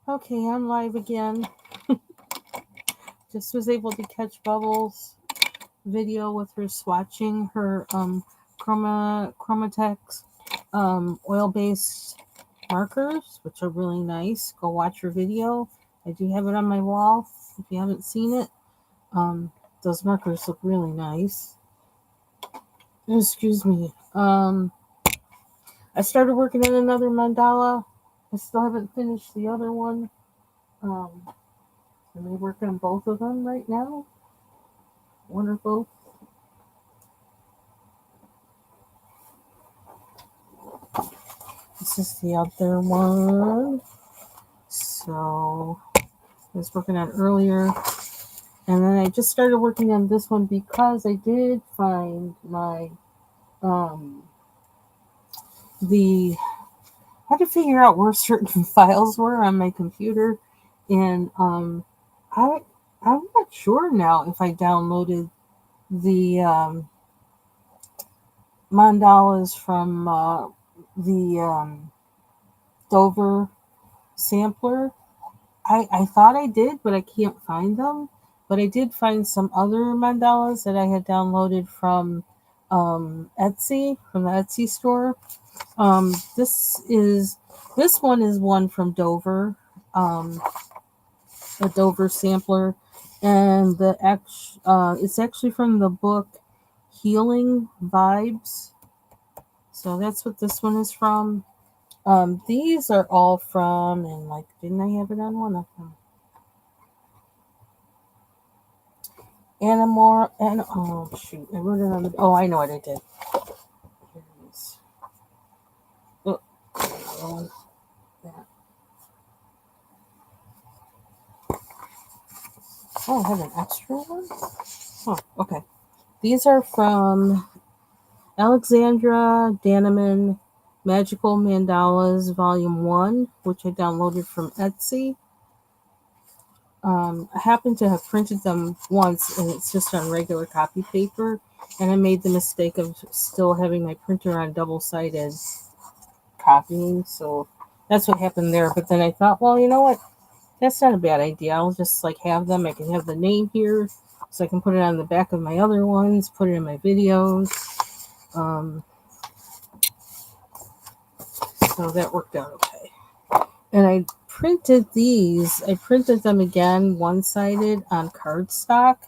Okay, I'm live again. Just was able to catch Bubbles' video with her swatching her Chromatex oil-based markers, which are really nice. Go watch her video. I do have it on my wall if you haven't seen it. Those markers look really nice. Excuse me. I started working on another mandala. I still haven't finished the other one. I'm working on both of them right now. One or both. This is the other one. So I was working on earlier. And then I just started working on this one because I did find my the I had to figure out where certain files were on my computer, and I I'm not sure now if I downloaded the mandalas from the Dover sampler. I thought I did, but I can't find them. But I did find some other mandalas that I had downloaded from Etsy, from the Etsy store. Um, this is this one is one from Dover, um, a Dover sampler, and it's actually from the book Healing Vibes. So that's what this one is from. These are all from, and like, didn't I have it on one of them? Animor and oh shoot, I wrote it on the. Oh, I know what I did. Here it is. Oh, another one. That. Oh, I have an extra one. Oh, okay. These are from Alexandra Daneman Magical Mandalas Volume 1, which I downloaded from Etsy. I happen to have printed them once, and it's just on regular copy paper. And I made the mistake of still having my printer on double-sided copying, so that's what happened there. But then I thought, well, you know what? That's not a bad idea. I'll just like have them. I can have the name here, so I can put it on the back of my other ones, put it in my videos. So that worked out okay. And I printed these. I printed them again one-sided on cardstock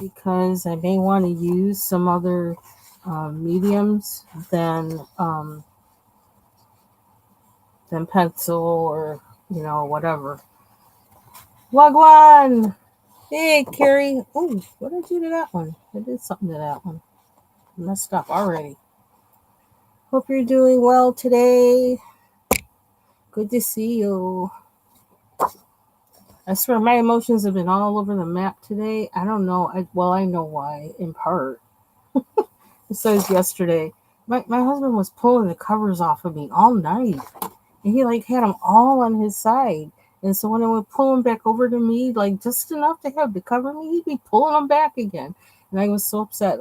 because I may want to use some other mediums than pencil or whatever. Wagwan! Hey, Carrie. Oh, what did I do to that one? I did something to that one. I messed up already. Hope you're doing well today. Good to see you. I swear my emotions have been all over the map today. I don't know. I know why, in part. Besides yesterday, my husband was pulling the covers off of me all night. And he like had them all on his side. And so when I would pull them back over to me, like just enough to have to cover me, he'd be pulling them back again. And I was so upset.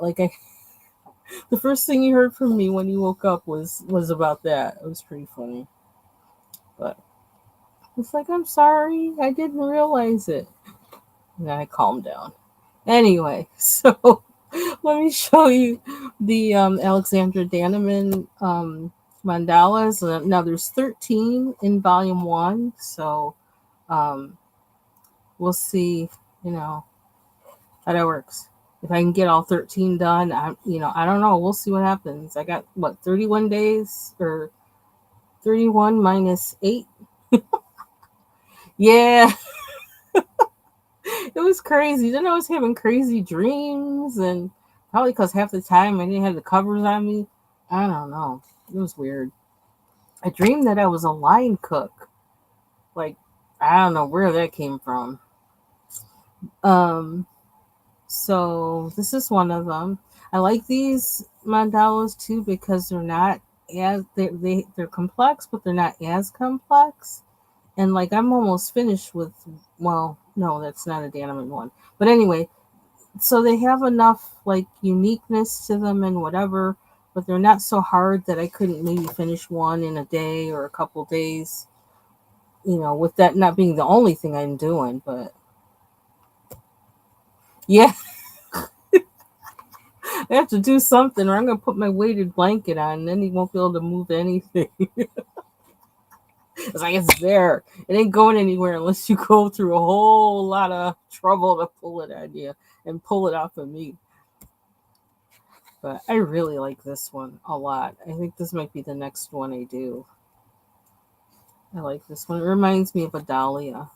The first thing he heard from me when he woke up was about that. It was pretty funny. But it's like, I'm sorry, I didn't realize it. And then I calmed down. Anyway, so let me show you the Alexandra Daneman mandalas. Now there's 13 in volume 1, so um, we'll see, how that works. If I can get all 13 done, I don't know. We'll see what happens. I got 31 days or 31 minus 8. Yeah, it was crazy. Then I was having crazy dreams, and probably because half the time I didn't have the covers on me. I don't know. It was weird. I dreamed that I was a line cook. Like, I don't know where that came from. Um, so this is one of them. I like these mandalas too because they're not as they're complex, but they're not as complex. And like I'm almost finished with. Well, no, that's not a Daneman one. But anyway, so they have enough like uniqueness to them and whatever, but they're not so hard that I couldn't maybe finish one in a day or a couple days. with that not being the only thing I'm doing, but yeah, I have to do something or I'm going to put my weighted blanket on and then he won't be able to move anything. It's like it's there. It ain't going anywhere unless you go through a whole lot of trouble to pull it on you and pull it off of me. But I really like this one a lot. I think this might be the next one I do. I like this one. It reminds me of a dahlia.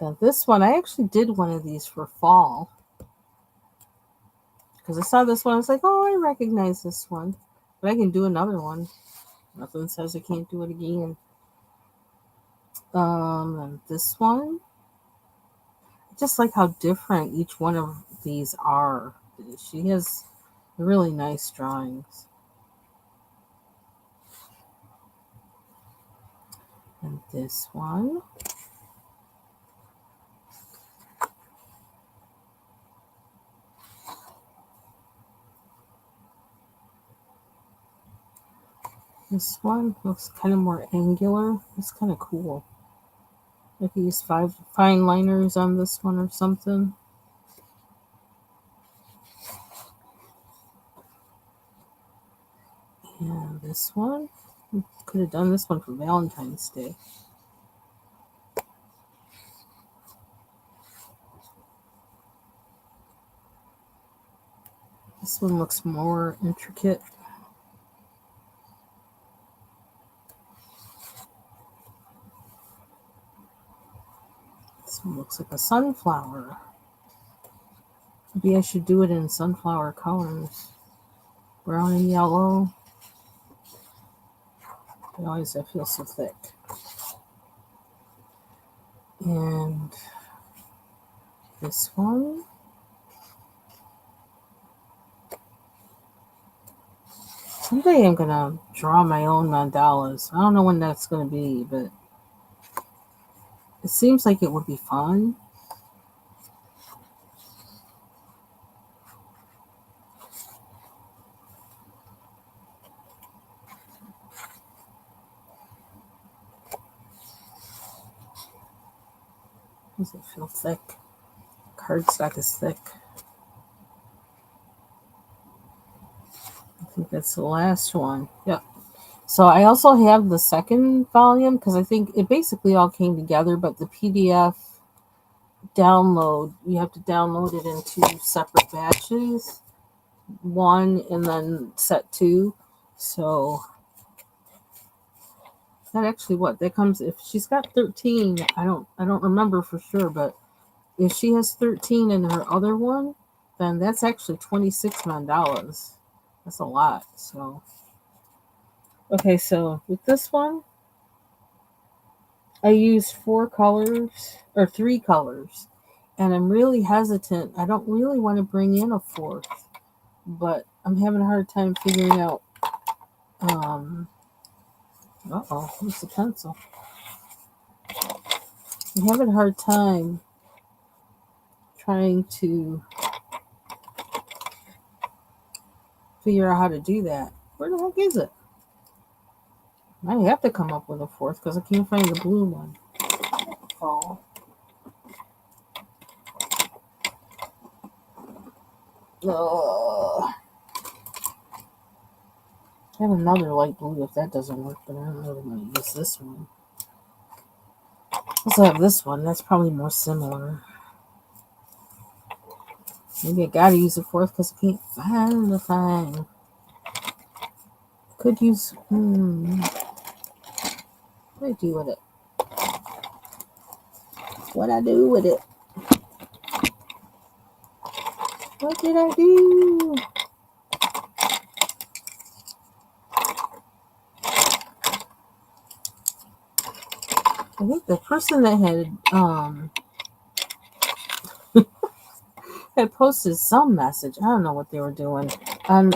Now this one, I actually did one of these for fall. Because I saw this one, I was like, oh, I recognize this one. But I can do another one. Nothing says I can't do it again. And this one, I just like how different each one of these are. She has really nice drawings. And this one. This one looks kind of more angular. It's kind of cool. I could use 5 fine liners on this one or something. And this one, could have done this one for Valentine's Day. This one looks more intricate. This one looks like a sunflower. Maybe I should do it in sunflower colors. Brown and yellow. Always I feel so thick. And this one. Someday I'm gonna draw my own mandalas. I don't know when that's gonna be, but it seems like it would be fun. Does it feel thick? Cardstock is thick. I think that's the last one. Yep. So I also have the second volume because I think it basically all came together, but the PDF download, you have to download it in 2 separate batches. 1 and then set 2. So that actually that comes if she's got 13. I don't remember for sure, but if she has 13 in her other one, then that's actually 26 mandalas. That's a lot. So okay, so with this one, I used 4 colors or 3 colors, and I'm really hesitant. I don't really want to bring in a 4th, but I'm having a hard time figuring out. Where's the pencil? I'm having a hard time trying to figure out how to do that. Where the heck is it? I have to come up with a 4th because I can't find the blue one. Oh. I have another light blue if that doesn't work, but I don't really want to use this one. I also have this one. That's probably more similar. Maybe I gotta use a 4th because I can't find the thing. Could use. What do I do with it? What I do with it? What did I do? I think the person that had posted some message. I don't know what they were doing on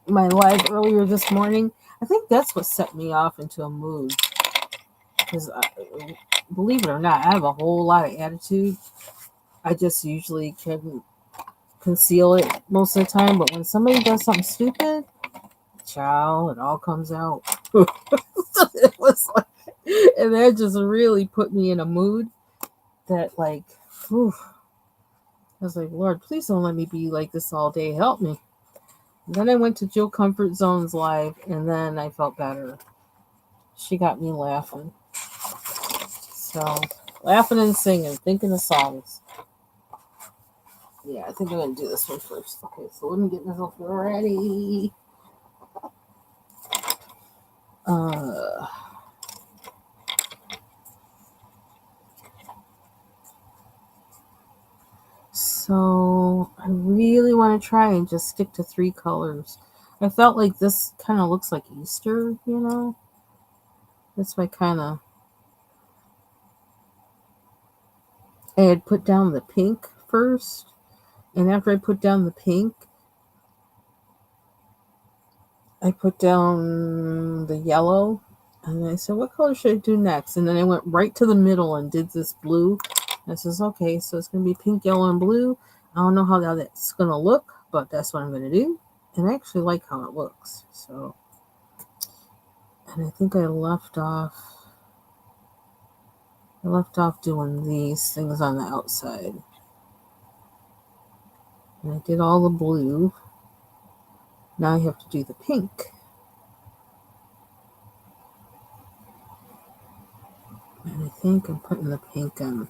my live earlier this morning. I think that's what set me off into a mood. Because believe it or not, I have a whole lot of attitude. I just usually can conceal it most of the time. But when somebody does something stupid, child, it all comes out. It was like, and that just really put me in a mood that like, whew, I was like, Lord, please don't let me be like this all day. Help me. And then I went to Jill Comfort Zone's live, and then I felt better. She got me laughing. So, laughing and singing, thinking of songs. Yeah, I think I'm going to do this one first. Okay, so let me get myself ready. So, I really want to try and just stick to 3 colors. I felt like this kind of looks like Easter, you know? That's why I had put down the pink first. And after I put down the pink, I put down the yellow. And I said, what color should I do next? And then I went right to the middle and did this blue. And I says, okay, so it's going to be pink, yellow, and blue. I don't know how that's going to look, but that's what I'm going to do. And I actually like how it looks. So, and I think I left off doing these things on the outside. And I did all the blue. Now I have to do the pink. And I think I'm putting the pink on.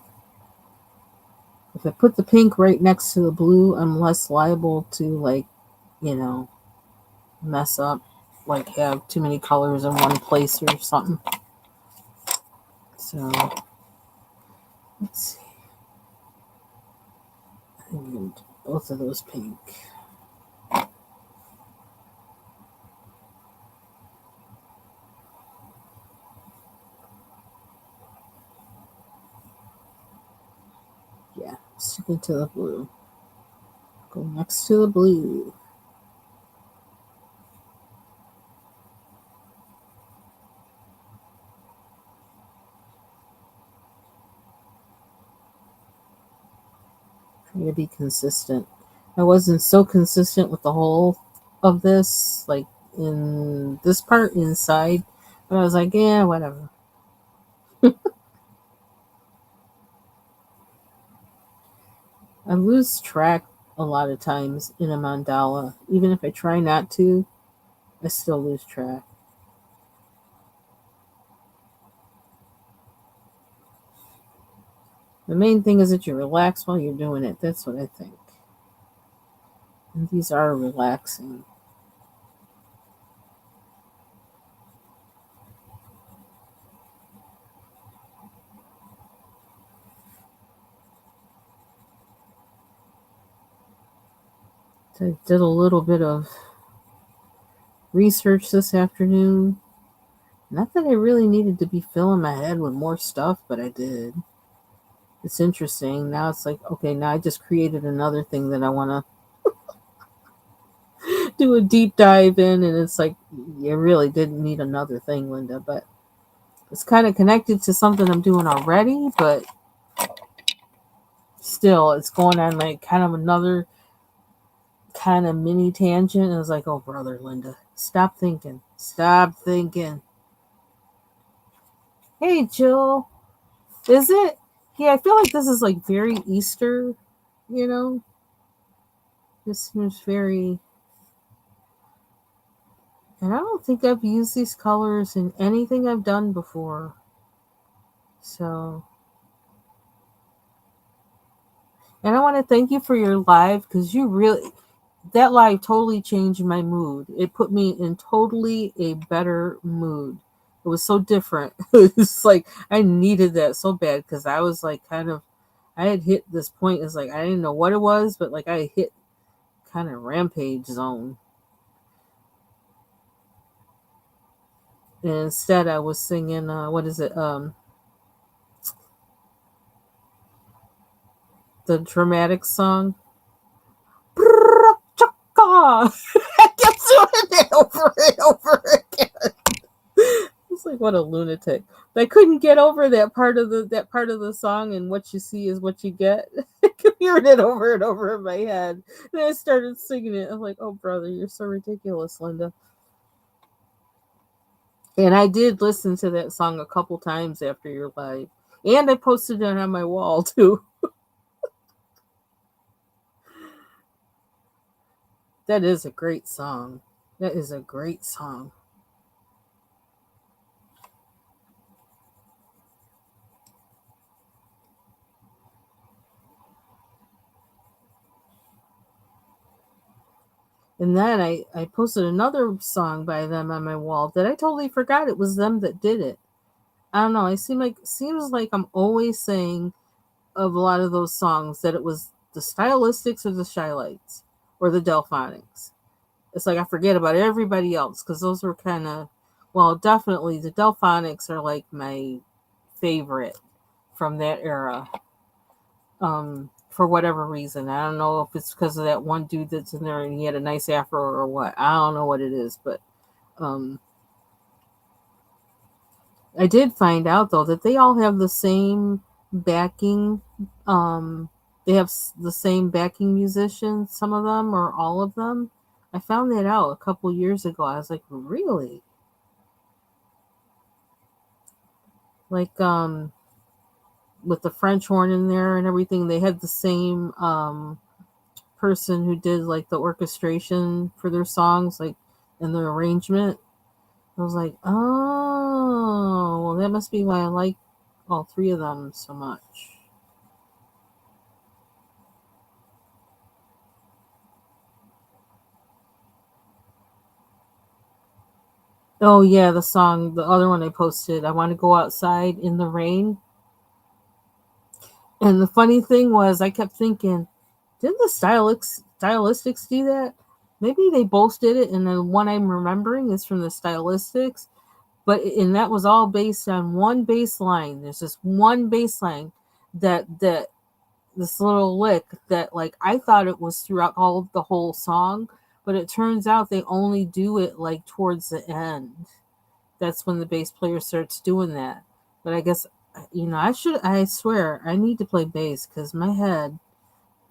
If I put the pink right next to the blue, I'm less liable to, like, you know, mess up, like have too many colors in one place or something. So, let's see. I need both of those pink. Yeah, sticking to the blue. Go next to the blue. Trying to be consistent. I wasn't so consistent with the whole of this, like in this part inside, but I was like, yeah, whatever. I lose track a lot of times in a mandala. Even if I try not to, I still lose track. The main thing is that you relax while you're doing it. That's what I think. And these are relaxing. So I did a little bit of research this afternoon. Not that I really needed to be filling my head with more stuff, but I did. It's interesting. Now it's like, okay, now I just created another thing that I want to do a deep dive in, and it's like, you really didn't need another thing, Linda, but it's kind of connected to something I'm doing already, but still, it's going on like kind of another kind of mini tangent. And I was like, oh, brother, Linda, stop thinking. Stop thinking. Hey, Jill. Is it? Yeah, I feel like this is like very Easter, you know? This seems very. And I don't think I've used these colors in anything I've done before. So. And I want to thank you for your live because you really. That live totally changed my mood. It put me in totally a better mood. It was so different. It's like I needed that so bad because I was like I had hit this point. It's like I didn't know what it was, but like I hit kind of rampage zone. And instead I was singing, what is it? The dramatic song. I kept doing it over and over again. It's like what a lunatic. I couldn't get over that part of the song, and what you see is what you get. I kept hearing it over and over in my head. And I started singing it. I'm like, oh brother, you're so ridiculous, Linda. And I did listen to that song a couple times after your live. And I posted it on my wall too. That is a great song. That is a great song. And then I posted another song by them on my wall that I totally forgot it was them that did it. I don't know. I seems like I'm always saying of a lot of those songs that it was the Stylistics or the Shy Lights or the Delphonics. It's like I forget about everybody else because those were kind of, well, definitely the Delphonics are like my favorite from that era. For whatever reason, I don't know if it's because of that one dude that's in there and he had a nice afro or what. I don't know what it is, but um, I did find out though that they all have the same backing. Um, they have the same backing musicians. Some of them or all of them. I found that out a couple years ago. I was like, really? Like with the French horn in there and everything, they had the same person who did like the orchestration for their songs, like and the arrangement. I was like, oh, well, that must be why I like all three of them so much. Oh yeah, the song, the other one I posted, I want to go outside in the rain. And the funny thing was, I kept thinking, didn't the stylistics do that? Maybe they both did it, and the one I'm remembering is from the stylistics. But and that was all based on one bass line. There's just one bass line that this little lick that like I thought it was throughout all of the whole song, but it turns out they only do it like towards the end. That's when the bass player starts doing that. But I guess I swear I need to play bass because my head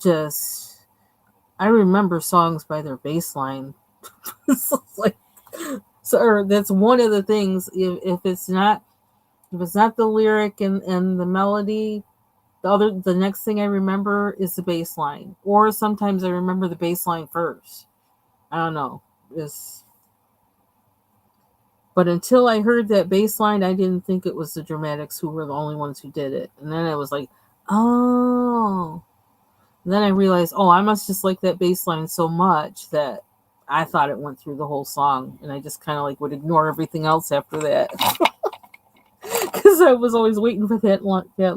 just I remember songs by their bass line. So it's like so or that's one of the things if it's not the lyric and the melody, the next thing I remember is the bass line. Or sometimes I remember the bass line first. I don't know. It's But until I heard that bass line, I didn't think it was the Dramatics who were the only ones who did it. And then I was like, oh. And then I realized, oh, I must just like that bass line so much that I thought it went through the whole song. And I just kind of like would ignore everything else after that. Because I was always waiting for that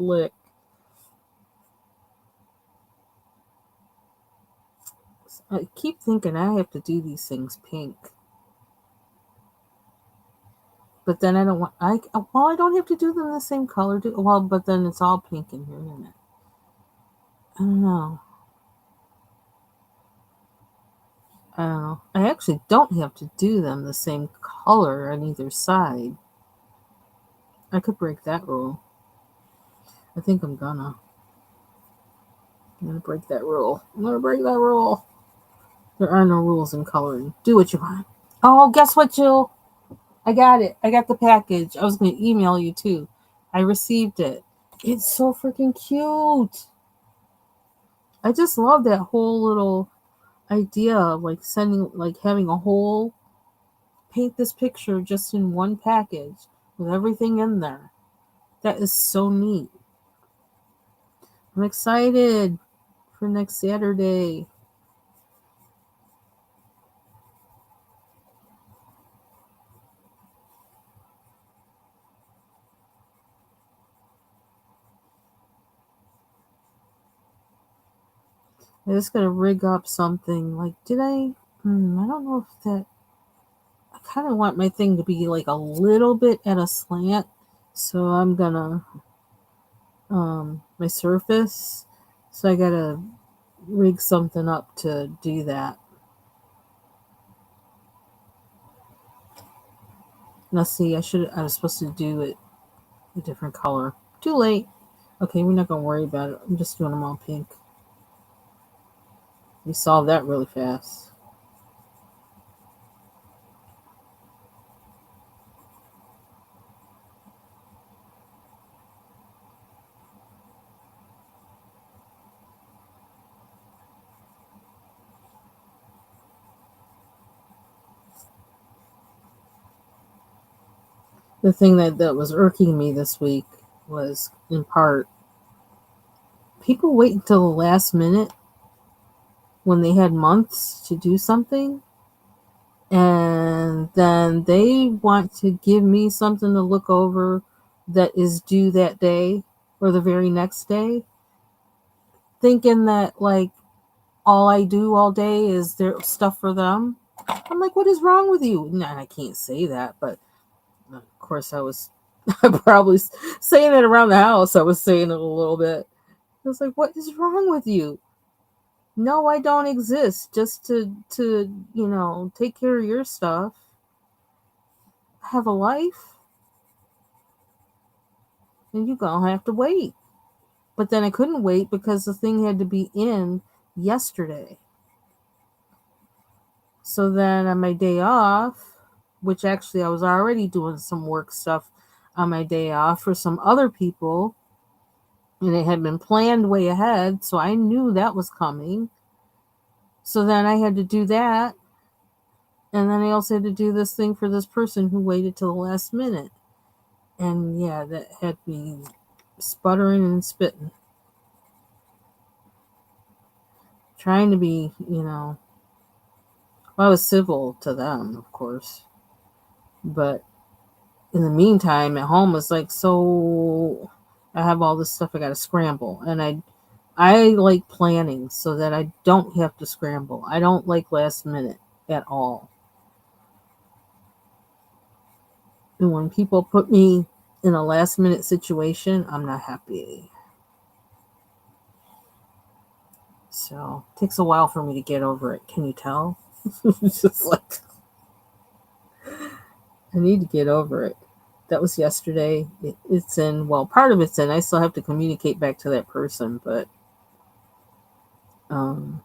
lick. I keep thinking I have to do these things pink. But then I don't want, I don't have to do them the same color. But then it's all pink in here, isn't it? I don't know. I don't know. I actually don't have to do them the same color on either side. I could break that rule. I think I'm gonna break that rule. I'm gonna break that rule. There are no rules in coloring. Do what you want. Oh, guess what, Jill? I got it. I got the package. I was gonna email you too. I received it. It's so freaking cute. I just love that whole little idea of like having a whole paint this picture just in one package with everything in there. That is so neat. I'm excited for next Saturday. I just gotta rig up something. Like, did I? I don't know if that. I kind of want my thing to be like a little bit at a slant. So I'm gonna, my surface. So I gotta rig something up to do that. Now, see, I was supposed to do it a different color. Too late. Okay, we're not gonna worry about it. I'm just doing them all pink. We solved that really fast. The thing that was irking me this week was, in part, people wait until the last minute when they had months to do something, and then they want to give me something to look over that is due that day or the very next day, thinking that like all I do all day is their stuff for them. I'm like, what is wrong with you? No, I can't say that, but of course I was probably saying it around the house. I was saying it a little bit. I was like, what is wrong with you? No, I don't exist just to take care of your stuff. I have a life, and you gonna have to wait. But then I couldn't wait because the thing had to be in yesterday. So then on my day off, which actually I was already doing some work stuff on my day off for some other people, and it had been planned way ahead, so I knew that was coming. So then I had to do that, and then I also had to do this thing for this person who waited till the last minute. And yeah, that had me sputtering and spitting. Trying to be, well, I was civil to them, of course. But in the meantime, at home, it's like, so I have all this stuff I got to scramble. And I like planning so that I don't have to scramble. I don't like last minute at all. And when people put me in a last minute situation, I'm not happy. So it takes a while for me to get over it. Can you tell? It's just like, I need to get over it. That was yesterday. It's in, well, part of it's in. I still have to communicate back to that person, but um,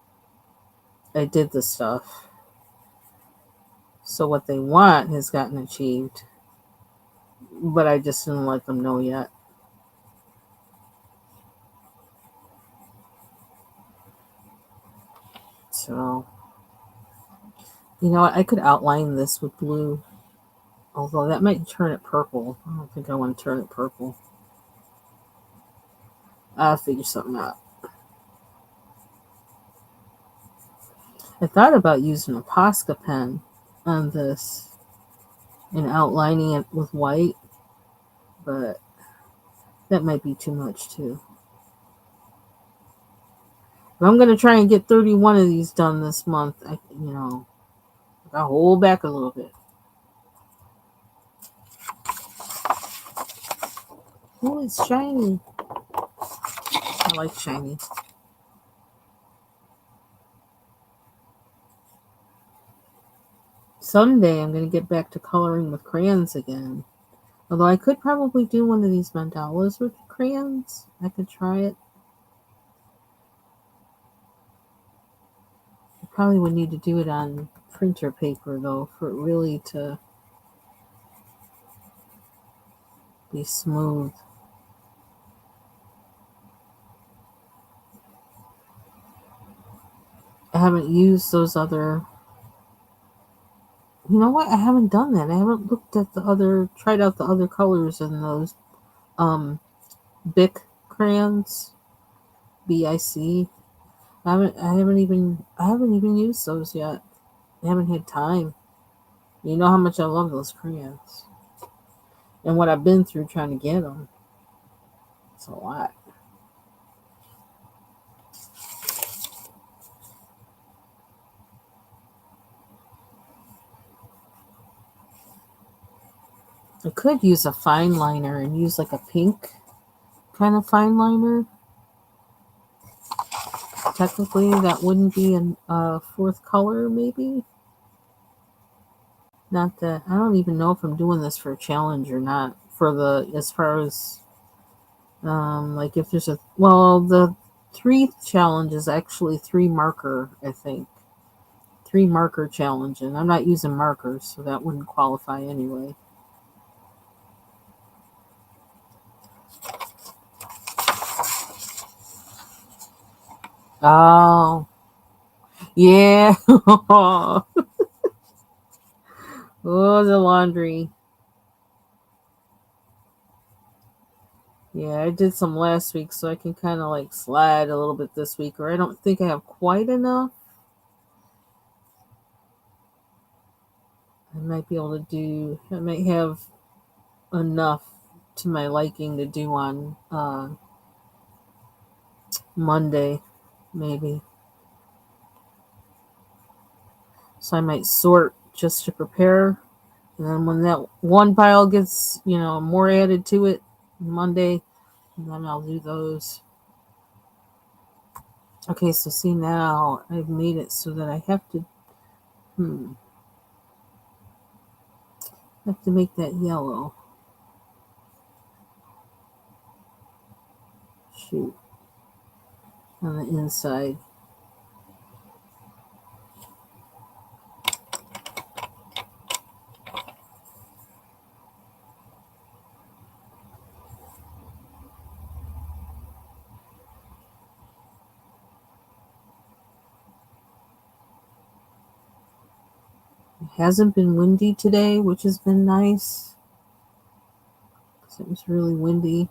I did the stuff. So what they want has gotten achieved, but I just didn't let them know yet. So, you know what? I could outline this with blue, although that might turn it purple. I don't think I want to turn it purple. I'll figure something out. I thought about using a Posca pen on this and outlining it with white, but that might be too much too. But I'm gonna try and get 31 of these done this month. I hold back a little bit. Oh, it's shiny. I like shiny. Someday I'm gonna get back to coloring with crayons again. Although I could probably do one of these mandalas with crayons. I could try it. I probably would need to do it on printer paper though for it really to be smooth. I haven't used those other. You know what? I haven't done that. I haven't looked at tried out the other colors in those um Bic crayons, BIC. I haven't even used those yet. I haven't had time. You know how much I love those crayons and what I've been through trying to get them. It's a lot. I could use a fine liner and use like a pink kind of fine liner. Technically, that wouldn't be a fourth color, maybe. Not that I don't even know if I'm doing this for a challenge or not. For the as far as like if there's the three challenge is actually three marker. I think three marker challenge, and I'm not using markers, so that wouldn't qualify anyway. Oh, yeah. Oh, the laundry. Yeah, I did some last week, so I can kind of like slide a little bit this week, or I don't think I have quite enough. I might be able to do, I might have enough to my liking to do on Monday, maybe. So I might sort just to prepare. And then when that one pile gets, more added to it Monday, and then I'll do those. Okay, so see now I've made it so that I have to make that yellow. Shoot. On the inside. It hasn't been windy today, which has been nice. Because it was really windy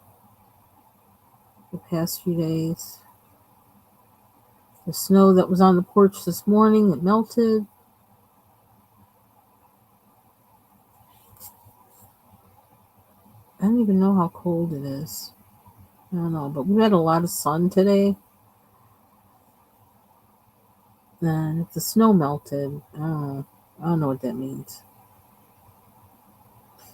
the past few days. The snow that was on the porch this morning, it melted. I don't even know how cold it is. I don't know, but we had a lot of sun today. And if the snow melted, I don't know what that means.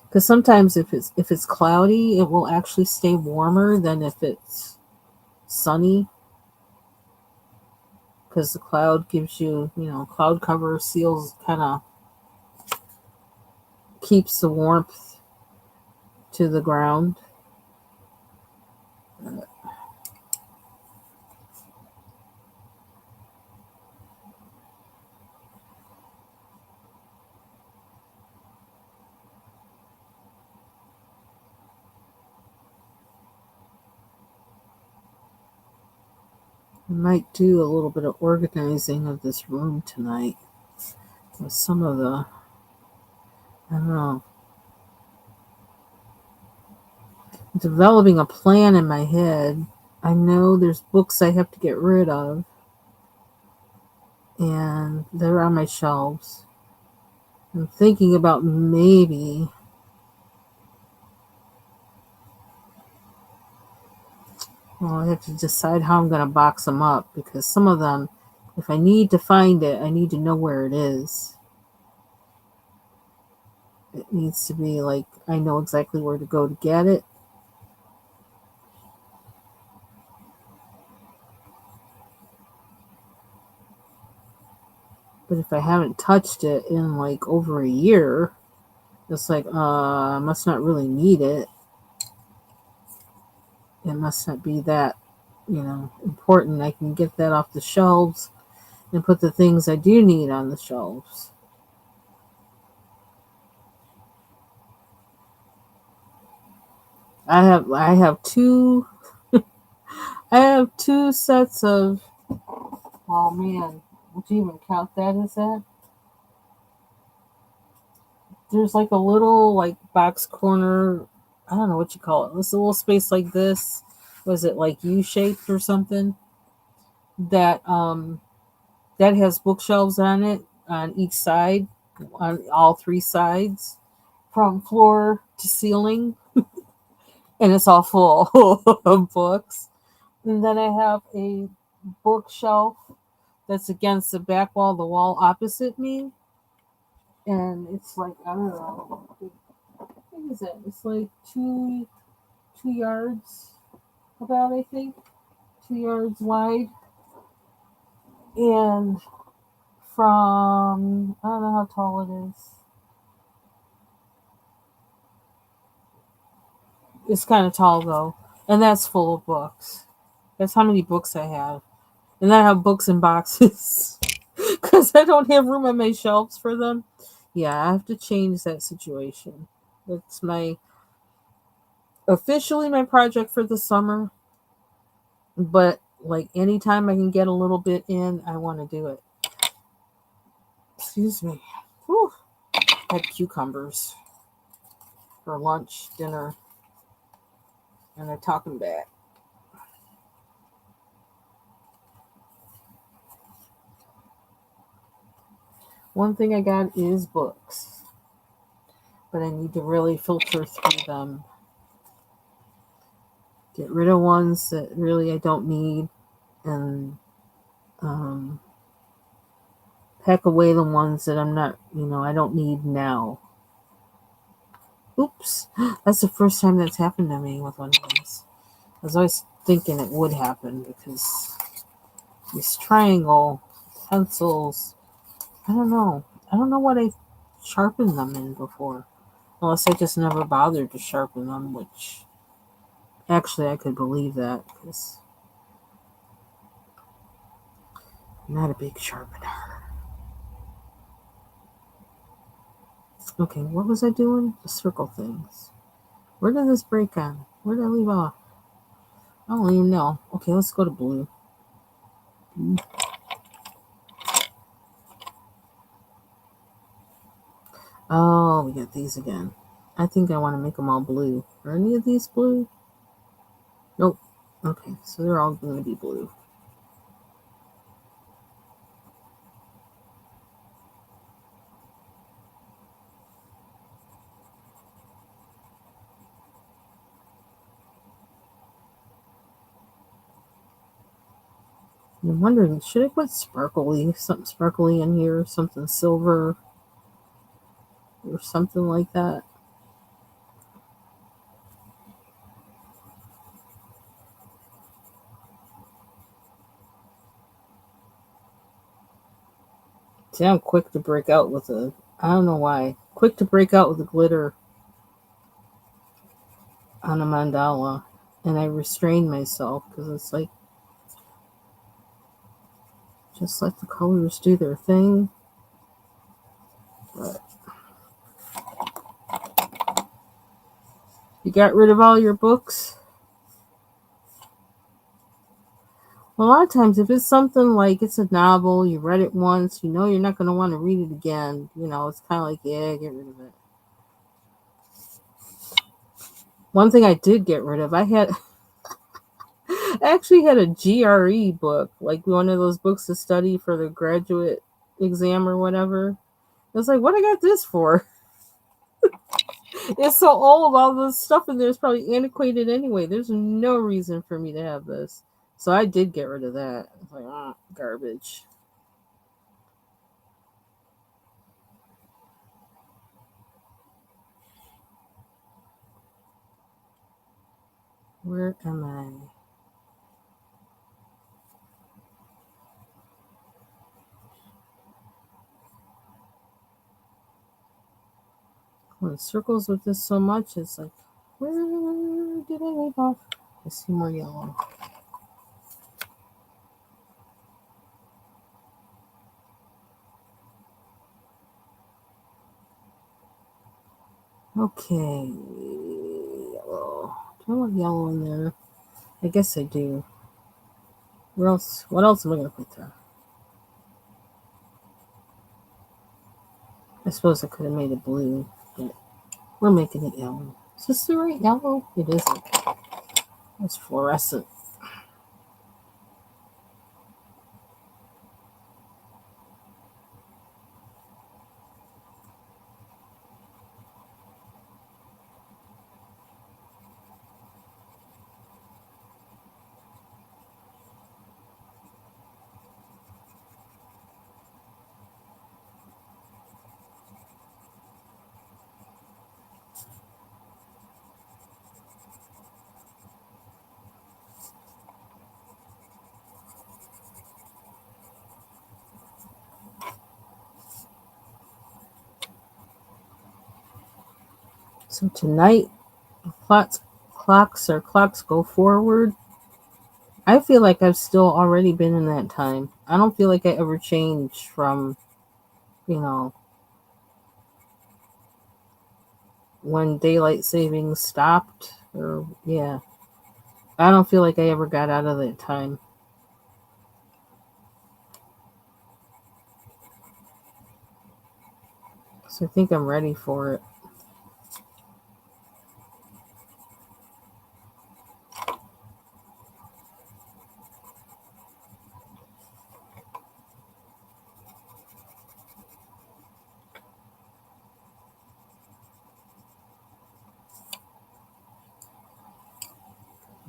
Because sometimes if it's cloudy, it will actually stay warmer than if it's sunny. Because the cloud gives you, cloud cover seals, kind of keeps the warmth to the ground. I might do a little bit of organizing of this room tonight with some of the, I don't know, developing a plan in my head. I know there's books I have to get rid of, and they're on my shelves. I'm thinking about maybe, well, I have to decide how I'm going to box them up, because some of them, if I need to find it, I need to know where it is. It needs to be like I know exactly where to go to get it. But if I haven't touched it in like over a year, it's like, I must not really need it. It must not be that, important. I can get that off the shelves and put the things I do need on the shelves. I have two I have two sets of, oh man, would you even count that as that? There's like a little like box corner, I don't know what you call it. It's a little space like this. Was it like U shaped or something? That that has bookshelves on it on each side, on all three sides, from floor to ceiling, and it's all full of books. And then I have a bookshelf that's against the back wall, the wall opposite me, and it's like, I don't know, what is it? It's like 2 yards about, I think, 2 yards wide, and from, I don't know how tall it is. It's kind of tall though, and that's full of books. That's how many books I have, and then I have books in boxes because I don't have room on my shelves for them. Yeah, I have to change that situation. That's my officially my project for the summer, but like anytime I can get a little bit in, I want to do it. Excuse me. Whew. I had cucumbers for lunch, dinner. And they're talking back. One thing I got is books, but I need to really filter through them. Get rid of ones that really I don't need, and um, pack away the ones that I'm not, I don't need now. Oops, that's the first time that's happened to me with one of these. I was always thinking it would happen because this triangle pencils, I don't know. I don't know what I sharpened them in before. Unless I just never bothered to sharpen them, which actually I could believe that because I'm not a big sharpener. Okay, what was I doing? The circle things. Where did this break on? Where did I leave off? I don't even know. Okay, let's go to blue. Oh, we got these again. I think I want to make them all blue. Are any of these blue? Nope. Okay, so they're all going to be blue. I'm wondering, should I put something sparkly in here, something silver, or something like that? See, I'm quick to break out with I don't know why, quick to break out with the glitter on a mandala, and I restrain myself because it's like, just let the colors do their thing. But you got rid of all your books? Well, a lot of times, if it's something like it's a novel, you read it once, you're not going to want to read it again. It's kind of like, yeah, get rid of it. One thing I did get rid of, I actually had a GRE book, like one of those books to study for the graduate exam or whatever. I was like, what I got this for? It's so old, all the stuff in there is probably antiquated anyway. There's no reason for me to have this. So I did get rid of that. I was like, garbage. Where am I? When circles with this so much, it's like, where did I leave off? I see more yellow. Okay. Yellow. Do I want yellow in there? I guess I do. Where else? What else am I going to put there? I suppose I could have made it blue, but we're making it yellow. Is this the right yellow? It isn't. It's fluorescent. So tonight, clocks go forward. I feel like I've still already been in that time. I don't feel like I ever changed from, you know, when daylight savings stopped. Or, yeah. I don't feel like I ever got out of that time. So I think I'm ready for it.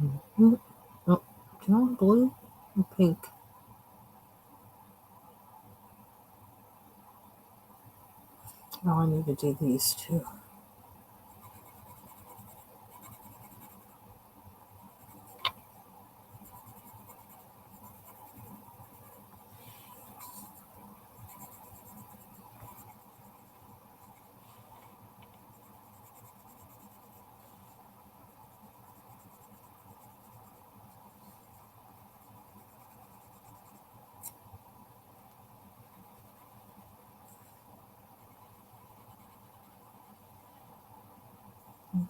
Mhm. Oh, do you want blue or pink? Oh, I need to do these too.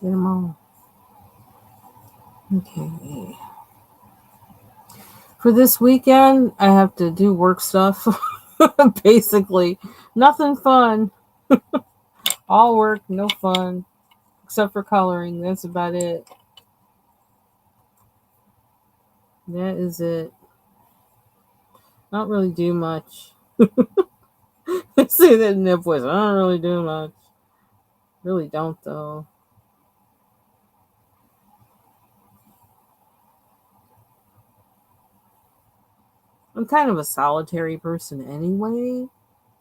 Get them all. Okay. For this weekend, I have to do work stuff. Basically, nothing fun. All work, no fun, except for coloring. That's about it. That is it. Not really do much. Say that in that voice. I don't really do much. Really don't though. I'm kind of a solitary person anyway,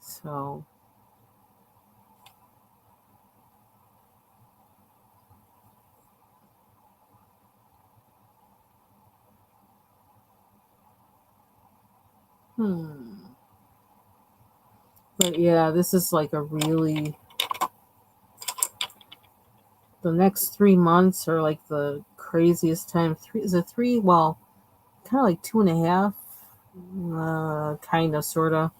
so hmm. But yeah, this is like a really the next 3 months are like the craziest time. Three is it three? Well, kind of like 2.5, kind of, sort of,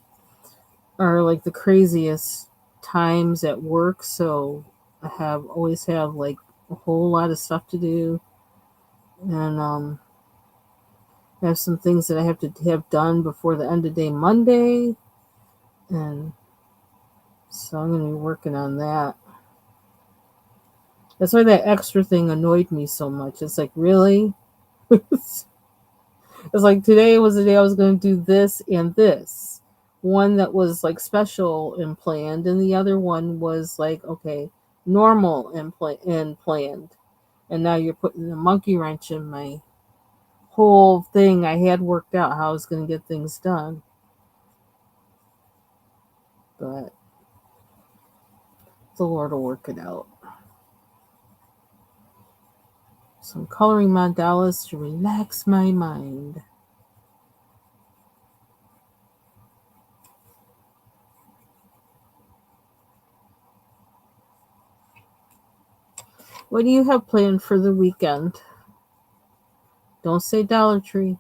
are like the craziest times at work. So I have always have like a whole lot of stuff to do, and I have some things that I have to have done before the end of day Monday, and so I'm going to be working on that. That's why that extra thing annoyed me so much. It's like, really? It's like today was the day I was going to do this and this. One that was like special and planned, and the other one was like, okay, normal and planned. And now you're putting a monkey wrench in my whole thing. I had worked out how I was going to get things done, but the Lord will work it out. So I'm coloring mandalas to relax my mind. What do you have planned for the weekend? Don't say Dollar Tree.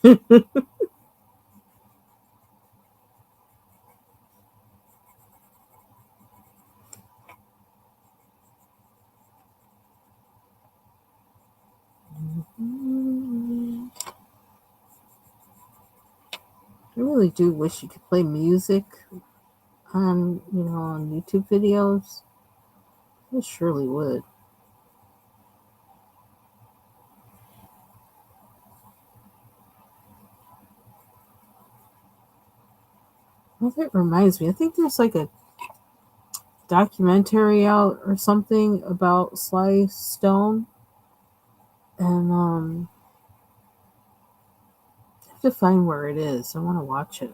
I really do wish you could play music on, on YouTube videos. I surely would. Well, that reminds me. I think there's like a documentary out or something about Sly Stone, and I have to find where it is. I want to watch it.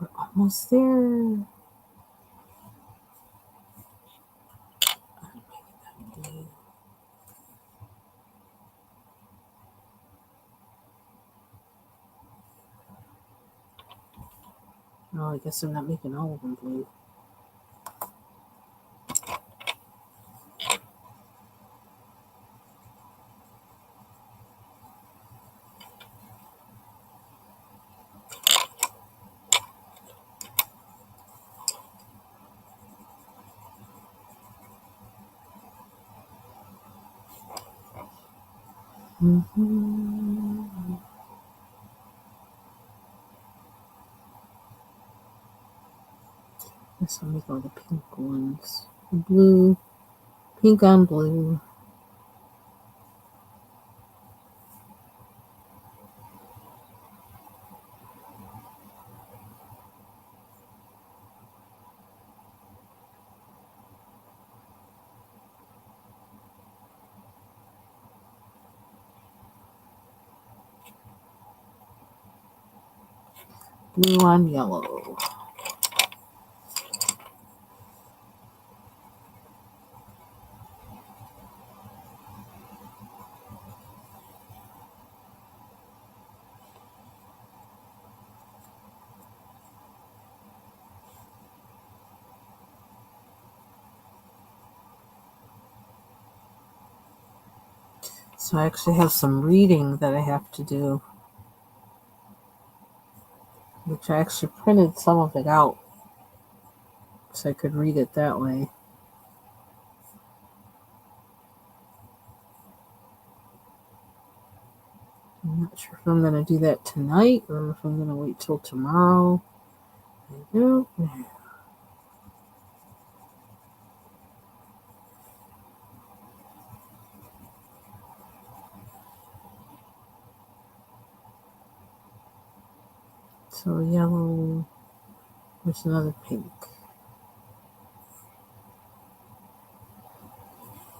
We're almost there. Oh, I guess I'm not making all of them blue. Mm-hmm. Guess I'll make all the pink ones. Blue, pink on blue. Blue on yellow. So I actually have some reading that I have to do, which I actually printed some of it out so I could read it that way. I'm not sure if I'm going to do that tonight or if I'm going to wait till tomorrow. I don't know. So yellow, there's another pink.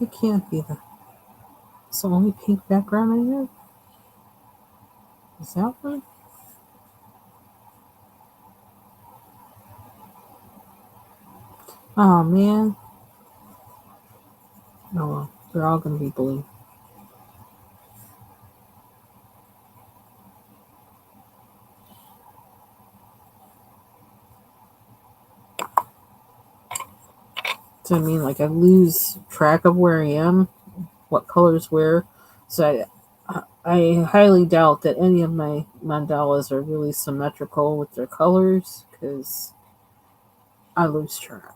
It can't be it's the only pink background I have. Is that one? Oh man. Oh well, they're all going to be blue. So I mean, like I lose track of where I am, what colors where. So I highly doubt that any of my mandalas are really symmetrical with their colors because I lose track.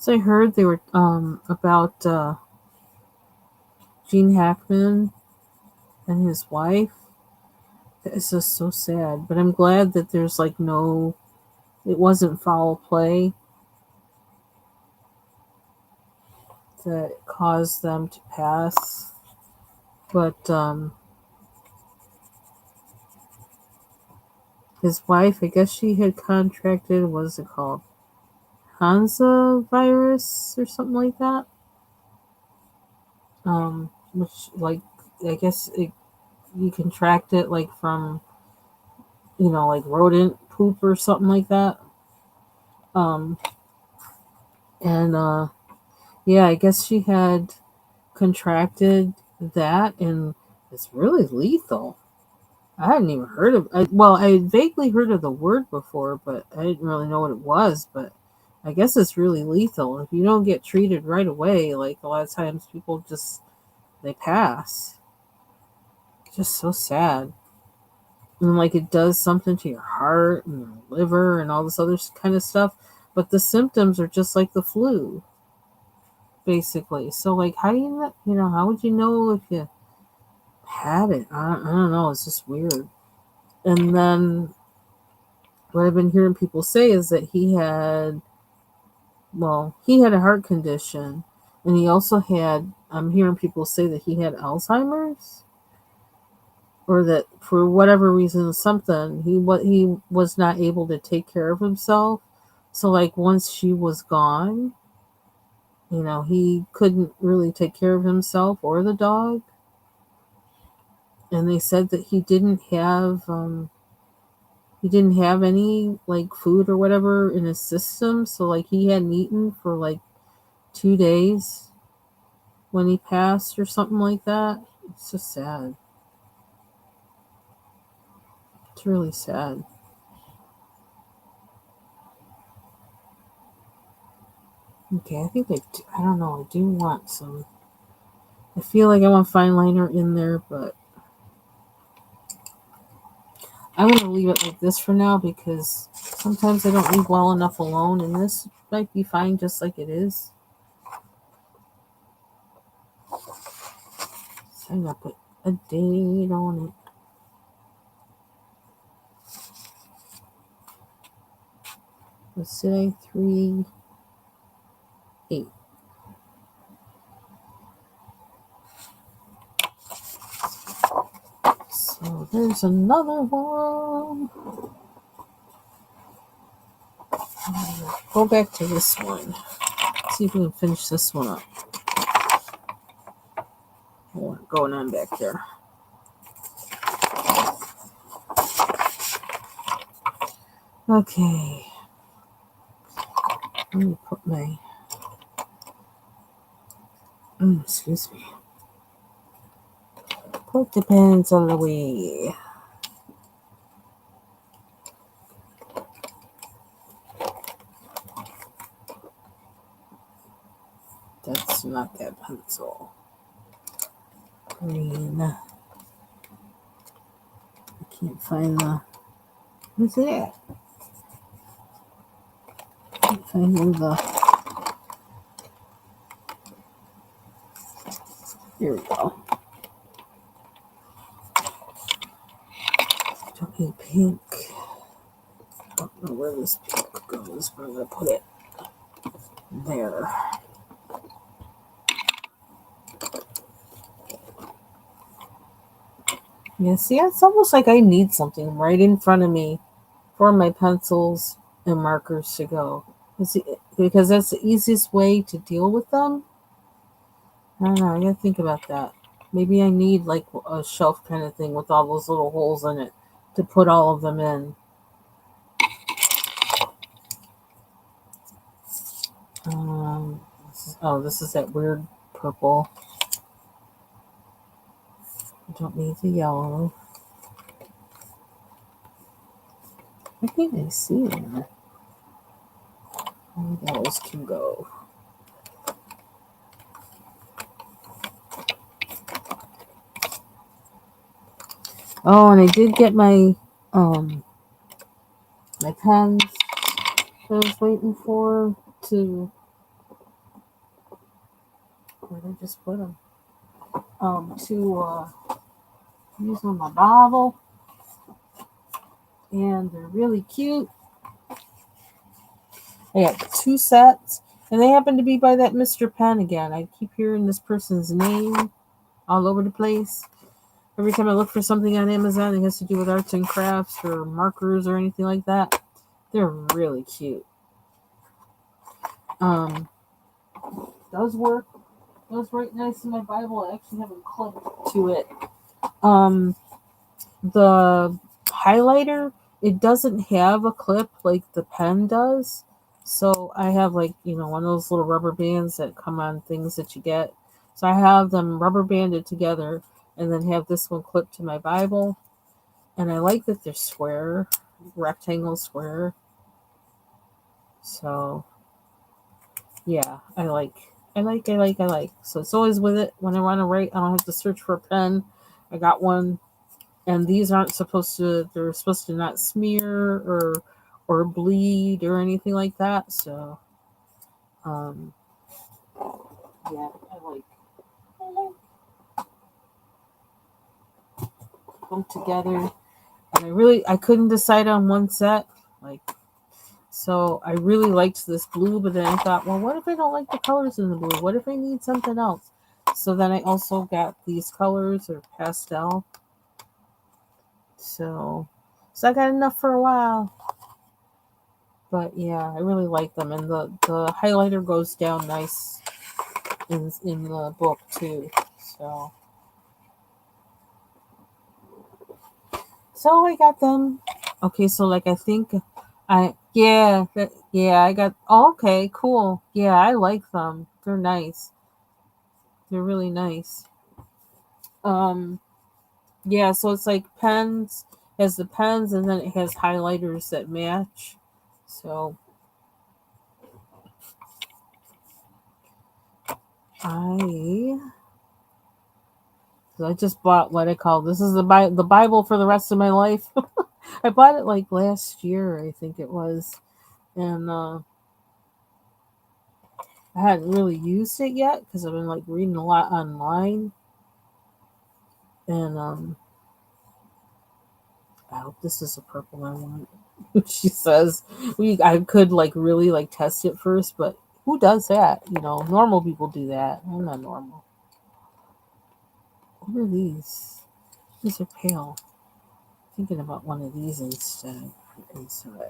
So I heard they were about Gene Hackman and his wife. It's just so sad, but I'm glad that there's like it wasn't foul play that caused them to pass. But his wife, I guess she had contracted, what is it called? Hansa virus or something like that. Which like I guess you contract it like from like rodent poop or something like that. Um, and yeah, I guess she had contracted that, and it's really lethal. I hadn't even heard of. I had vaguely heard of the word before, but I didn't really know what it was. But I guess it's really lethal if you don't get treated right away. Like a lot of times, people they pass. Just so sad. And like it does something to your heart and your liver and all this other kind of stuff. But the symptoms are just like the flu, basically. So like, how do how would you know if you had it? I don't know. It's just weird. And then what I've been hearing people say is that he had a heart condition, and he also had. I'm hearing people say that he had Alzheimer's, or that for whatever reason, something he was not able to take care of himself. So like once she was gone, he couldn't really take care of himself or the dog. And they said that he didn't have any like food or whatever in his system, so like he hadn't eaten for like 2 days when he passed or something like that. It's just sad. It's really sad. Okay, I think I don't know, I do want some. I feel like I want fine liner in there, but I'm going to leave it like this for now because sometimes I don't leave well enough alone, and this might be fine just like it is. So I'm going to put a date on it. Let's say 3/8. So there's another one. Go back to this one. See if we can finish this one up. What's going on back there? Okay. Let me put my... excuse me. Put the pencil away. That's not that pencil. Green. I can't find the... What's that? Can't find where the... Here we go. Don't need pink. Don't know where this pink goes, but I'm going to put it there. Yeah, see, it's almost like I need something right in front of me for my pencils and markers to go. Because that's the easiest way to deal with them. I don't know, I gotta think about that. Maybe I need like a shelf kind of thing with all those little holes in it to put all of them in. This is that weird purple. I don't need the yellow. I think I see them. All the yellows can go. Oh, and I did get my my pens that I was waiting for to... Where did I just put them? To use on my Bible. And they're really cute. I got 2 sets. And they happen to be by that Mr. Penn again. I keep hearing this person's name all over the place. Every time I look for something on Amazon that has to do with arts and crafts or markers or anything like that, they're really cute. Does work. Goes right nice in my Bible. I actually have a clip to it. The highlighter, it doesn't have a clip like the pen does. So I have like, one of those little rubber bands that come on things that you get. So I have them rubber banded together and then have this one clipped to my Bible. And I like that they're square, rectangle square. So yeah, I like. So it's always with it. When I want to write, I don't have to search for a pen. I got one. And these aren't they're supposed to not smear or bleed or anything like that. So, yeah, I like them together. And I couldn't decide on one set. So I really liked this blue, but then I thought, well, what if I don't like the colors in the blue? What if I need something else? So then I also got these colors or pastel. So I got enough for a while. But yeah, I really like them. And the highlighter goes down nice in the book too. So I got them. Okay, so I think I got... okay, cool. Yeah, I like them. They're nice. They're really nice. Yeah, so it's like pens, has the pens, and then it has highlighters that match. So I just bought what I call... this is the Bible for the rest of my life. I bought it like last year, I think it was, and I hadn't really used it yet because I've been like reading a lot online, and I hope this is a purple I want. She says I could like really like test it first, but who does that? Normal people do that. I'm not normal. What are these? These are pale. Thinking about one of these instead. Inside.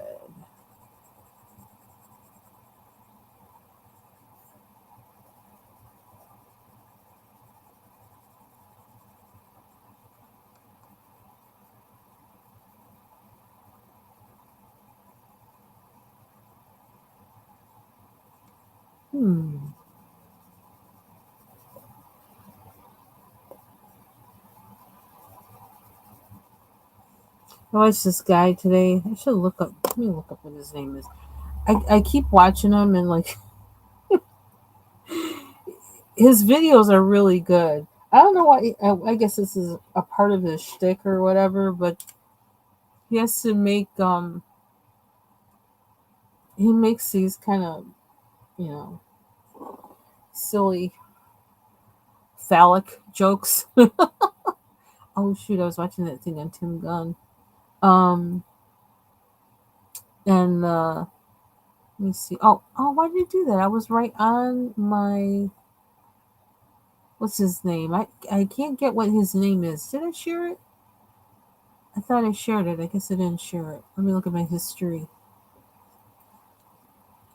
Hmm. I watched this guy today. I should look up. Let me look up what his name is. I keep watching him and like his videos are really good. I don't know why. I guess this is a part of his shtick or whatever, but he has to make he makes these kind of you know silly phallic jokes. Oh shoot, I was watching that thing on Tim Gunn. Um and let me see. Oh, why did you do that? I was right on my what's his name? I can't get what his name is. Did I share it? I thought I shared it. I guess I didn't share it. Let me look at my history.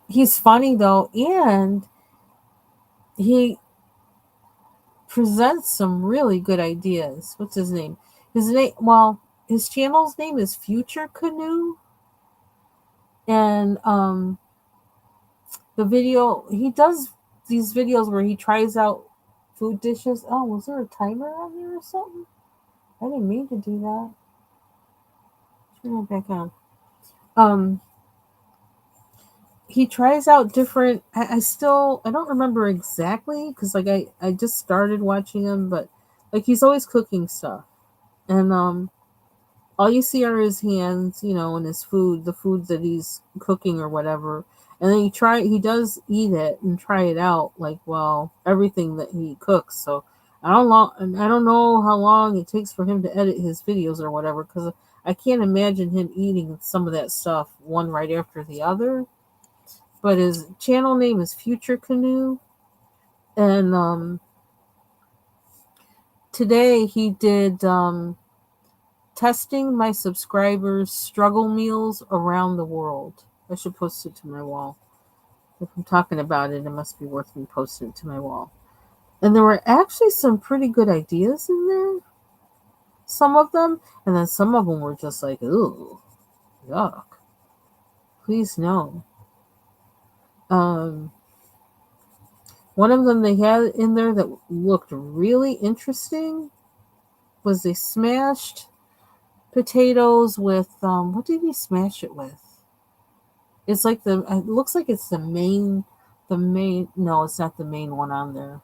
He's funny though, and he presents some really good ideas. What's his name? His channel's name is Future Canoe, and the video he does these videos where he tries out food dishes. Oh, was there a timer on there or something? I didn't mean to do that. Turn it back on. Um, he tries out different. I don't remember exactly because like I just started watching him, but like he's always cooking stuff, and all you see are his hands, and his food, the food that he's cooking or whatever. And then he does eat it and try it out, like everything that he cooks. So I don't know how long it takes for him to edit his videos or whatever, because I can't imagine him eating some of that stuff one right after the other. But his channel name is Future Canoe, and today he did testing my subscribers' struggle meals around the world. I should post it to my wall. If I'm talking about it, it must be worth me posting it to my wall. And there were actually some pretty good ideas in there. Some of them, and then some of them were just like, ooh, yuck. Please no. Um, One of them they had in there that looked really interesting was they smashed potatoes with what did he smash it with? It's like it looks like it's the main. No, it's not the main one on there.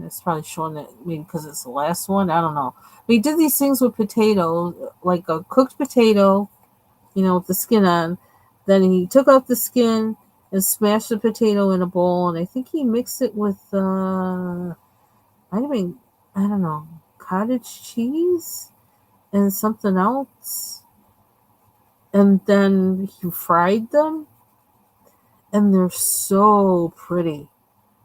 It's probably showing that maybe because it's the last one. I don't know. But he did these things with potatoes, like a cooked potato, with the skin on. Then he took out the skin and smashed the potato in a bowl, and I think he mixed it with might have been, I don't know, cottage cheese and something else. And then he fried them, and they're so pretty.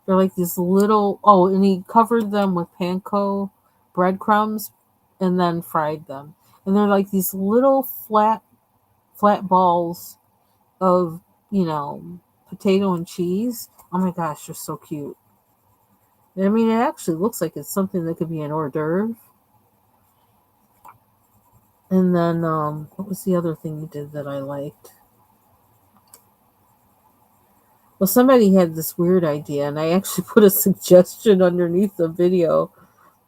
They're like these little. Oh, and he covered them with panko breadcrumbs, and then fried them. And they're like these little flat balls of potato and cheese. Oh my gosh, they're so cute. I mean, it actually looks like it's something that could be an hors d'oeuvre. And then what was the other thing you did that I liked? Well, somebody had this weird idea, and I actually put a suggestion underneath the video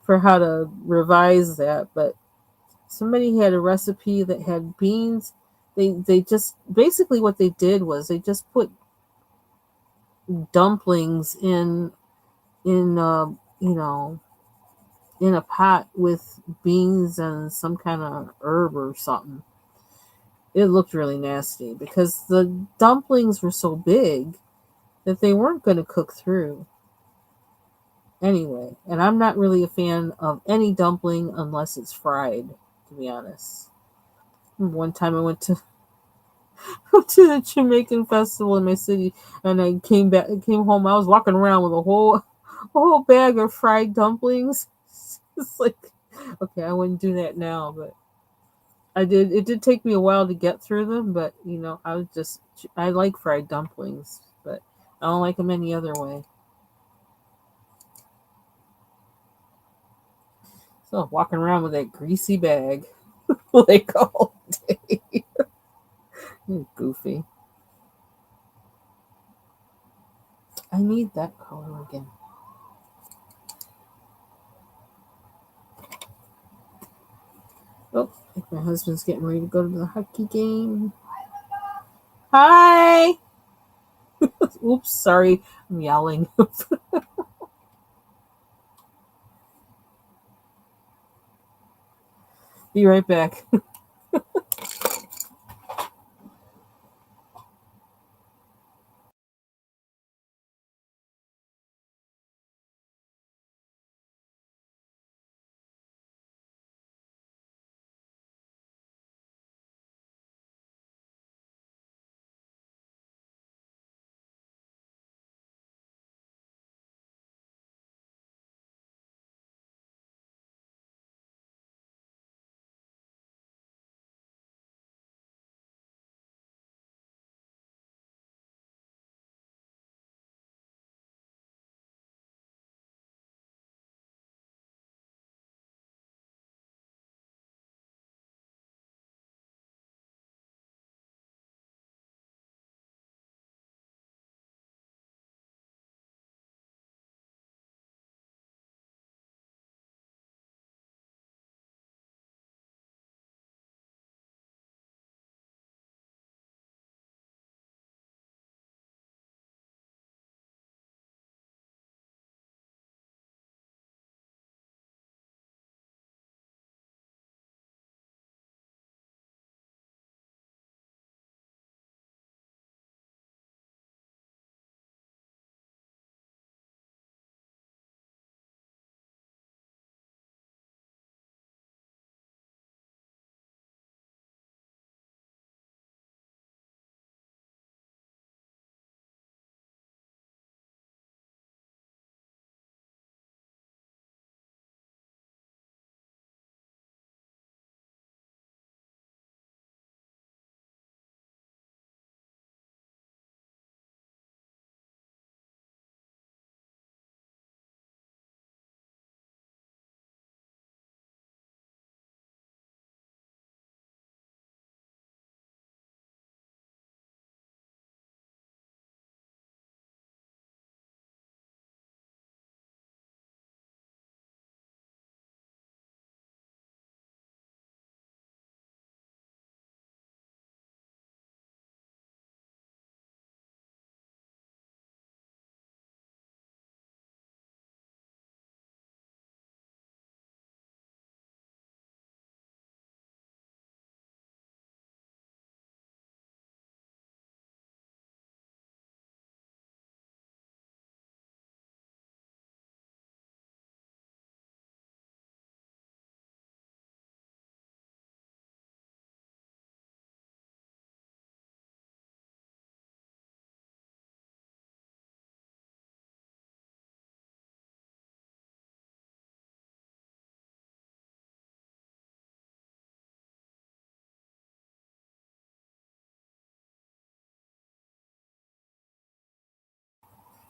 for how to revise that. But somebody had a recipe that had beans. They just basically what they did was they just put dumplings in in a pot with beans and some kind of herb or something. It looked really nasty because the dumplings were so big that they weren't going to cook through anyway. And I'm not really a fan of any dumpling unless it's fried, to be honest. One time I went to to the Jamaican festival in my city, and I came home. I was walking around with a whole bag of fried dumplings. It's like, okay, I wouldn't do that now, but I did. It did take me a while to get through them, but I like fried dumplings, but I don't like them any other way. So walking around with that greasy bag like all day. Goofy. I need that color again. Oh, I think my husband's getting ready to go to the hockey game. Hi! Oops, sorry. I'm yelling. Be right back.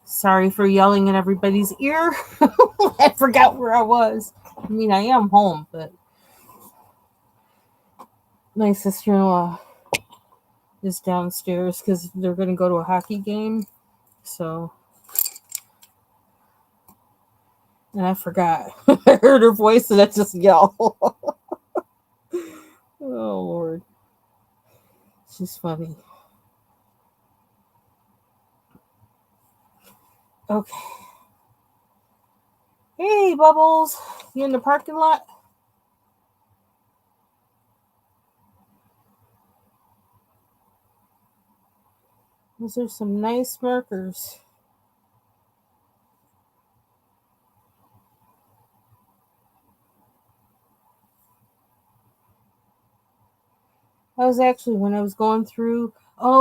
Sorry for yelling in everybody's ear. I forgot where I was. I mean, I am home, but my sister-in-law is downstairs because they're going to go to a hockey game. So, and I forgot. I heard her voice and I just yelled. Oh, Lord. She's funny. Okay. Hey, Bubbles. You in the parking lot? Those are some nice markers. I was actually, when I was going through,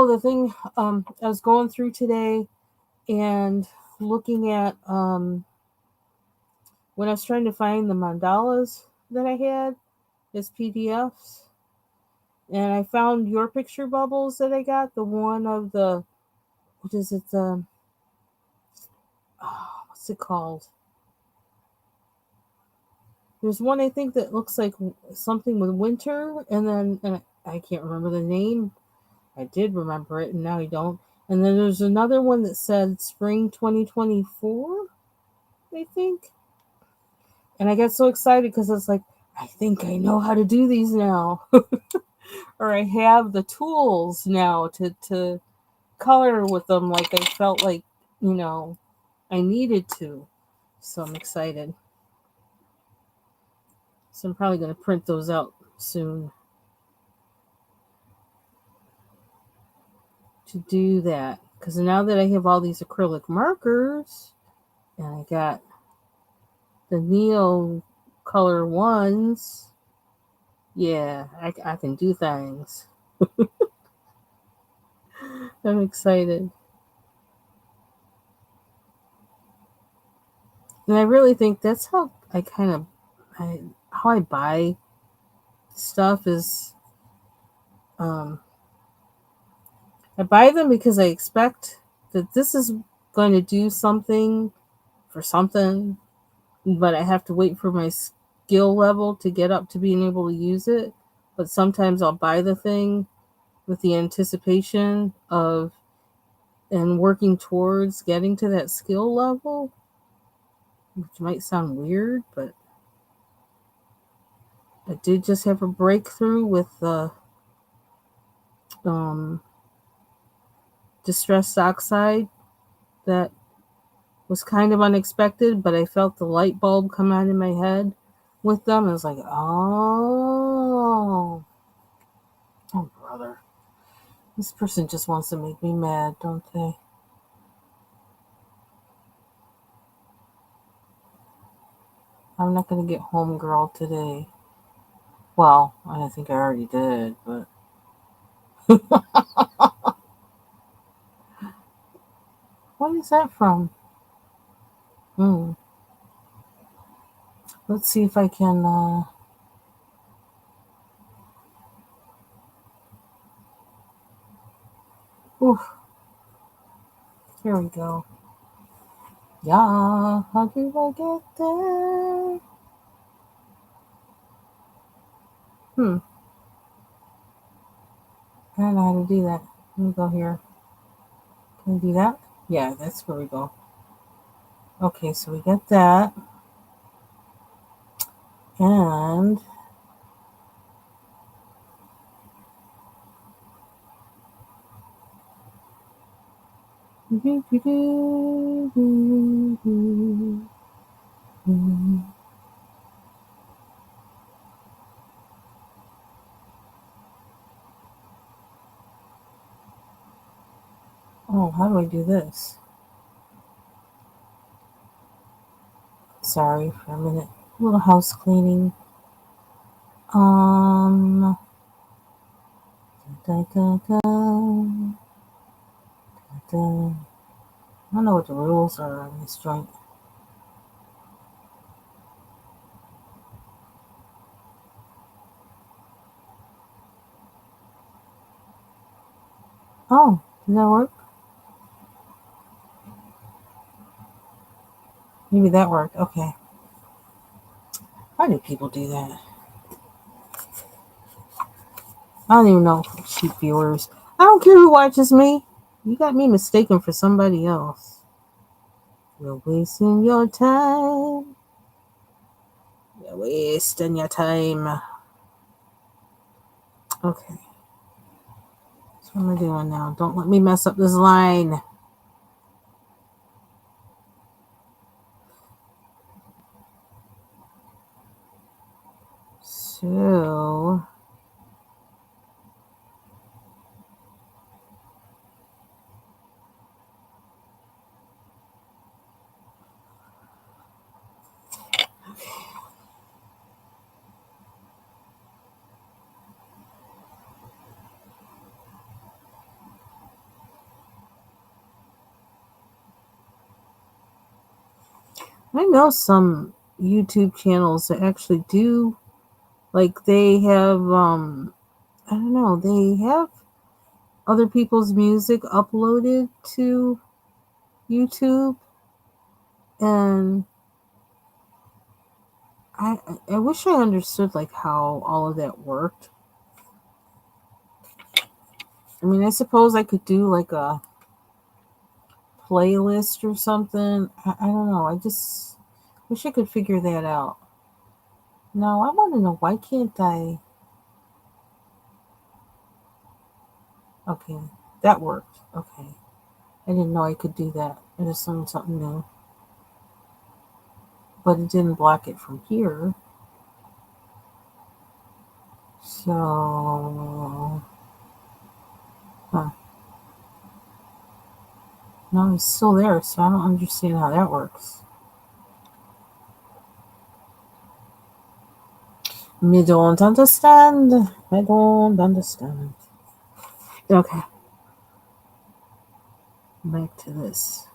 the thing I was going through today and looking at when I was trying to find the mandalas that I had as PDFs, and I found your picture, Bubbles, that I got, the one of the, what is it, what's it called? There's one I think that looks like something with winter, and I can't remember the name. I did remember it, and now I don't. And then there's another one that said spring 2024, I think. And I got so excited because it's like, I think I know how to do these now. Or I have the tools now to color with them like I felt like, I needed to. So I'm excited. So I'm probably going to print those out soon to do that. Because now that I have all these acrylic markers and I got the NeoColor ones, yeah, I can do things. I'm excited. And I really think that's how how I buy stuff is um, I buy them because I expect that this is going to do something for something, but I have to wait for my skill level to get up to being able to use it. But sometimes I'll buy the thing with the anticipation of and working towards getting to that skill level, which might sound weird, but I did just have a breakthrough with the um, distressed oxide that was kind of unexpected, but I felt the light bulb come on in my head with them. I was like, oh, brother. This person just wants to make me mad, don't they? I'm not going to get homegirl today. Well, I think I already did, but. What is that from? Hmm. Let's see if I can. Oof. Here we go. Yeah, how did I get there? I don't know how to do that. Let me go here. Can we do that? Yeah, that's where we go. Okay, so we get that. And oh, how do I do this? Sorry for a minute. A little house cleaning. Da, da, da, da. I don't know what the rules are on this joint. Oh, did that work? Maybe that worked. Okay. Why do people do that? I don't even know. Cheap viewers. I don't care who watches me. You got me mistaken for somebody else. You're wasting your time. You're wasting your time. Okay. So what am I doing now? Don't let me mess up this line. So I know some YouTube channels that actually do like they have I don't know, they have other people's music uploaded to YouTube, and I wish I understood like how all of that worked. I mean, I suppose I could do like a playlist or something. I don't know. I just wish I could figure that out. No, I want to know, why can't I? Okay, that worked. Okay. I didn't know I could do that. I just learned something new. But it didn't block it from here. So, huh. No, it's still there, so I don't understand how that works. Me don't understand. I don't understand. Okay, back to this.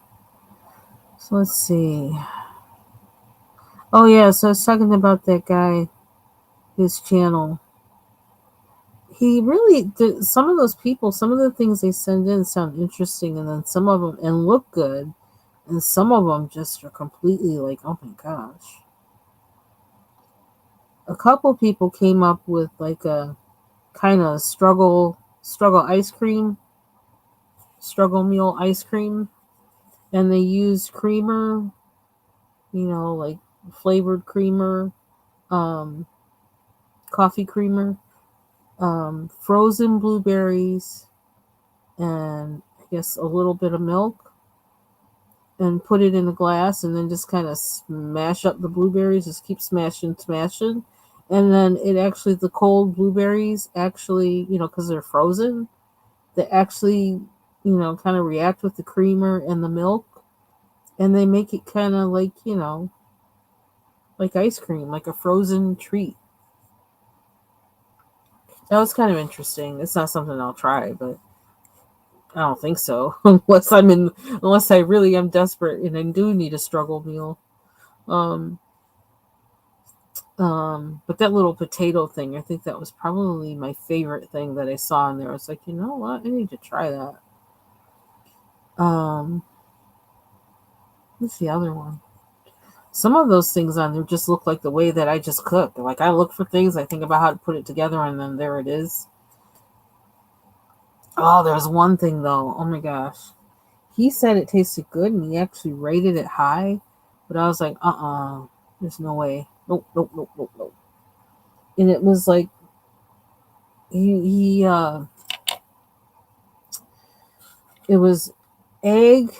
So let's see. Oh yeah, so I was talking about that guy, his channel. He really did, some of those people, some of the things they send in sound interesting, and then some of them and look good, and some of them just are completely like, oh my gosh. A couple people came up with like a kind of struggle ice cream, struggle meal ice cream, and they used creamer, like flavored creamer, um, coffee creamer, frozen blueberries, and I guess a little bit of milk, and put it in a glass, and then just kind of smash up the blueberries. Just keep smashing, and then the cold blueberries actually, because they're frozen, they actually, kind of react with the creamer and the milk, and they make it kind of like, like ice cream, like a frozen treat. That was kind of interesting. It's not something I'll try, but I don't think so, unless I really am desperate and I do need a struggle meal. Um, but that little potato thing, I think that was probably my favorite thing that I saw in there. I was like, you know what? I need to try that. What's the other one? Some of those things on there just look like the way that I just cook. Like, I look for things, I think about how to put it together, and then there it is. Oh, there's one thing though. Oh my gosh. He said it tasted good and he actually rated it high, but I was like, there's no way. Nope, nope, nope, nope, nope. And it was like he it was egg.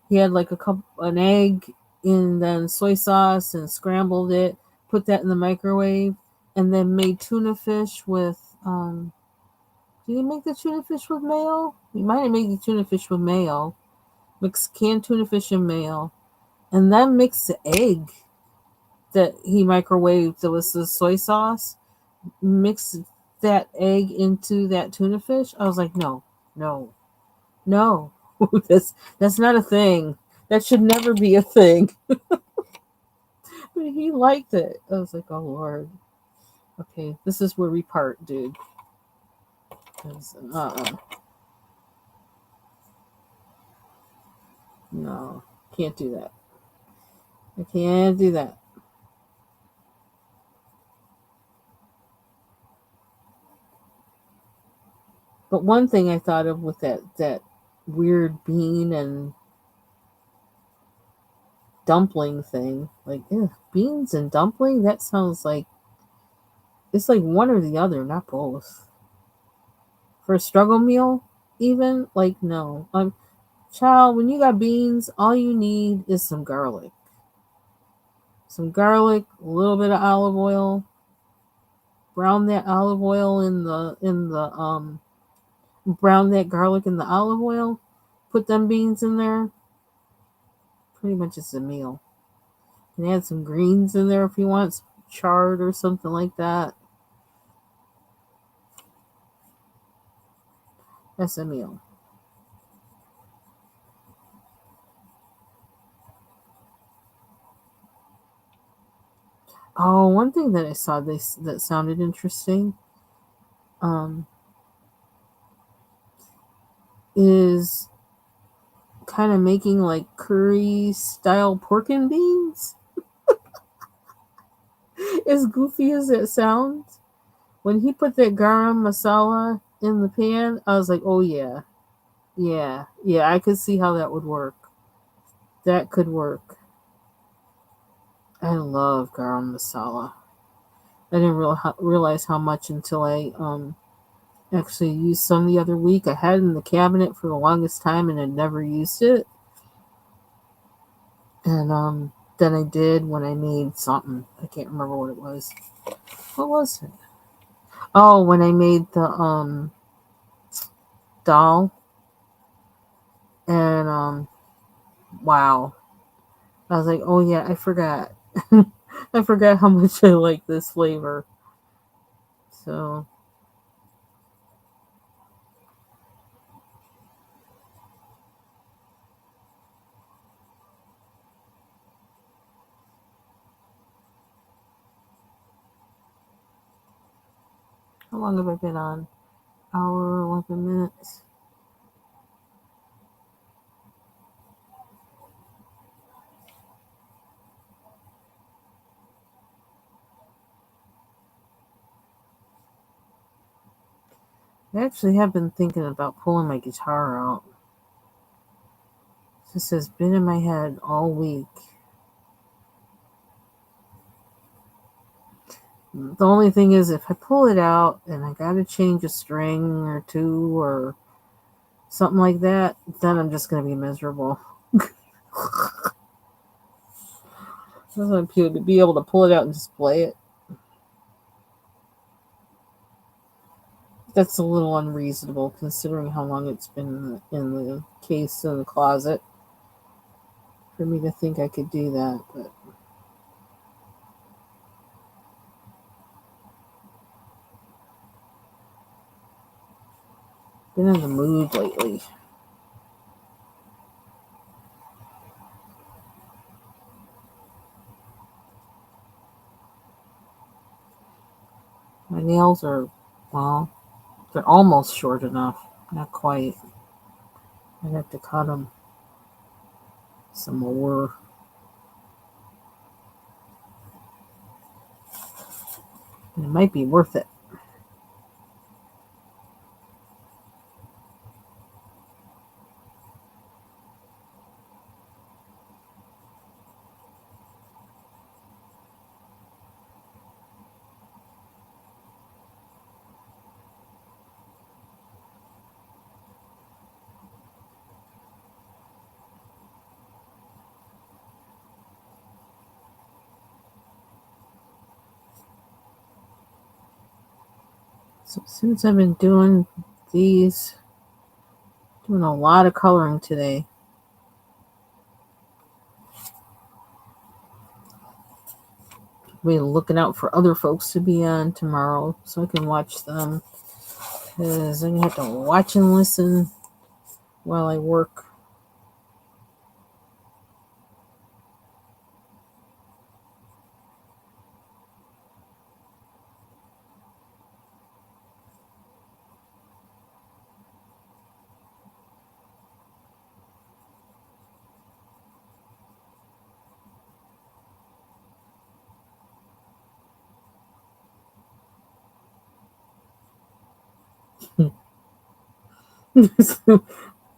He had like an egg and then soy sauce and scrambled it, put that in the microwave, and then made tuna fish with did he make the tuna fish with mayo? He might have made the tuna fish with mayo. Mix canned tuna fish and mayo. And then mix the egg that he microwaved that was the soy sauce. Mix that egg into that tuna fish. I was like, no, no, no. that's not a thing. That should never be a thing. But he liked it. I was like, oh Lord. Okay, this is where we part, dude. No, can't do that. I can't do that. But one thing I thought of with that weird bean and dumpling thing, like, beans and dumpling, that sounds like it's like one or the other, not both. For a struggle meal, even, like, no. Child, when you got beans, all you need is some garlic. Some garlic, a little bit of olive oil. Brown that olive oil brown that garlic in the olive oil. Put them beans in there. Pretty much it's a meal. And add some greens in there if you want, some chard or something like that. That's a meal. Oh, one thing that I saw that sounded interesting um, is kind of making like curry style pork and beans. As goofy as it sounds, when he put that garam masala in the pan, I was like, oh yeah, yeah, yeah. I could see how that would work. That could work. I love garam masala. I didn't realize how much until I actually used some the other week. I had it in the cabinet for the longest time and had never used it. And then I did when I made something. I can't remember what it was. What was it? Oh, when I made the dal, and wow. I was like, "Oh yeah, I forgot." I forgot how much I like this flavor. So, how long have I been on? Hour, 11 minutes. I actually have been thinking about pulling my guitar out. This has been in my head all week. The only thing is, if I pull it out and I gotta change a string or two or something like that, then I'm just gonna be miserable. I want people to be able to pull it out and just play it. That's a little unreasonable considering how long it's been in the case in the closet for me to think I could do that. But been in the mood lately. My nails are, well, they're almost short enough. Not quite. I'd have to cut them some more. And it might be worth it. So since I've been doing these, doing a lot of coloring today. Be looking out for other folks to be on tomorrow so I can watch them. Because I'm going to have to watch and listen while I work.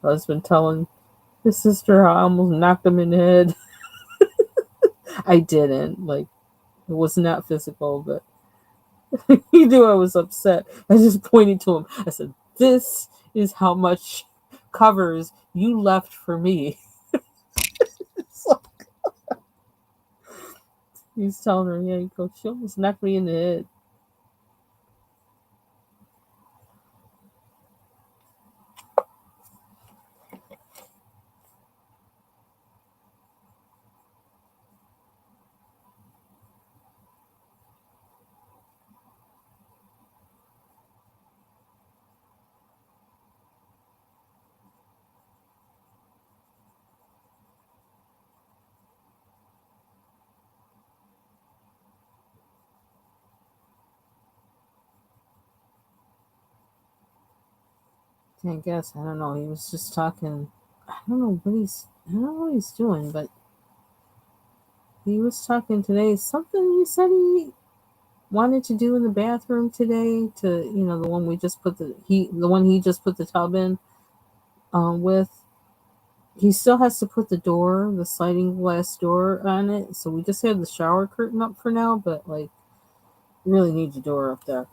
Husband telling his sister how I almost knocked him in the head. I didn't. Like, it was not physical, but he knew I was upset. I just pointed to him. I said, "This is how much covers you left for me." So he's telling her, "Yeah, you go, she almost knocked me in the head." I guess, I don't know. He was just talking. I don't know what he's doing, but he was talking today. Something he said he wanted to do in the bathroom today to, the one the one he just put the tub in with. he still has to put the sliding glass door on it. So we just had the shower curtain up for now, but like, really need the door up there.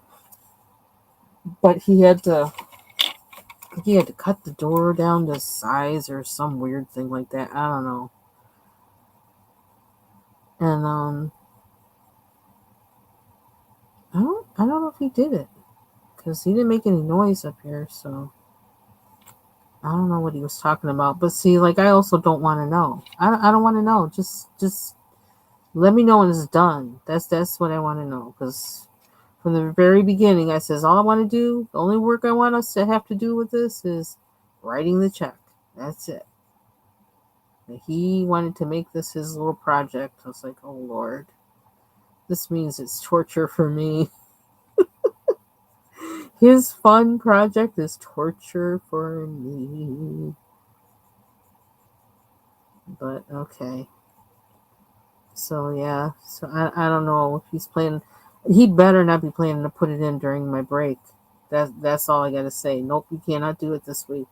But he had to cut the door down to size or some weird thing like that. I don't know. And I don't know if he did it because he didn't make any noise up here. So I don't know what he was talking about. But see, like I also don't want to know. I don't want to know. Just let me know when it's done. That's what I want to know because from the very beginning, I says all I want to do, the only work I want us to have to do with this is writing the check. That's it. And he wanted to make this his little project. I was like, oh Lord, this means it's torture for me. His fun project is torture for me. But okay. So yeah. So I don't know if he's planning. He better not be planning to put it in during my break. That's all I gotta say. Nope, you cannot do it this week.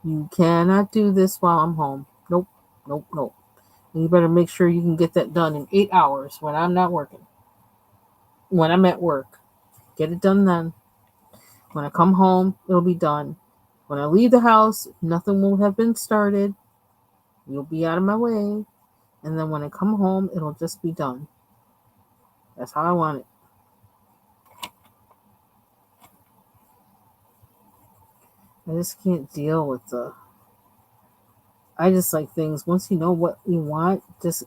You cannot do this while I'm home. Nope, nope, nope. And you better make sure you can get that done in 8 hours when I'm not working. When I'm at work. Get it done then. When I come home, it'll be done. When I leave the house, nothing will have been started. You'll be out of my way. And then when I come home, it'll just be done. That's how I want it. I just can't deal with the. I just like things. Once you know what you want, just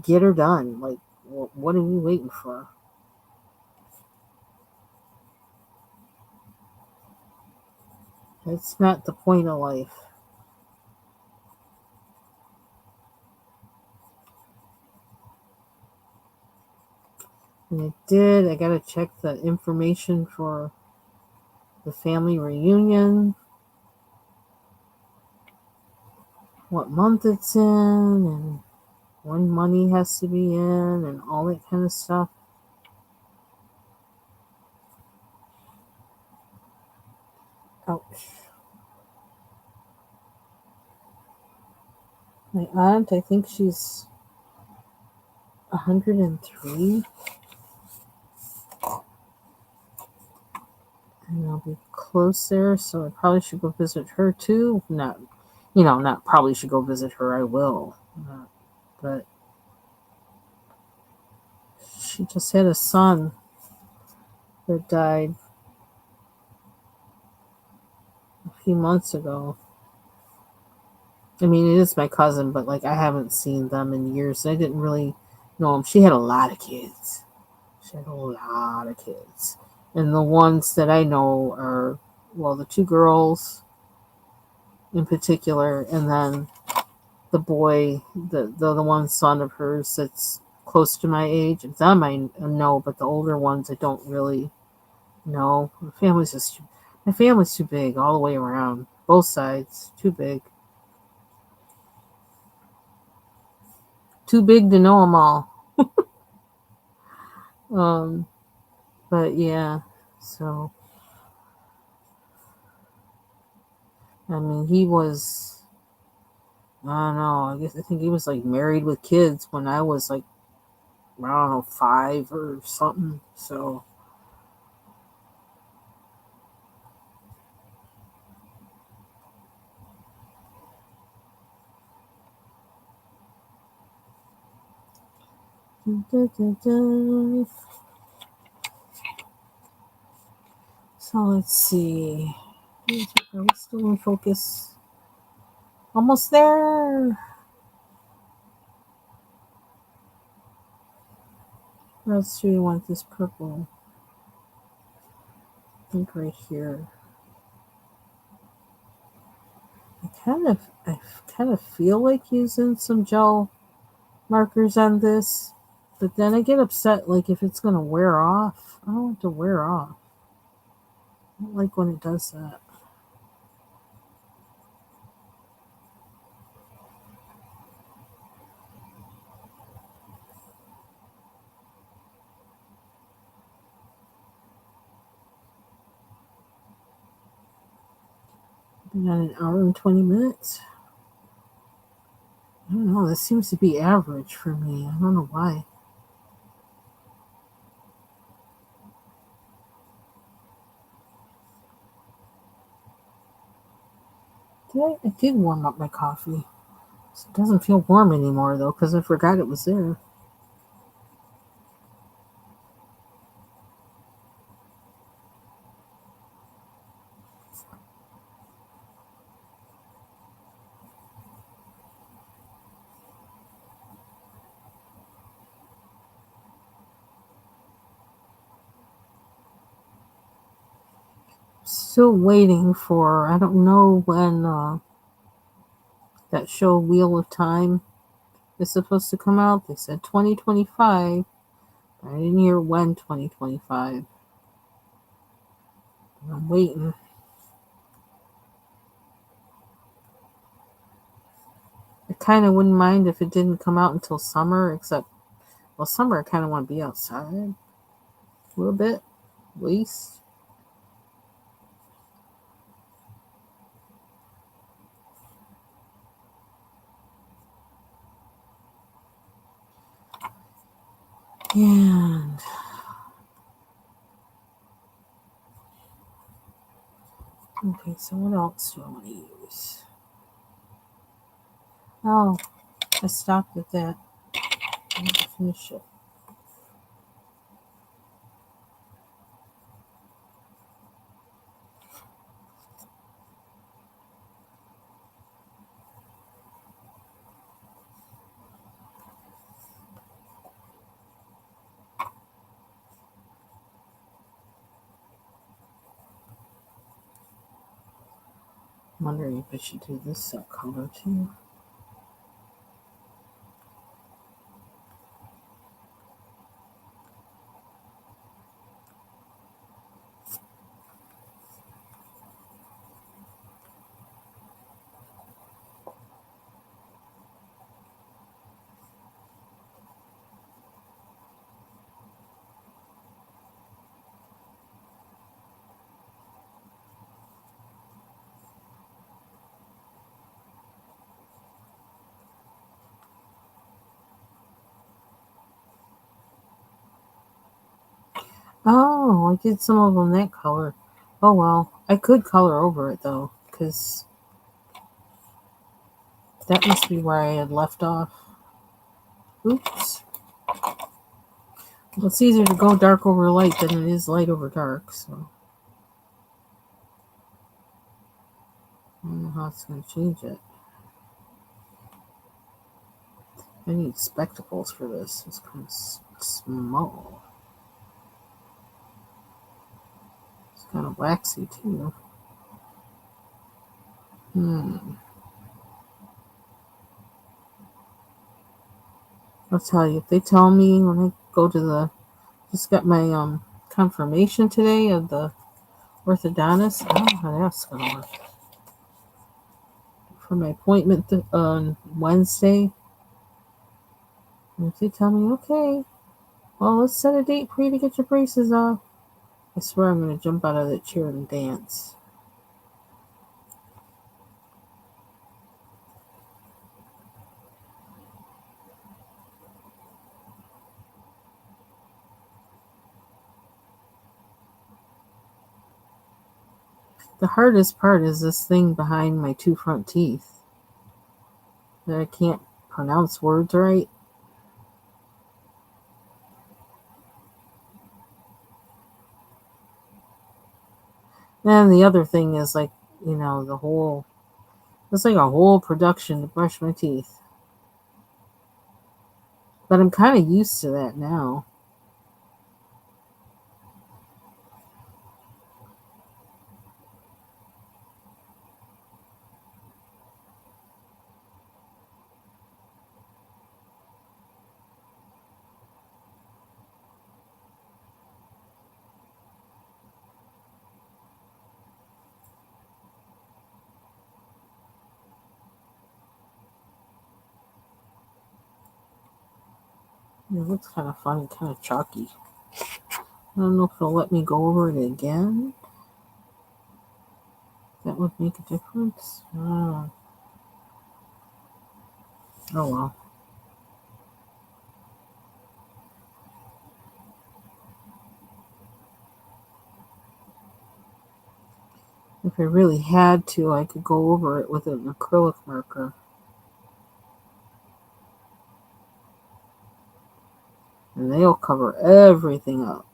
get her done. Like, what are we waiting for? It's not the point of life. And I did. I gotta check the information for the family reunion, what month it's in, and when money has to be in, and all that kind of stuff. Ouch. My aunt, I think she's 103, and I'll be close there, so I probably should go visit her too. Not, not probably should go visit her. I will, but she just had a son that died a few months ago. I mean, it is my cousin, but like I haven't seen them in years. I didn't really know him. She had a lot of kids. She had a lot of kids, and the ones that I know are well, the two girls in particular, and then the boy, the one son of hers that's close to my age. Them I know, but the older ones I don't really know. My family's too big all the way around, both sides, too big, too big to know them all. Um, but yeah, so I mean, he was. I don't know. I think he was like married with kids when I was like I don't know 5 or something. So so let's see. Are we still in focus? Almost there. What else do we want this purple? I think right here. I kind of feel like using some gel markers on this, but then I get upset like if it's gonna wear off. I don't want it to wear off. I don't like when it does that. Been on an hour and 20 minutes. I don't know. This seems to be average for me. I don't know why. I did warm up my coffee. It doesn't feel warm anymore though, because I forgot it was there. Still waiting for. I don't know when that show Wheel of Time is supposed to come out. They said 2025. I didn't hear when 2025. I'm waiting. I kind of wouldn't mind if it didn't come out until summer, except, well, summer I kind of want to be outside a little bit, at least. And okay, so what else do I want to use? Oh, I stopped at that. I need to finish it. I'm wondering if I should do this color too. Oh, I did some of them that color. Oh well, I could color over it though, because that must be where I had left off. Oops. Well, it's easier to go dark over light than it is light over dark, so I don't know how it's going to change it. I need spectacles for this. It's kind of small. It's kind of waxy too. I'll tell you, if they tell me when I go to the, just got my confirmation today of the orthodontist. I don't know how that's going to work. For my appointment on Wednesday. And if they tell me, okay, well, let's set a date for you to get your braces off, I swear I'm going to jump out of that chair and dance. The hardest part is this thing behind my two front teeth that I can't pronounce words right. And the other thing is like, the whole, it's like a whole production to brush my teeth. But I'm kind of used to that now. It looks kind of funny, kind of chalky. I don't know if it'll let me go over it again. That would make a difference. Oh well. If I really had to, I could go over it with an acrylic marker. And they'll cover everything up.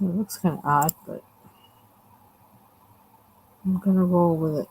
It looks kind of odd, but I'm going to roll with it.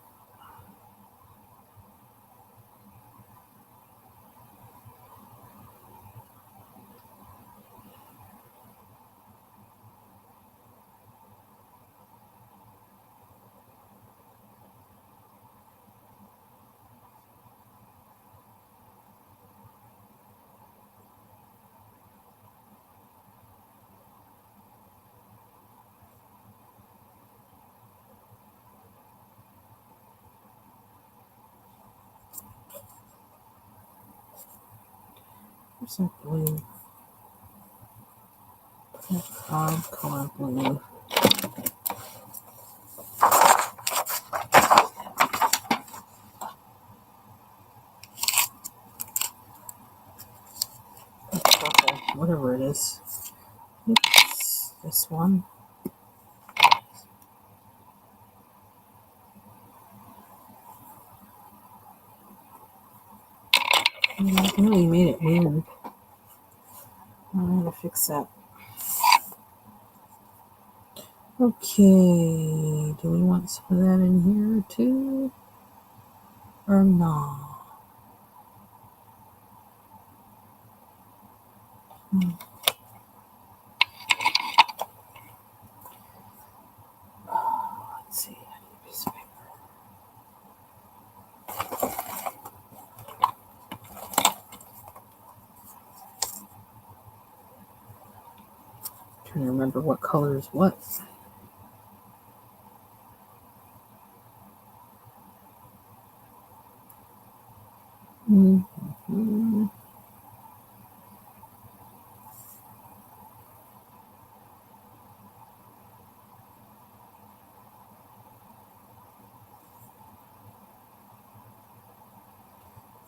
Where's that blue? That odd color blue. Okay, whatever it is. It's this one. It really made it weird. I'm going to fix that. Okay, do we want some of that in here too? Or no? Let's see. I need a piece of paper. Trying to remember what color is what. Mm-hmm.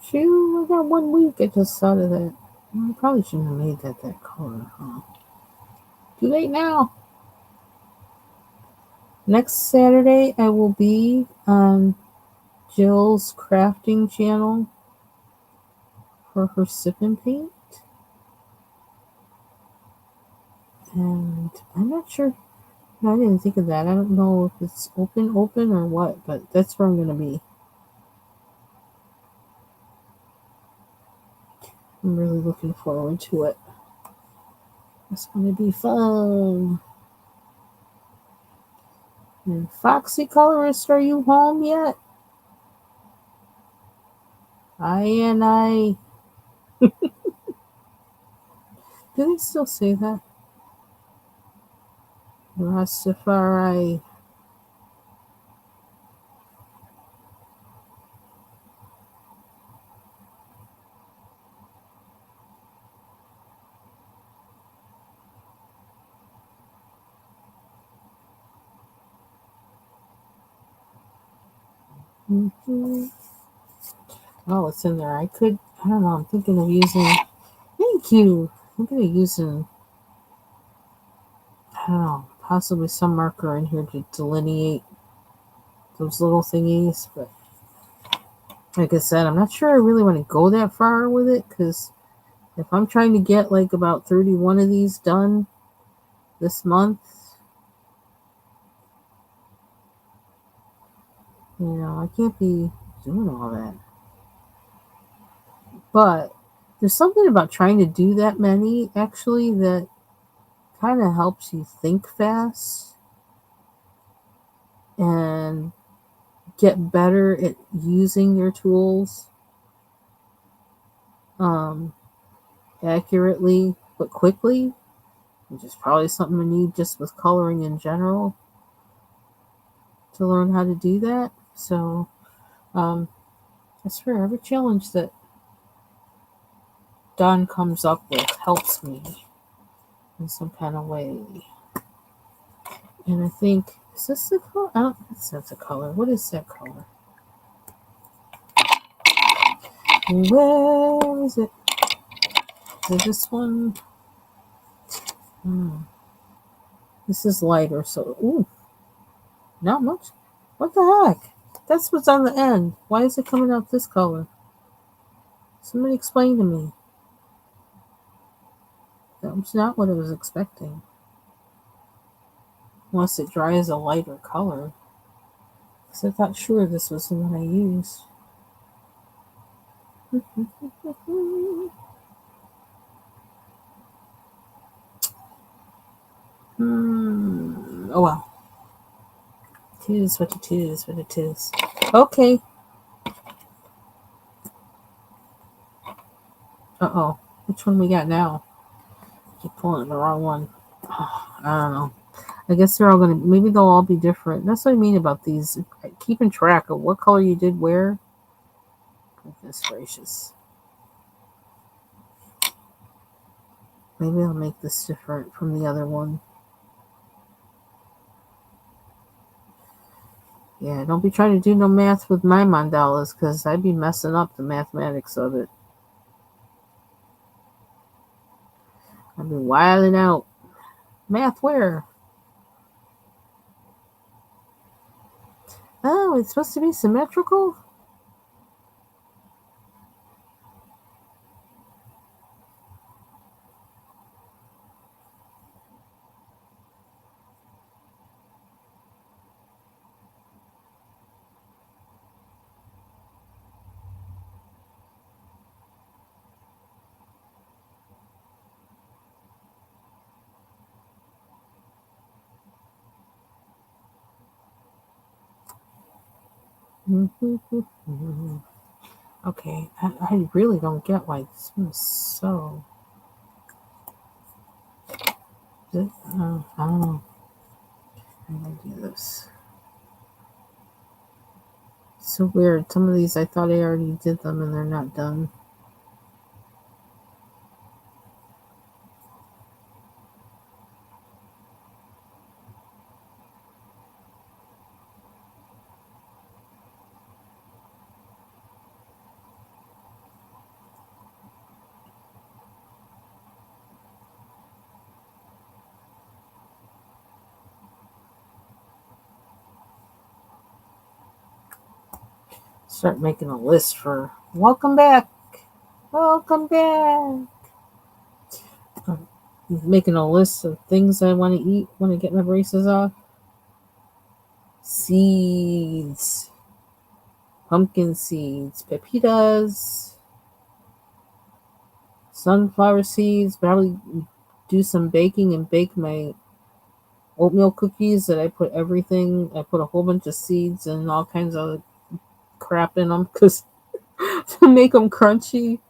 Phew, I got 1 week. I just thought of that. I probably shouldn't have made that color, huh? Too late now. Next Saturday, I will be on Jill's crafting channel for her sip and paint. And I'm not sure. No, I didn't think of that. I don't know if it's open or what, but that's where I'm going to be. I'm really looking forward to it. It's going to be fun. And Foxy Colorist, are you home yet? I. Do they still say that? Rastafari. Mm-hmm. Oh, it's in there. I don't know, I'm thinking of using, thank you. I'm thinking of using, I don't know, possibly some marker in here to delineate those little thingies. But like I said, I'm not sure I really want to go that far with it, because if I'm trying to get like about 31 of these done this month, I can't be doing all that. But there's something about trying to do that many actually that kind of helps you think fast and get better at using your tools um, accurately but quickly. which is probably something I need just with coloring in general to learn how to do that. So, I swear every challenge that Don comes up with helps me in some kind of way. And I think, is this the color? I don't think that's a color. What is that color? Where is it? Is it this one? This is lighter, so, ooh, not much. What the heck? That's what's on the end. Why is it coming out this color? Somebody explain to me. That was not what I was expecting. Unless it dries a lighter color. Because I thought sure this was the one I used. Oh well. It is what it is, what it is. Okay. Uh-oh. Which one we got now? Keep pulling the wrong one. Oh, I don't know. I guess they're all gonna, maybe they'll all be different. That's what I mean about these. Keeping track of what color you did where. Goodness gracious. Maybe I'll make this different from the other one. Yeah, don't be trying to do no math with my mandalas, because I'd be messing up the mathematics of it. I'd be wilding out. Math where? Oh, it's supposed to be symmetrical? Okay, I really don't get why this one is so... I don't know. I'm going to do this. It's so weird. Some of these I thought I already did them and they're not done. Start making a list for welcome back. Welcome back. Making a list of things I want to eat when I get my braces off. Seeds. Pumpkin seeds. Pepitas. Sunflower seeds. Probably do some baking and bake my oatmeal cookies that I put everything. I put a whole bunch of seeds and all kinds of crap in them because to make them crunchy.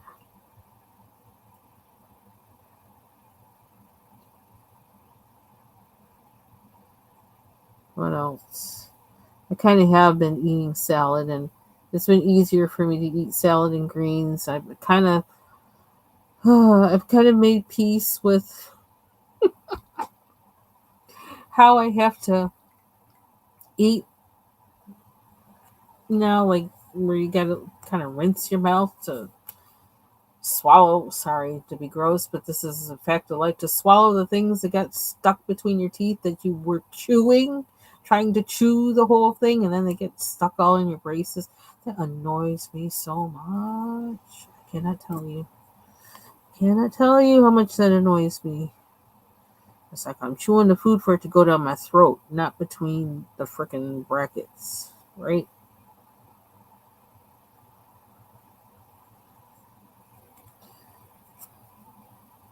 What else? I kind of have been eating salad, and it's been easier for me to eat salad and greens. I've kind of made peace with how I have to eat now, like where you gotta kind of rinse your mouth to swallow. Sorry to be gross, but this is a fact of life. To swallow the things that got stuck between your teeth that you were chewing, trying to chew the whole thing, and then they get stuck all in your braces. That annoys me so much. I cannot tell you. Cannot tell you how much that annoys me. It's like I'm chewing the food for it to go down my throat, not between the frickin' brackets, right?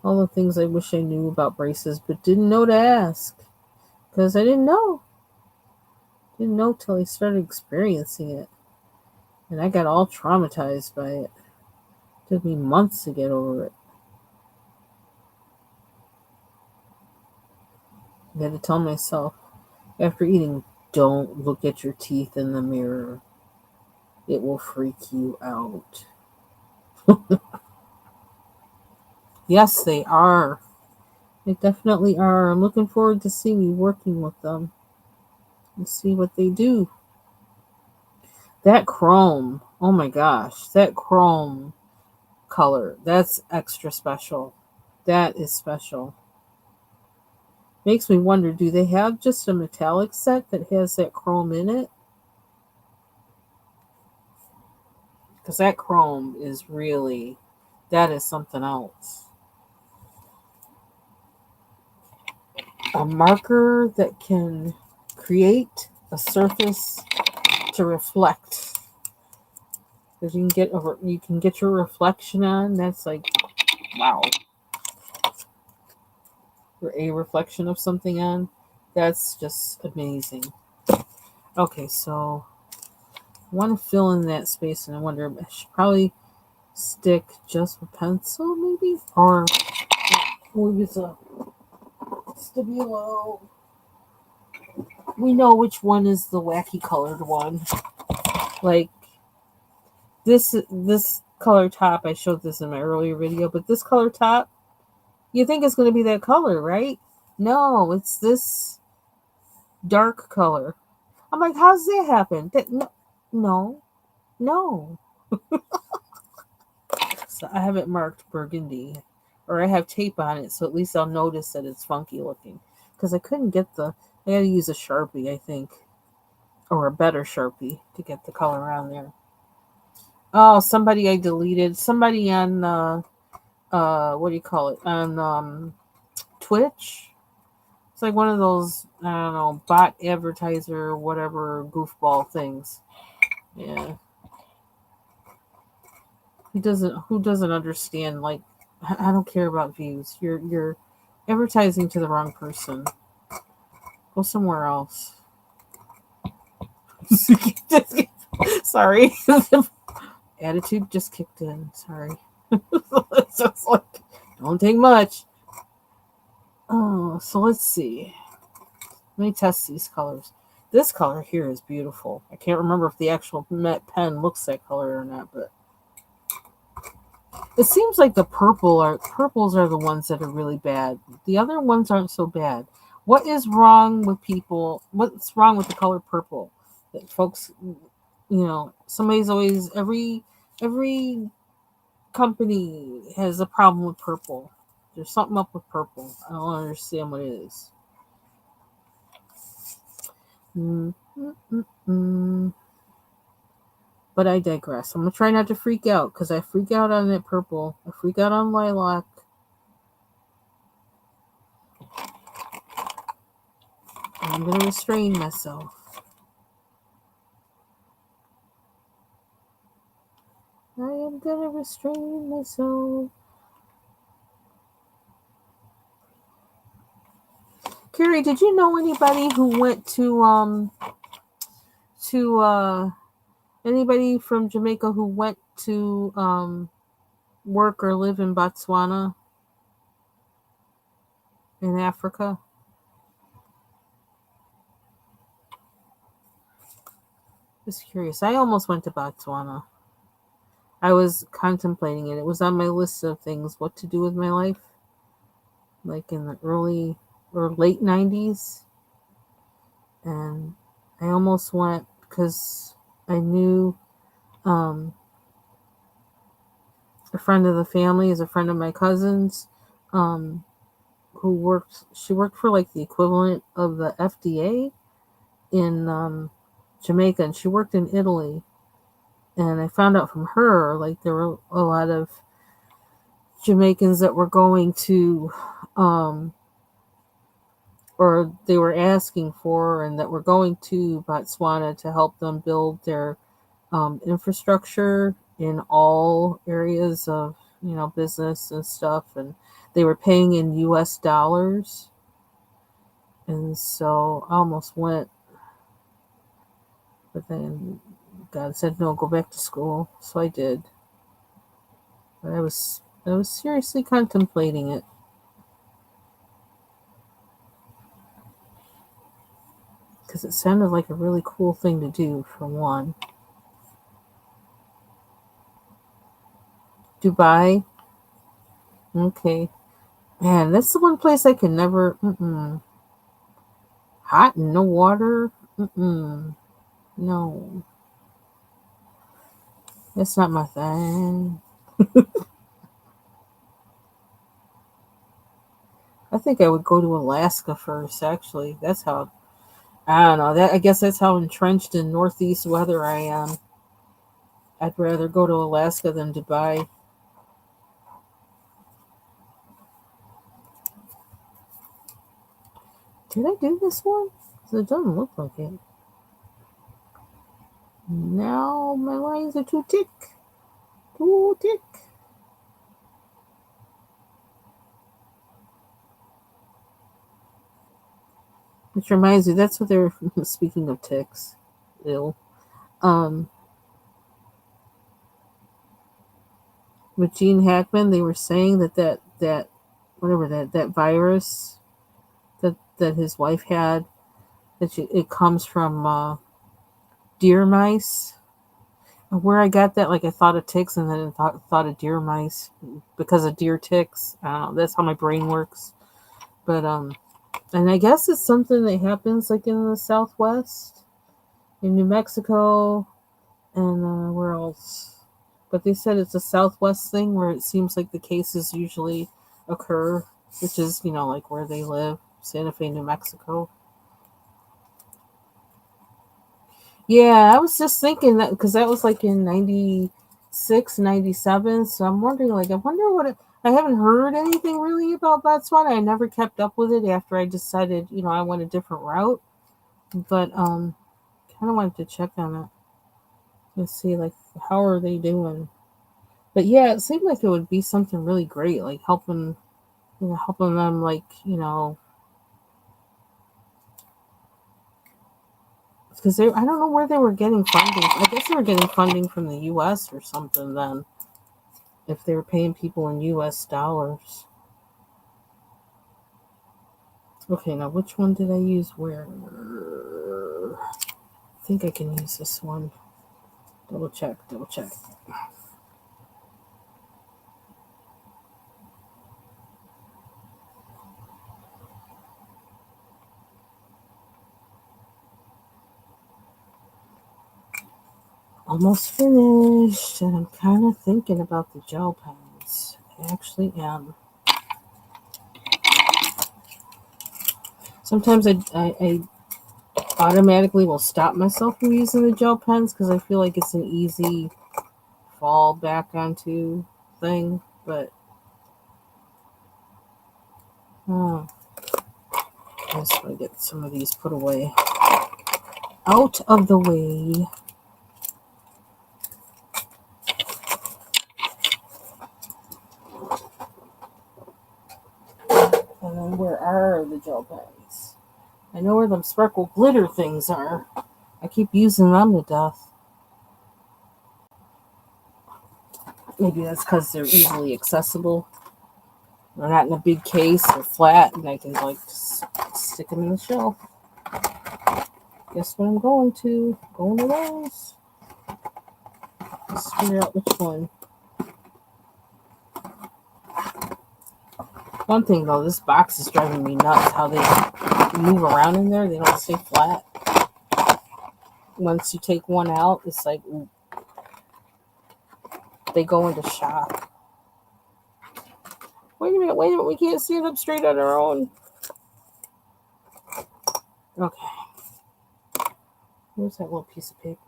All the things I wish I knew about braces, but didn't know to ask. Because I didn't know. Didn't know till I started experiencing it. And I got all traumatized by it. Took me months to get over it. I had to tell myself after eating, don't look at your teeth in the mirror. It will freak you out. Yes, they are. They definitely are. I'm looking forward to seeing you working with them and see what they do. That chrome, oh my gosh, that chrome color, that's extra special. That is special. Makes me wonder, do they have just a metallic set that has that chrome in it? Because that chrome is really, that is something else. A marker that can create a surface to reflect. Because you can get your reflection on. That's like, wow. Or a reflection of something on. That's just amazing. Okay, so I want to fill in that space, and I wonder I should probably stick just a pencil, maybe, or we'll use a stabilo. We know which one is the wacky colored one. Like this color top, I showed this in my earlier video, but this color top, you think it's going to be that color, right? No, it's this dark color. I'm like, how's that happen? No, no. So I have it marked burgundy, or I have tape on it, so at least I'll notice that it's funky looking. Because I couldn't get I had to use a Sharpie, I think, or a better Sharpie to get the color on there. Oh, somebody I deleted. Somebody on what do you call it? On Twitch. It's like one of those, I don't know, bot advertiser, whatever goofball things. Yeah. Who doesn't understand, like, I don't care about views. You're advertising to the wrong person. Go somewhere else. Sorry. Attitude just kicked in. Sorry. It's just like, don't take much. Oh, so let's see. Let me test these colors. This color here is beautiful. I can't remember if the actual pen looks that color or not, but it seems like the purples are the ones that are really bad. The other ones aren't so bad. What is wrong with people? What's wrong with the color purple? That folks, somebody's always every company has a problem with purple. There's something up with purple. I don't understand what it is. But I digress. I'm gonna try not to freak out because I freak out on that purple. I freak out on lilac. I'm gonna restrain myself. I am gonna restrain myself. Carrie, did you know anybody who went to anybody from Jamaica who went to work or live in Botswana in Africa? Just curious. I almost went to Botswana. I was contemplating it. It was on my list of things what to do with my life, like in the early or late 90s. And I almost went because I knew a friend of the family is a friend of my cousin's she worked for like the equivalent of the FDA in Jamaica, and she worked in Italy. And I found out from her, like, there were a lot of Jamaicans that were going to, or they were asking for, and that were going to Botswana to help them build their infrastructure in all areas of, business and stuff. And they were paying in US dollars. And so I almost went, but then God said, no, go back to school. So I did. But I was seriously contemplating it. Because it sounded like a really cool thing to do, for one. Dubai? Okay. Man, that's the one place I can never. Hot and no water? No. That's not my thing. I think I would go to Alaska first, actually. That's how. I don't know. I guess that's how entrenched in Northeast weather I am. I'd rather go to Alaska than Dubai. Did I do this one? 'Cause it doesn't look like it. Now my lines are too thick. Too thick. Which reminds me, that's what they're speaking of ticks. Ill. Um, with Gene Hackman, they were saying that whatever that virus that his wife had, it comes from deer mice. Where I got that, like I thought of ticks and then thought of deer mice because of deer ticks. That's how my brain works. But and I guess it's something that happens like in the Southwest, in New Mexico, and where else? But they said it's a Southwest thing where it seems like the cases usually occur, which is like where they live, Santa Fe, New Mexico. Yeah, I was just thinking that because that was like in 96, 97. So I'm wondering, like, I wonder what I haven't heard anything really about Botswana. I never kept up with it after I decided, I went a different route. But kind of wanted to check on it and see, like, how are they doing. But yeah, it seemed like it would be something really great, like helping them, like, because I don't know where they were getting funding. I guess they were getting funding from the U.S. or something then, if they were paying people in U.S. dollars. Okay, now which one did I use where? I think I can use this one. Double check, double check. Almost finished, and I'm kind of thinking about the gel pens. I actually am. Sometimes I automatically will stop myself from using the gel pens because I feel like it's an easy fall back onto thing. But oh, I just want to get some of these put away. Out of the way. And then where are the gel pens? I know where them sparkle glitter things are. I keep using them to death. Maybe that's because they're easily accessible. They're not in a big case. They're flat, and I can like just stick them in the shelf. Guess what I'm going to? Going to those. Let's figure out which one. One thing though, this box is driving me nuts. How they move around in there. They don't stay flat. Once you take one out, it's like they go into shock. Wait a minute, we can't stand up straight on our own. Okay. Where's that little piece of paper?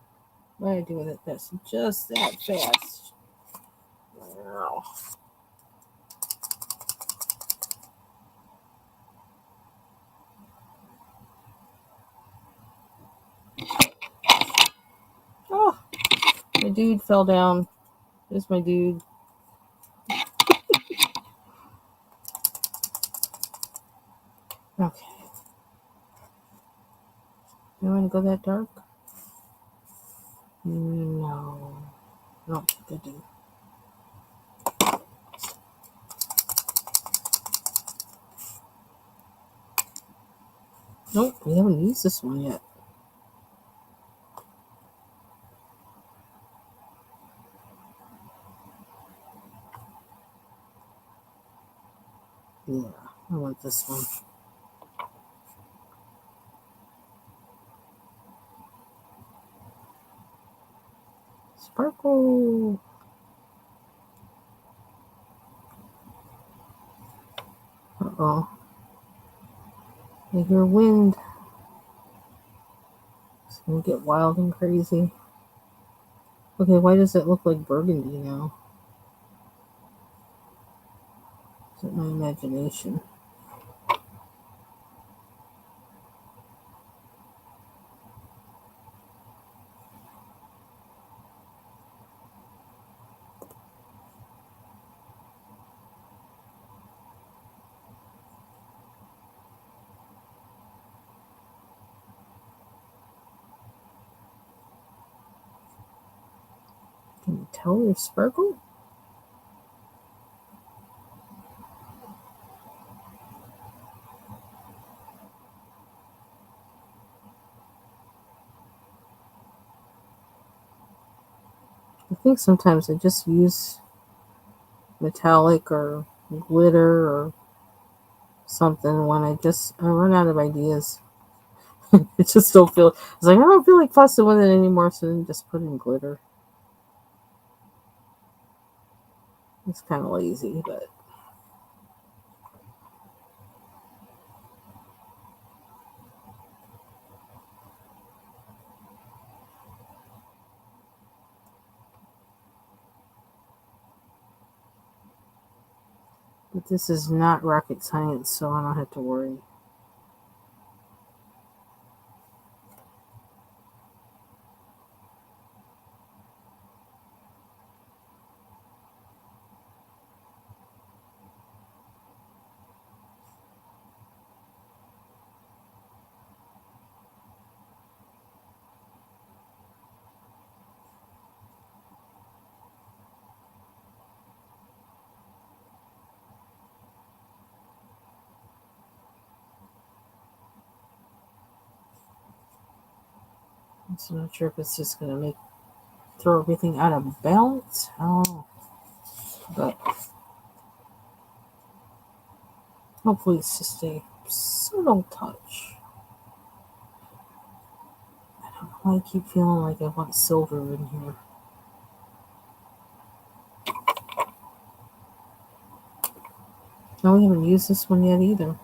What do I do with it? That's just that fast. Oh, my dude fell down. There's my dude. Okay. Do I want to go that dark? No. I don't think I do. Nope, we haven't used this one yet. want this one. Sparkle. Uh-oh. I hear wind. It's going to get wild and crazy. Okay, why does it look like burgundy now? Is it my imagination? Can you tell there's sparkle? I think sometimes I just use metallic or glitter or something when I run out of ideas. I just don't feel. It's like I don't feel like fussing with it anymore, so then just put in glitter. It's kind of lazy, but this is not rocket science, so I don't have to worry. So I'm not sure if it's just gonna throw everything out of balance. I don't know, but hopefully it's just a subtle touch. I don't know why I keep feeling like I want silver in here. No, we haven't used this one yet either.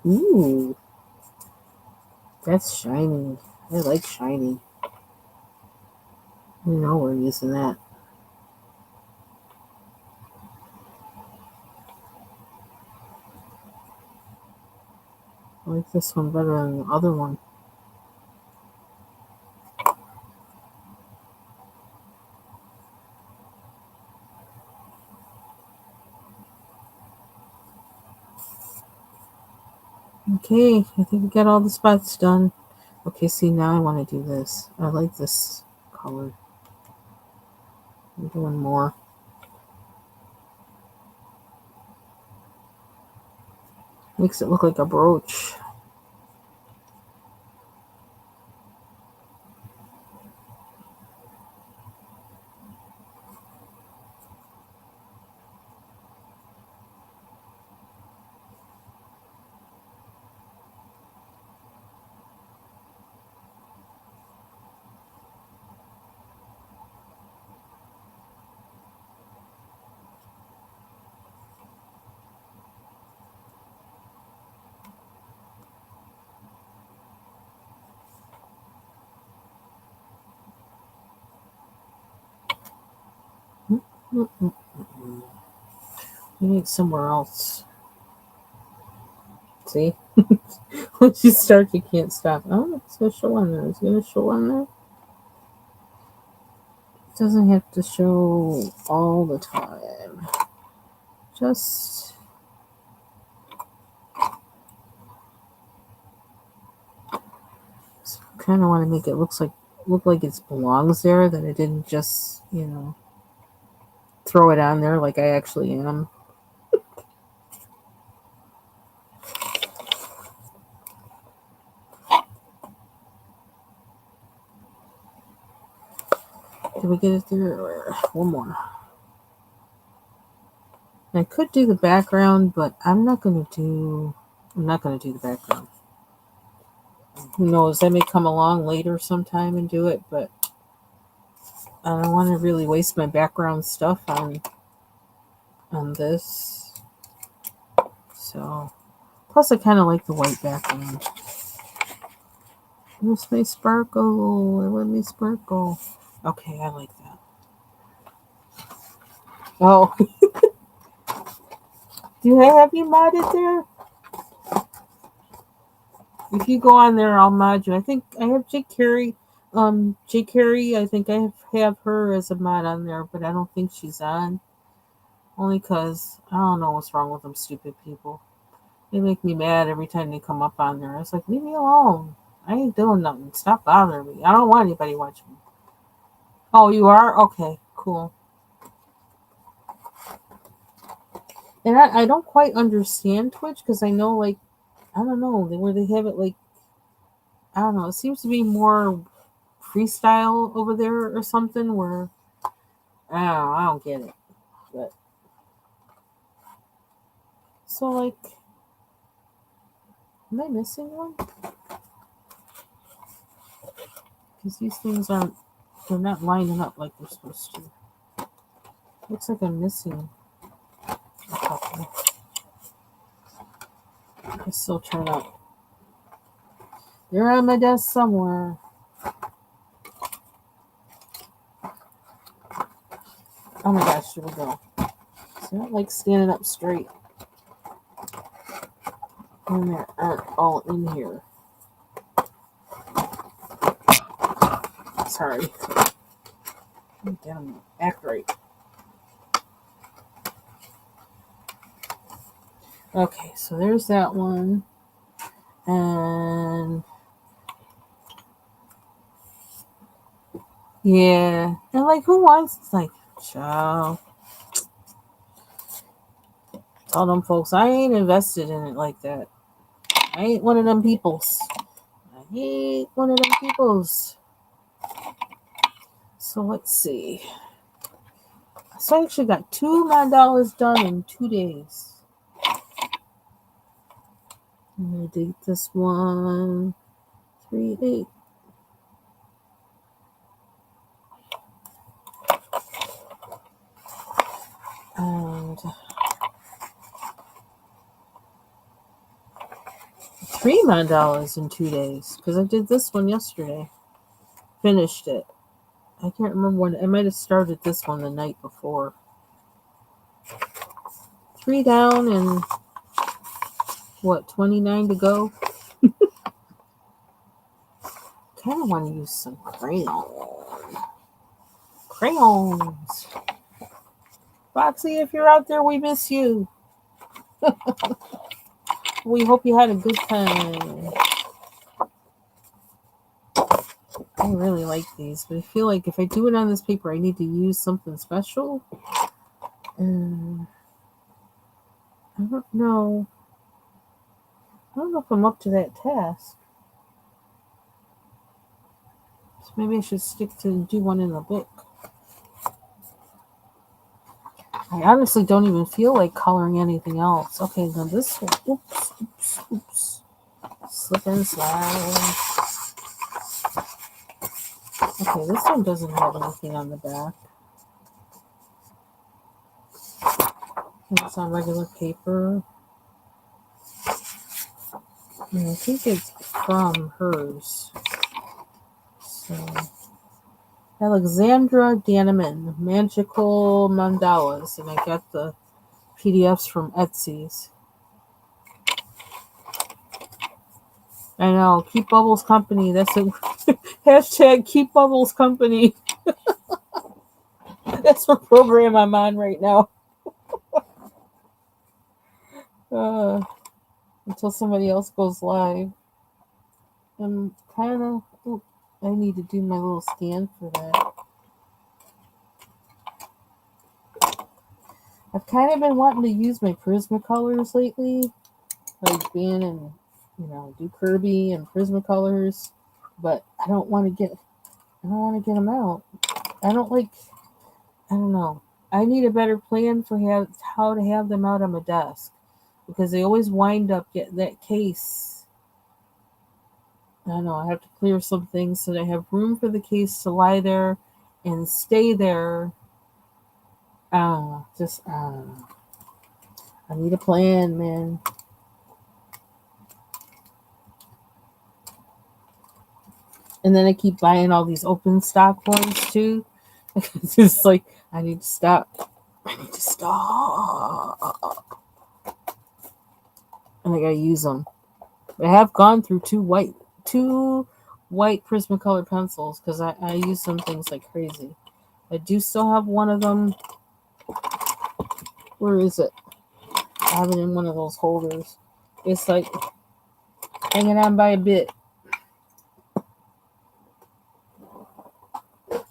Ooh, that's shiny. I like shiny. You know we're using that. I like this one better than the other one. Okay, I think we got all the spots done. Okay, see, now I want to do this. I like this color. I'm doing more. Makes it look like a brooch. We need somewhere else. See? Once you start, you can't stop. Oh, it's going to show on there. It's going to show on there. It doesn't have to show all the time. Just kind of want to make it look like it belongs there. That I didn't just throw it on there like I actually am. Did we get it there? One more. I could do the background, but I'm not gonna do the background. Who knows? I may come along later sometime and do it, but I don't want to really waste my background stuff on this. So, plus I kind of like the white background. Where's my sparkle? I want my sparkle. Okay, I like that. Oh, do I have you modded there? If you go on there, I'll mod you. I think I have Jake Carey. Jake Carey, I think I have her as a mod on there, but I don't think she's on. Only because I don't know what's wrong with them stupid people. They make me mad every time they come up on there. It's like, leave me alone. I ain't doing nothing. Stop bothering me. I don't want anybody watching me. Oh, you are? Okay, cool. And I don't quite understand Twitch because I know, like, I don't know, where they have it, like, I don't know. It seems to be more freestyle over there or something where, I don't get it. But, so, like, am I missing one? Because these things they're not lining up like they're supposed to. Looks like I'm missing a couple. I still turn up. They're on my desk somewhere. Oh my gosh, here we go. So I don't like standing up straight. And they aren't all in here. Sorry. Damn, act right. Okay, so there's that one. And yeah. And like, who wants, it's like, child. Tell them folks I ain't invested in it like that. I ain't one of them peoples. I ain't one of them peoples. So let's see. So I actually got $2 mandalas done in 2 days. I'm gonna date this one. 3, 8. And 3 mandalas in 2 days because I did this one yesterday. Finished it. I can't remember when. I might have started this one the night before. 3 down and 29 to go. Kind of want to use some crayons. Foxy, if you're out there, we miss you. We hope you had a good time. I really like these, but I feel like if I do it on this paper, I need to use something special. I don't know. I don't know if I'm up to that task. So maybe I should stick to do one in the book. I honestly don't even feel like coloring anything else. Okay, now this one. Oops. Slip and slide. Okay, this one doesn't have anything on the back. It's on regular paper. And I think it's from hers. So, Alexandra Daneman, Magical Mandalas. And I got the PDFs from Etsy's. I know, Keep Bubbles Company. That's a hashtag Keep Bubbles Company. That's what program I'm on right now. Until somebody else goes live. I'm kind of... I need to do my little stand for that. I've kind of been wanting to use my Prismacolors lately. Like being and, do Kirby and Prismacolors. But I don't want to get them out. I don't like, I don't know. I need a better plan for how to have them out on my desk because they always wind up get that case. I don't know. I have to clear some things so that I have room for the case to lie there and stay there. I don't know. Just, I don't know. I need a plan, man. And then I keep buying all these open stock ones too. It's just like, I need to stop. I need to stop. And I gotta use them. But I have gone through two white Prismacolor pencils because I use some things like crazy. I do still have one of them. Where is it? I have it in one of those holders. It's like hanging on by a bit.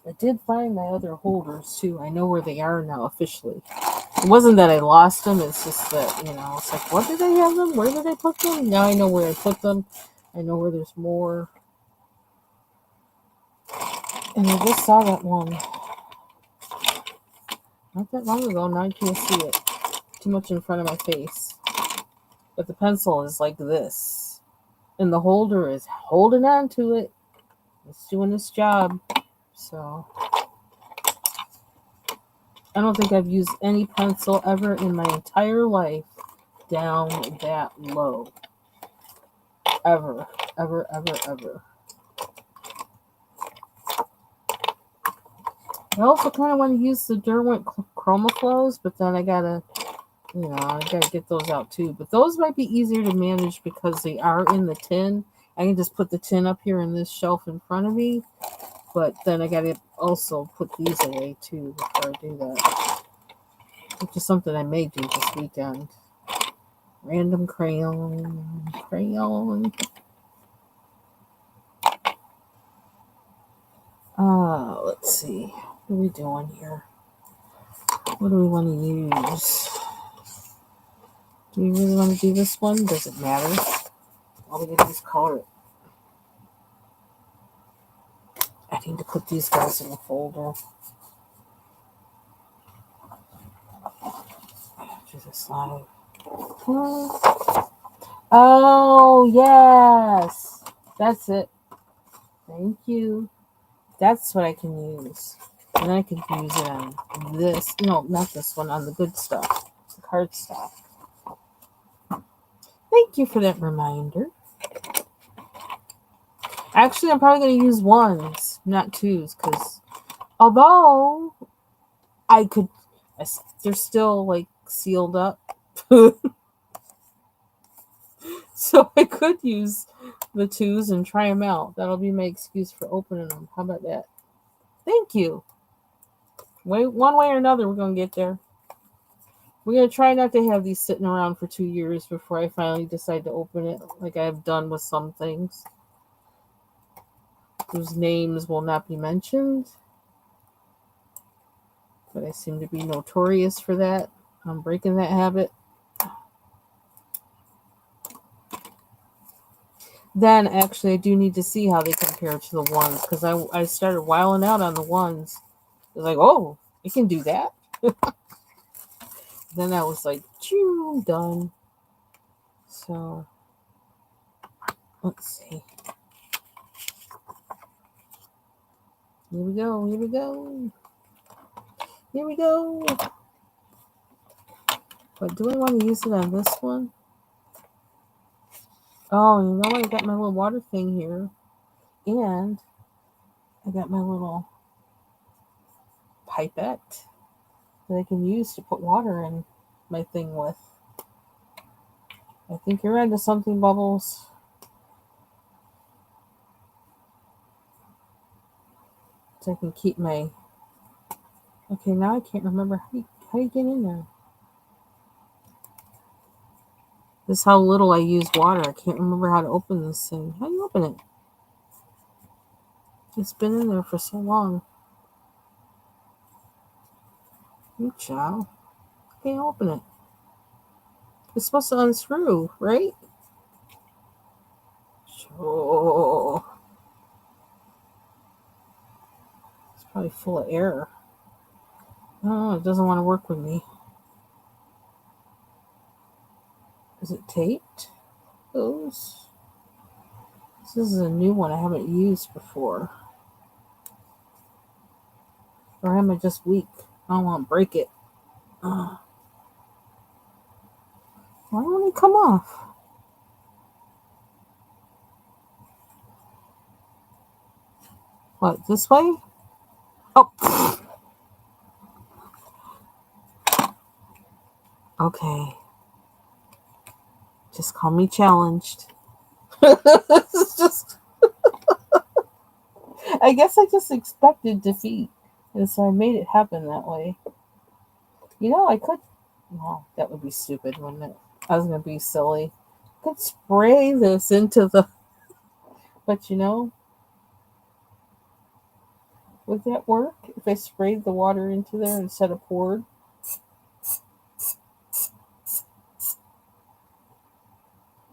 I did find my other holders too. I know where they are now officially. It wasn't that I lost them. It's just that, it's like, what did I have them? Where did I put them? Now I know where I put them. I know where there's more. And I just saw that one not that long ago. Now I can't see it. Too much in front of my face. But the pencil is like this. And the holder is holding on to it. It's doing its job. So I don't think I've used any pencil ever in my entire life down that low. Ever. Ever, ever, ever. I also kind of want to use the Derwent Chroma Flows, but then I gotta get those out too. But those might be easier to manage because they are in the tin. I can just put the tin up here in this shelf in front of me. But then I gotta also put these away too before I do that. Which is something I may do this weekend. Random crayon. Let's see. What are we doing here? What do we want to use? Do we really want to do this one? Does it matter? All we can do is color it. I need to put these guys in a folder. After this live. Oh, yes. That's it. Thank you. That's what I can use. And I can use it on this. No, not this one. On the good stuff. The card stuff. Thank you for that reminder. Actually, I'm probably going to use ones, not twos, because although they're still like sealed up. So I could use the twos and try them out. That'll be my excuse for opening them. How about that? Thank you. One way or another, we're going to get there. We're going to try not to have these sitting around for 2 years before I finally decide to open it, like I've done with some things whose names will not be mentioned. But I seem to be notorious for that. I'm breaking that habit. Then, actually, I do need to see how they compare to the ones, because I started wiling out on the ones. It was like, oh, you can do that? Then I was like, choo, done. So, let's see. Here we go. But do I want to use it on this one? Oh, you know what? I got my little water thing here. And I got my little pipette that I can use to put water in my thing with. I think you're into something, Bubbles. So I can keep my... Okay, now I can't remember how you get in there. This is how little I use water. I can't remember how to open this thing. How do you open it? It's been in there for so long. You chow. Can't open it. It's supposed to unscrew, right? Sure. Probably full of air. Oh, it doesn't want to work with me. Is it taped? Those. This is a new one I haven't used before. Or am I just weak? I don't want to break it. Why won't it come off? What, this way? Oh! Okay. Just call me challenged. This is just... I guess I just expected defeat. And so I made it happen that way. You know, I could... No, that would be stupid, wouldn't it? I was going to be silly. I could spray this into the... But you know... Would that work if I sprayed the water into there instead of poured?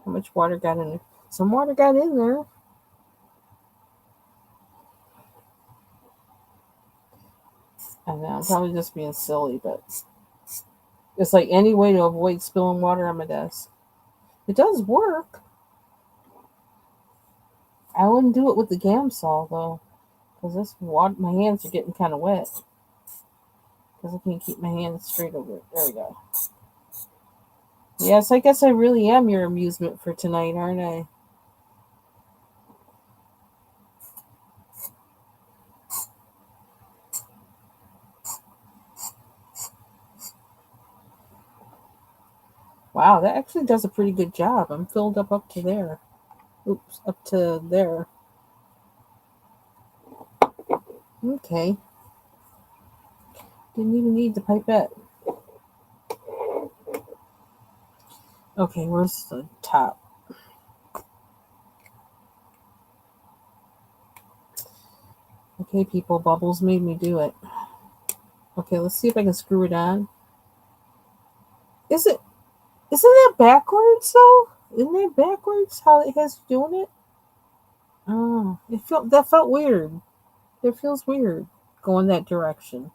How much water got in there? Some water got in there. I know, I'm probably just being silly, but it's like any way to avoid spilling water on my desk. It does work. I wouldn't do it with the Gamsol though, because this water, my hands are getting kind of wet. Because I can't keep my hands straight over it. There we go. Yes, I guess I really am your amusement for tonight, aren't I? Wow, that actually does a pretty good job. I'm filled up to there. Oops, up to there. Okay. Didn't even need the pipette. Okay, where's the top? Okay, people, Bubbles made me do it. Okay, let's see if I can screw it on. Isn't that backwards though? Isn't that backwards how it has you doing it? Oh, that felt weird. It feels weird going that direction.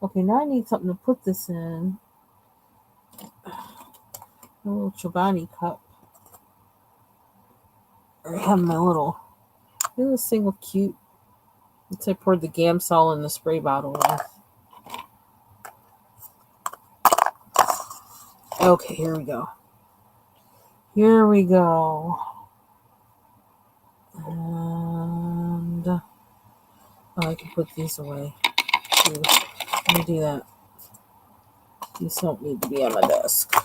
Okay, now I need something to put this in. A little Chobani cup. Or have my little... Isn't this thing look cute? Let's say I poured the Gamsol in the spray bottle with. Okay, here we go. Here we go. And... Oh, I can put these away. Here, let me do that. These don't need to be on my desk.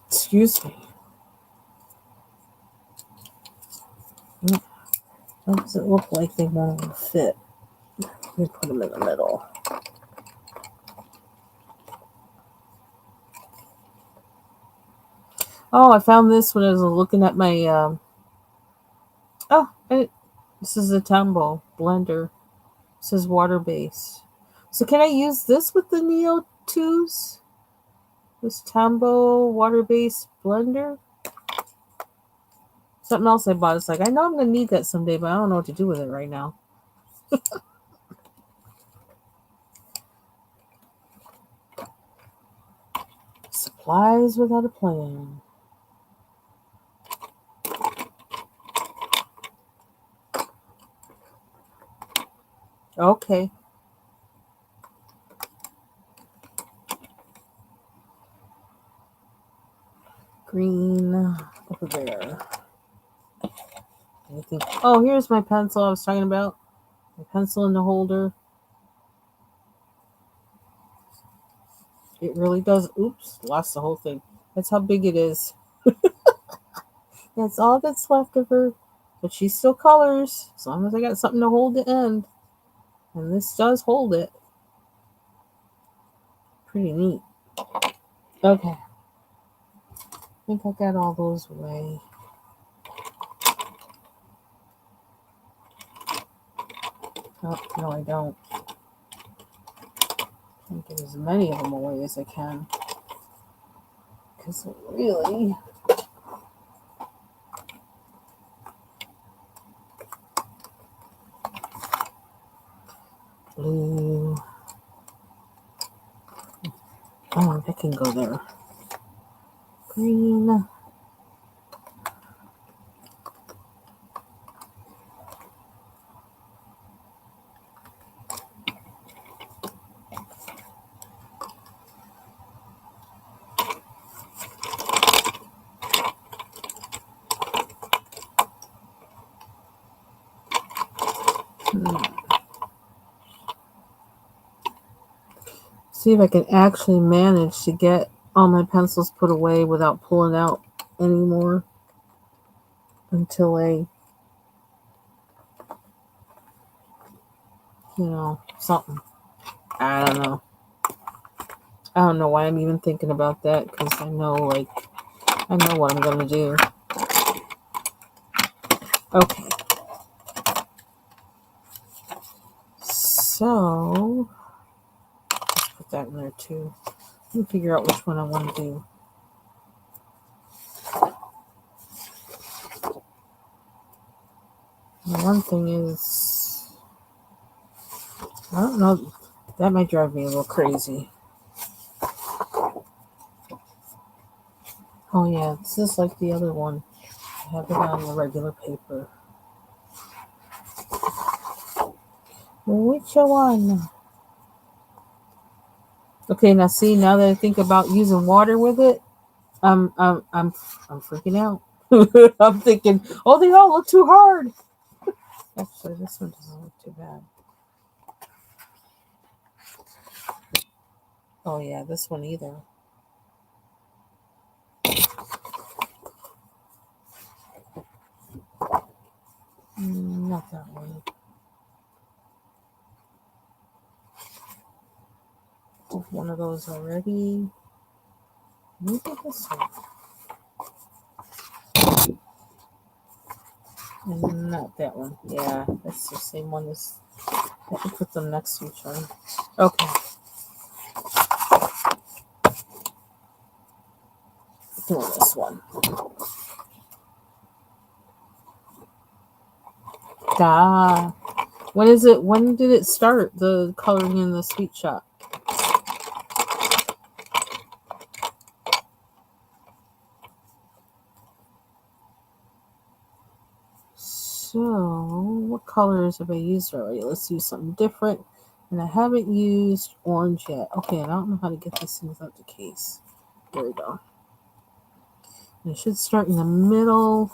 Excuse me. Why does it look like they won't fit? Let me put them in the middle. Oh, I found this when I was looking at my... this is a Tambo blender. It says water base. So can I use this with the Neo 2s? This Tambo water base blender? Something else I bought. It's like, I know I'm going to need that someday, but I don't know what to do with it right now. Supplies without a plan. Okay. Green over there. Anything? Oh, here's my pencil I was talking about. My pencil in the holder. It really does. Oops, lost the whole thing. That's how big it is. That's all that's left of her. But she still colors, as long as I got something to hold the end. And this does hold it. Pretty neat. Okay. I think I got all those away. Oh, no, I don't. I'll get as many of them away as I can. Because really... green. See if I can actually manage to get all my pencils put away without pulling out anymore until something. I don't know. I don't know why I'm even thinking about that because I know what I'm gonna do. Okay. So let's put that in there too. Let me figure out which one I want to do. The one thing is, I don't know. That might drive me a little crazy. Oh yeah, this is like the other one. I have it on the regular paper. Which one? Okay, now see, now that I think about using water with it, I'm freaking out. I'm thinking, oh, they all look too hard. Actually, this one doesn't look too bad. Oh yeah, this one either. Not that one. One of those already. Maybe this one. And not that one. Yeah, that's the same one as. I should put them next to each other. Okay. Doing this one. Ah. When is it? When did it start? The coloring in the sweet shop. So, what colors have I used already? Let's use something different. And I haven't used orange yet. Okay, I don't know how to get this thing without the case. There we go. And it should start in the middle.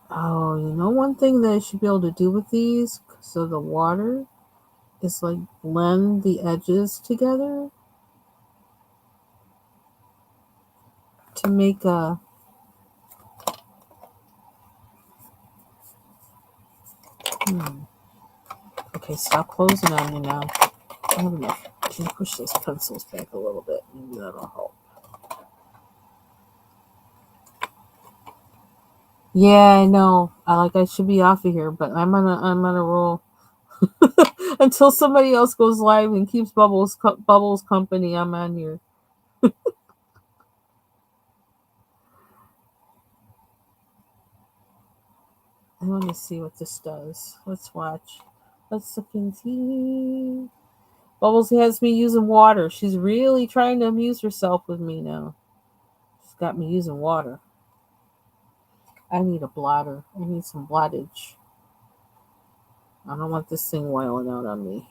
Oh, one thing that I should be able to do with these, so the water, is like blend the edges together to make a. Okay, stop closing on me now. I have enough. Can you push those pencils back a little bit? Maybe that'll help. Yeah, I know. I should be off of here, but I'm on a roll. Until somebody else goes live and keeps Bubbles company, I'm on here. I want to see what this does. Let's watch. Let's look and see. Bubbles has me using water. She's really trying to amuse herself with me now. She's got me using water. I need a blotter. I need some blottage. I don't want this thing wiling out on me.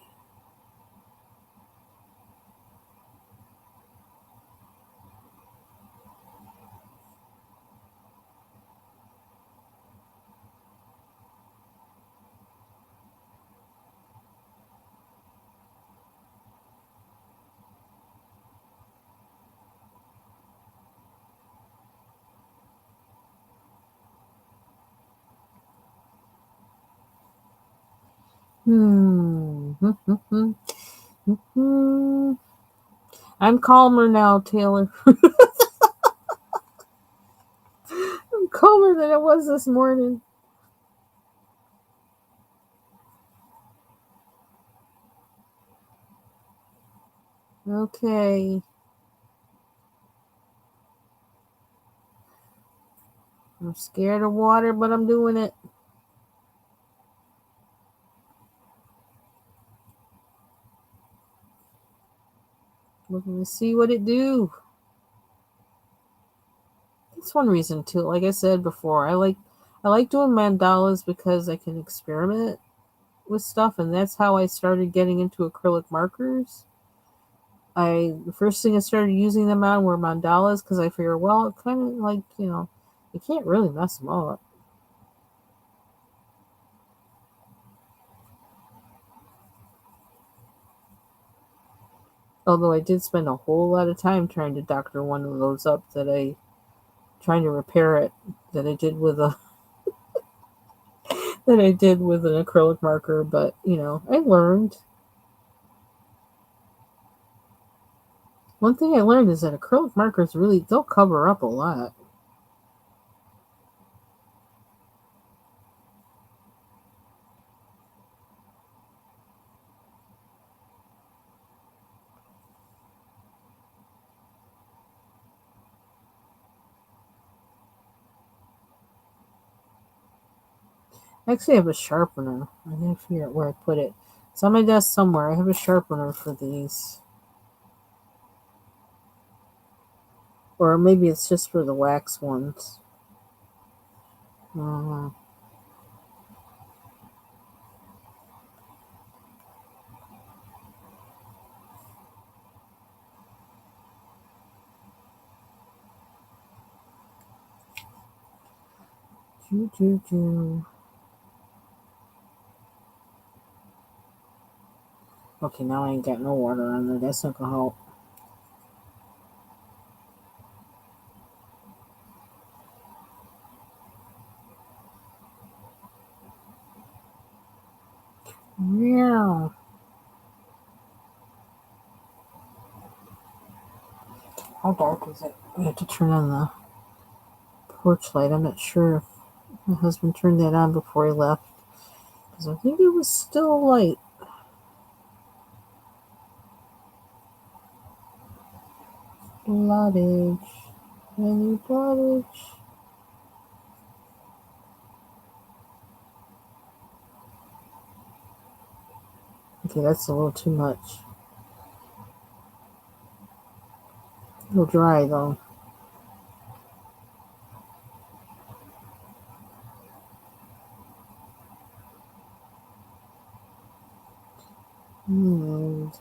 I'm calmer now, Taylor. I'm calmer than I was this morning. Okay. I'm scared of water, but I'm doing it. Looking to see what it do. That's one reason too. Like I said before, I like doing mandalas because I can experiment with stuff, and that's how I started getting into acrylic markers. The first thing I started using them on were mandalas because I figure, well, it kind of like you can't really mess them up. Although I did spend a whole lot of time trying to doctor one of those up trying to repair it that I did with a that I did with an acrylic marker, but I learned. One thing I learned is that acrylic markers really they'll cover up a lot. I actually have a sharpener. I gotta figure out where I put it. It's on my desk somewhere. I have a sharpener for these. Or maybe it's just for the wax ones. Uh, Choo, choo, choo. Okay, now I ain't got no water on there. That's not gonna help. Yeah. How dark is it? I have to turn on the porch light. I'm not sure if my husband turned that on before he left. Because I think it was still light. Blottage. Any blottage? Okay, that's a little too much. It'll dry though. And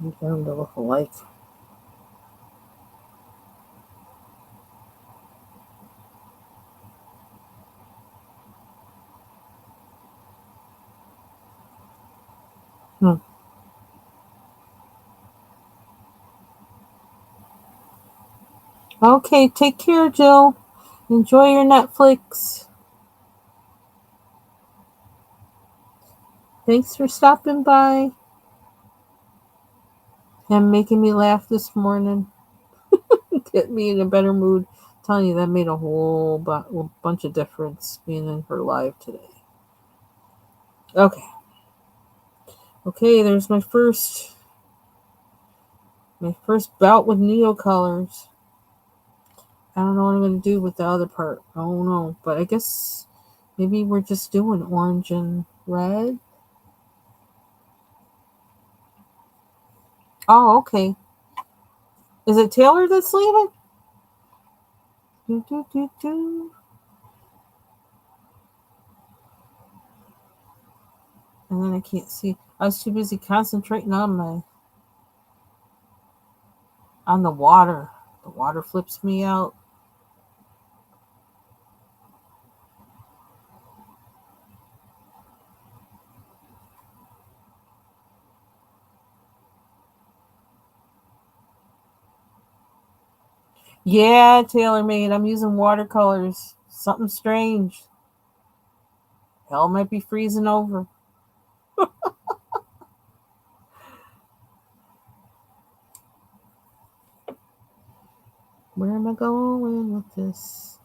I'm down to look alike. Hmm. Okay, take care, Jill. Enjoy your Netflix. Thanks for stopping by and making me laugh this morning. Get me in a better mood. I'm telling you, that made a whole bunch of difference being in her live today. Okay. Okay, there's my first bout with NeoColors. I don't know what I'm gonna do with the other part. I don't know, but I guess maybe we're just doing orange and red. Oh, okay. Is it Taylor that's leaving? Do, do, do, do. And then I can't see. I was too busy concentrating on the water. The water flips me out. Yeah, Taylor made. I'm using watercolors. Something strange. Hell might be freezing over. Where am I going with this?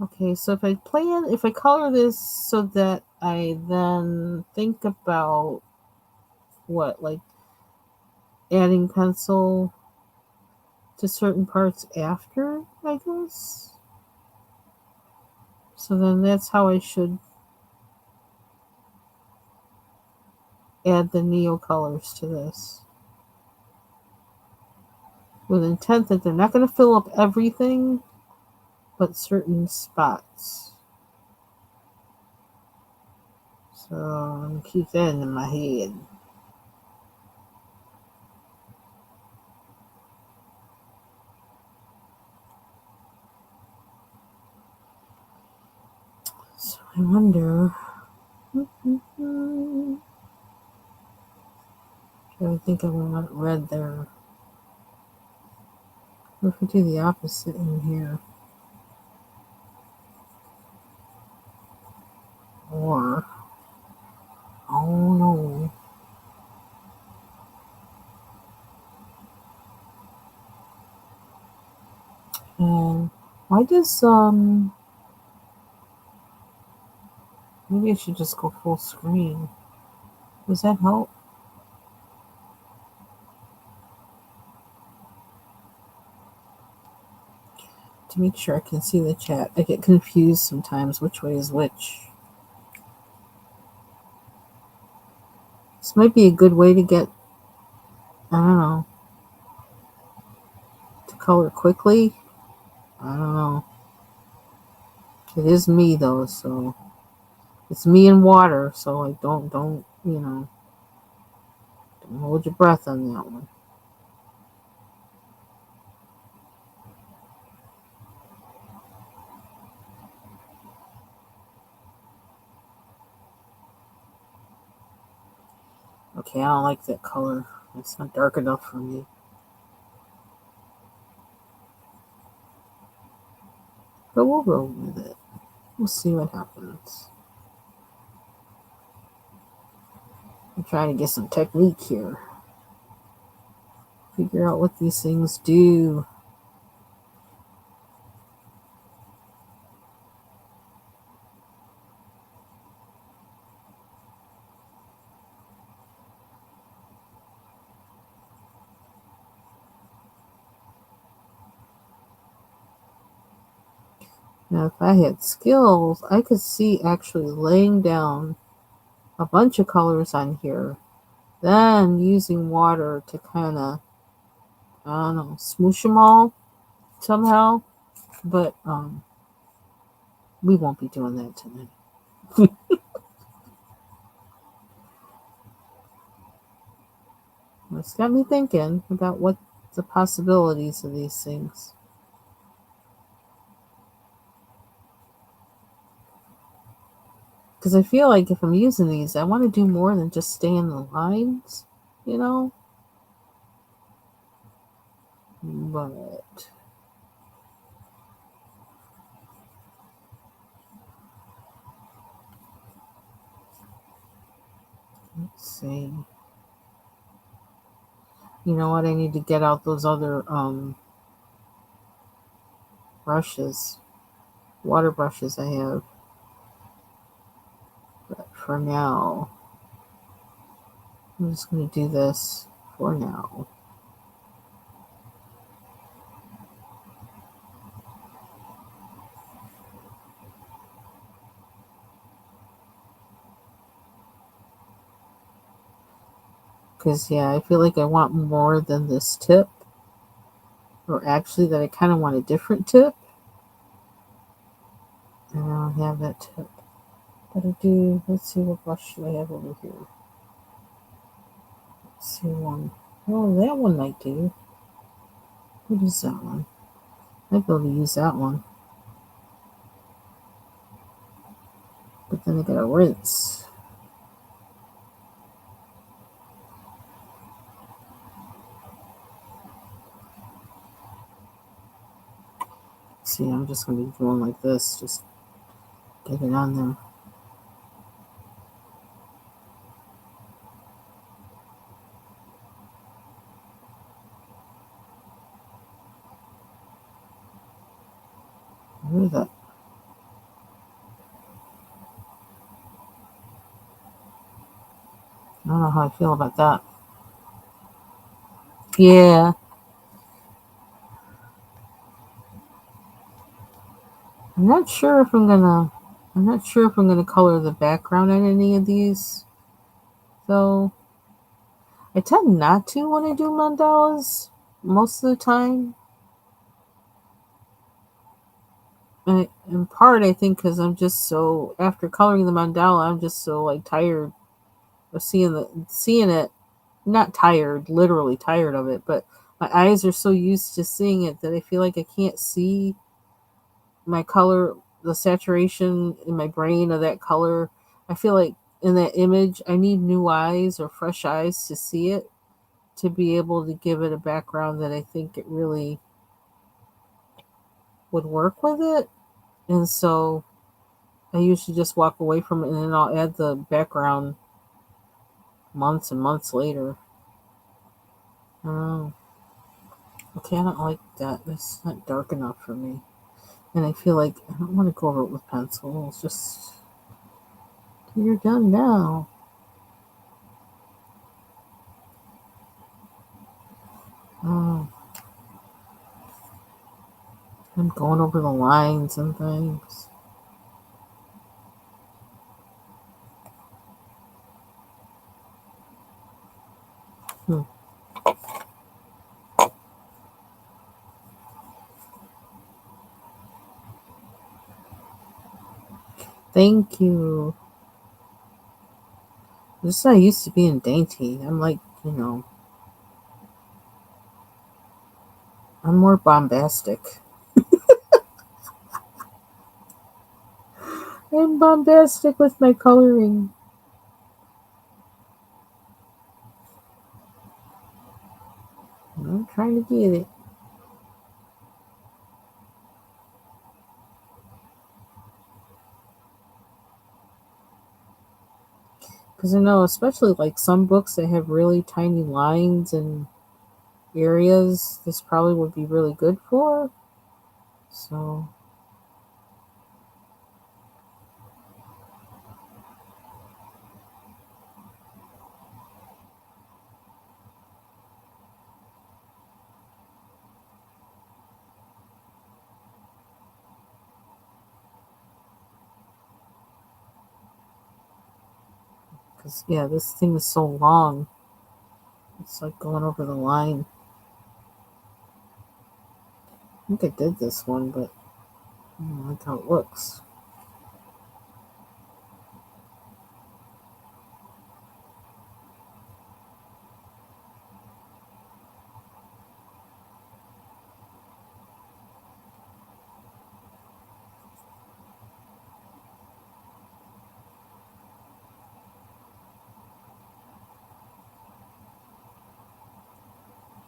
Okay, so if I color this so that I then think about what, like adding pencil to certain parts after, I guess. So then that's how I should add the NeoColors to this. With intent that they're not going to fill up everything, but certain spots. So I'm going to keep that in my head. So I wonder. I think I want red there. What if we do the opposite in here? Or, oh no. And why does, maybe I should just go full screen. Does that help? To make sure I can see the chat. I get confused sometimes which way is which. This might be a good way to get, I don't know, to color quickly. I don't know. It is me though, so it's me and water, so like don't don't hold your breath on that one. Okay, I don't like that color. It's not dark enough for me. But we'll roll with it. We'll see what happens. I'm trying to get some technique here. Figure out what these things do. Now, if I had skills, I could see actually laying down a bunch of colors on here, then using water to kind of, I don't know, smoosh them all somehow. But we won't be doing that tonight. It's got me thinking about what the possibilities of these things. Because I feel like if I'm using these, I want to do more than just stay in the lines, you know? But let's see. You know what? I need to get out those other brushes, water brushes I have. But for now, I'm just going to do this for now. Because, yeah, I feel like I want more than this tip. Or actually, that I kind of want a different tip. And I don't have that tip. But I do. Let's see, what brush do I have over here? Let's see one. Oh, that one might do. What is that one? I'd be able to use that one. But then I gotta rinse. See, I'm just gonna be going like this. Just get it on there. I don't know how I feel about that. Yeah. I'm not sure if I'm gonna I'm not sure if I'm gonna color the background on any of these though. I tend not to when I do mandalas most of the time. In part, I think because I'm just so after coloring the mandala, I'm just so like tired of seeing it. Not tired, literally tired of it, but my eyes are so used to seeing it that I feel like I can't see my color, the saturation in my brain of that color. I feel like in that image, I need new eyes or fresh eyes to see it to be able to give it a background that I think it really would work with it. And so I usually just walk away from it and then I'll add the background months and months later. Oh, okay, I don't like that. It's not dark enough for me. And I feel like I don't want to go over it with pencil. It's just, you're done now. Oh, I'm going over the lines and things. Hmm. Thank you. This is not used to being dainty. I'm like, I'm more bombastic. I'm bombastic with my coloring. I'm trying to get it. Because I know, especially like some books that have really tiny lines and areas, this probably would be really good for. So, because yeah, this thing is so long. It's like going over the line. I think I did this one, but I don't like how it looks.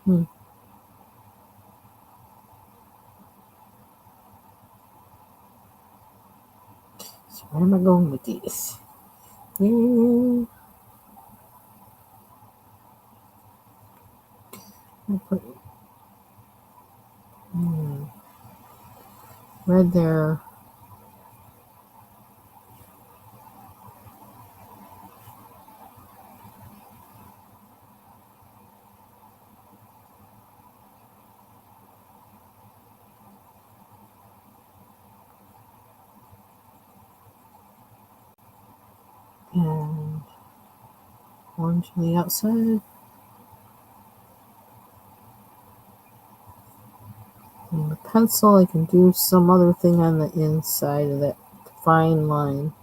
Hmm. So where am I going with these? Yeah, I put red there. And orange on the outside. And the pencil, I can do some other thing on the inside of that fine line.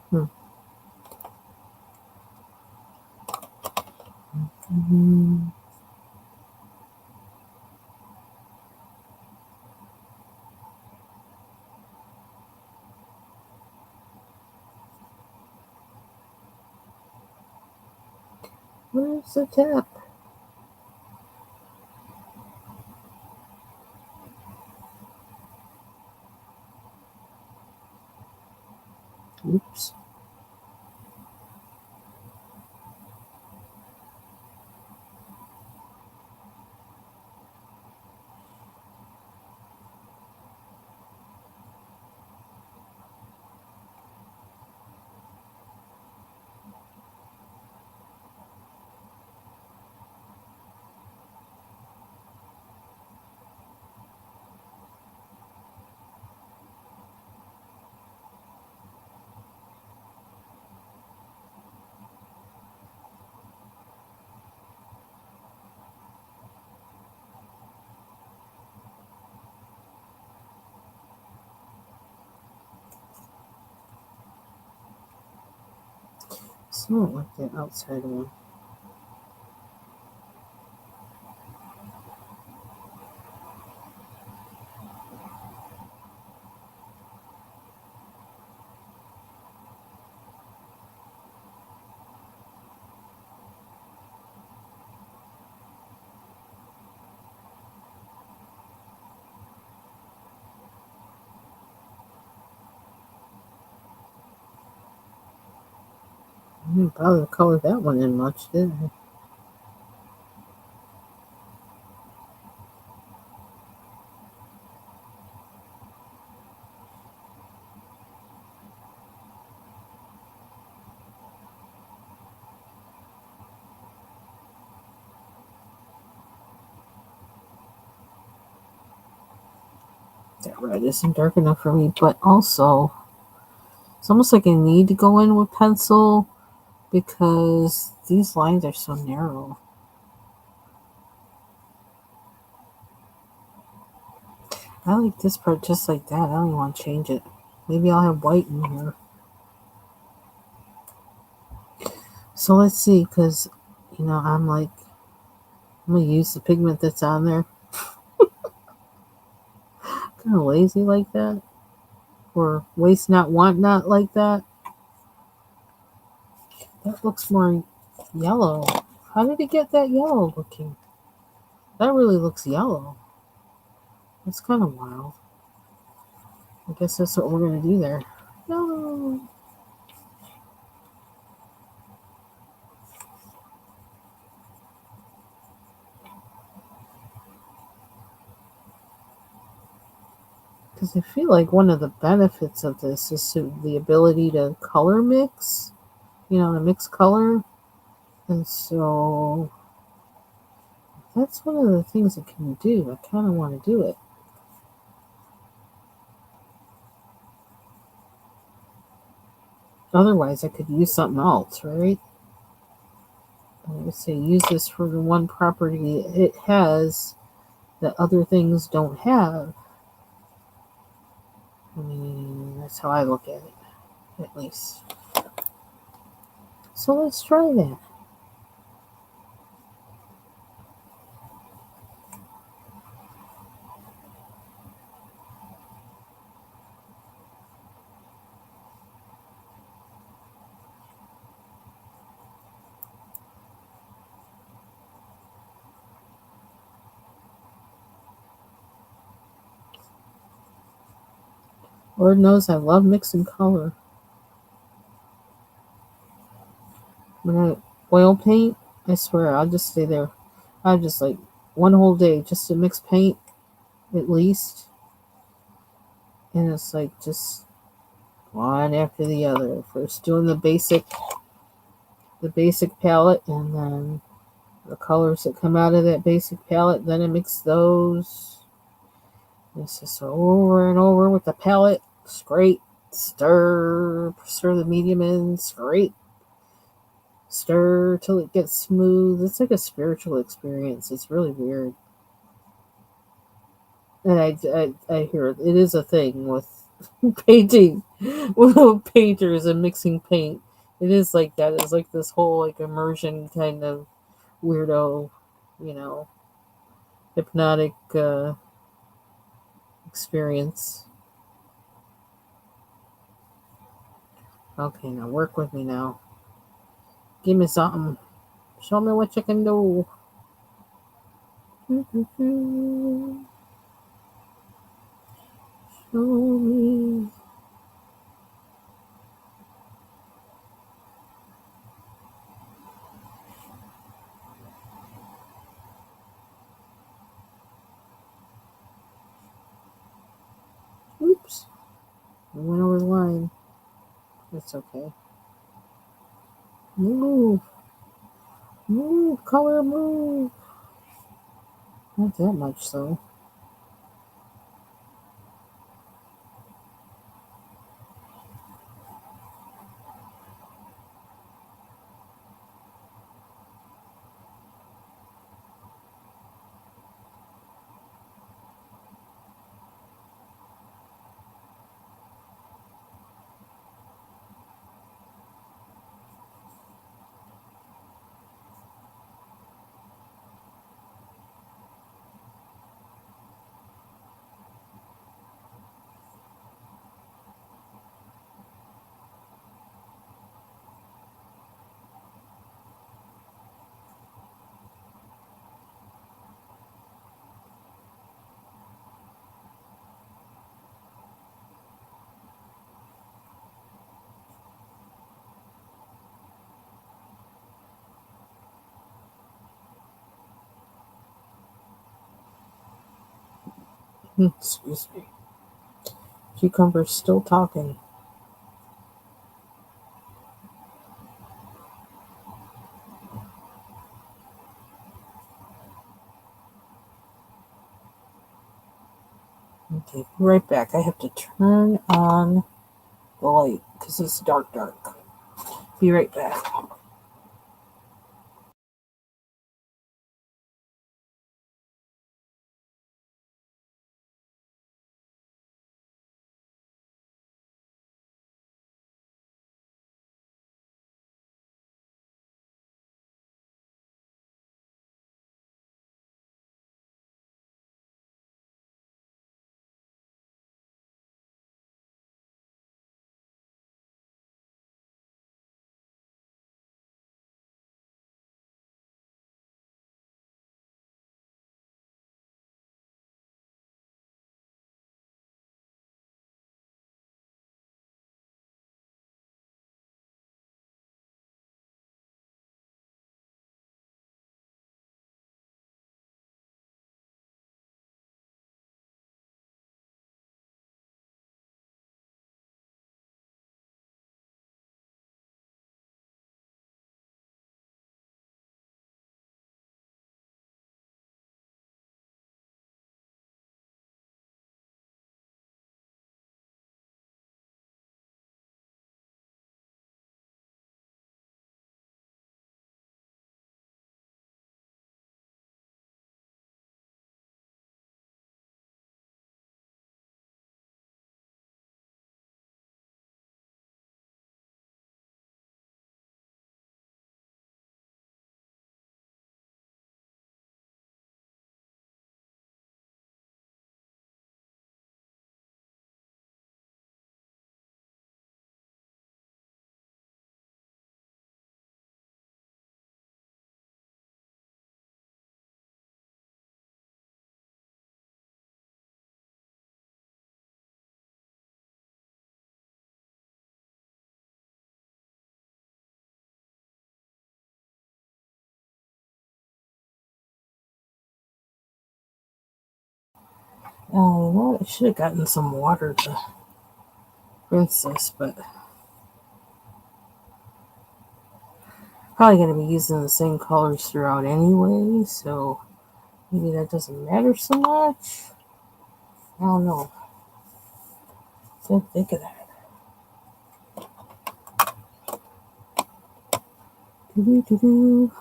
Hmm. Mm-hmm. Where's the tap? Oops. So I don't like that outside one. I didn't bother to color that one in much, did I? That red isn't dark enough for me, but also it's almost like I need to go in with pencil because these lines are so narrow. I like this part just like that. I don't even want to change it. Maybe I'll have white in here. So let's see, because, I'm like, I'm going to use the pigment that's on there. Kind of lazy like that. Or waste not, want not like that. That looks more yellow. How did it get that yellow looking? That really looks yellow. It's kind of wild. I guess that's what we're going to do there. No. Because I feel like one of the benefits of this is the ability to color mix, to mix color. And so that's one of the things it can do. I kind of want to do it. Otherwise, I could use something else, right? I would say use this for the one property it has that other things don't have. I mean, that's how I look at it, at least. So let's try that. Lord knows I love mixing color. When I oil paint, I swear I'll just stay there. I'll just like one whole day just to mix paint at least. And it's like just one after the other. First doing the basic palette, and then the colors that come out of that basic palette, then I mix those. It's just over and over with the palette. Scrape, stir the medium in, scrape, stir till it gets smooth. It's like a spiritual experience. It's really weird. And I hear it is a thing with painting, with painters and mixing paint. It is like that. It's like this whole like immersion kind of weirdo, you know, hypnotic experience. Okay, now work with me now. Give me something. Show me what you can do. Show me. I went over the line. It's okay. Move. Move, color, move. Not that much, though. Excuse me. Cucumber's still talking. Okay, be right back. I have to turn on the light because it's dark. Be right back. Oh, you know what? I should have gotten some water to rinse this, but probably going to be using the same colors throughout anyway, so maybe that doesn't matter so much. I don't know. Didn't think of that. Doo-doo-doo-doo.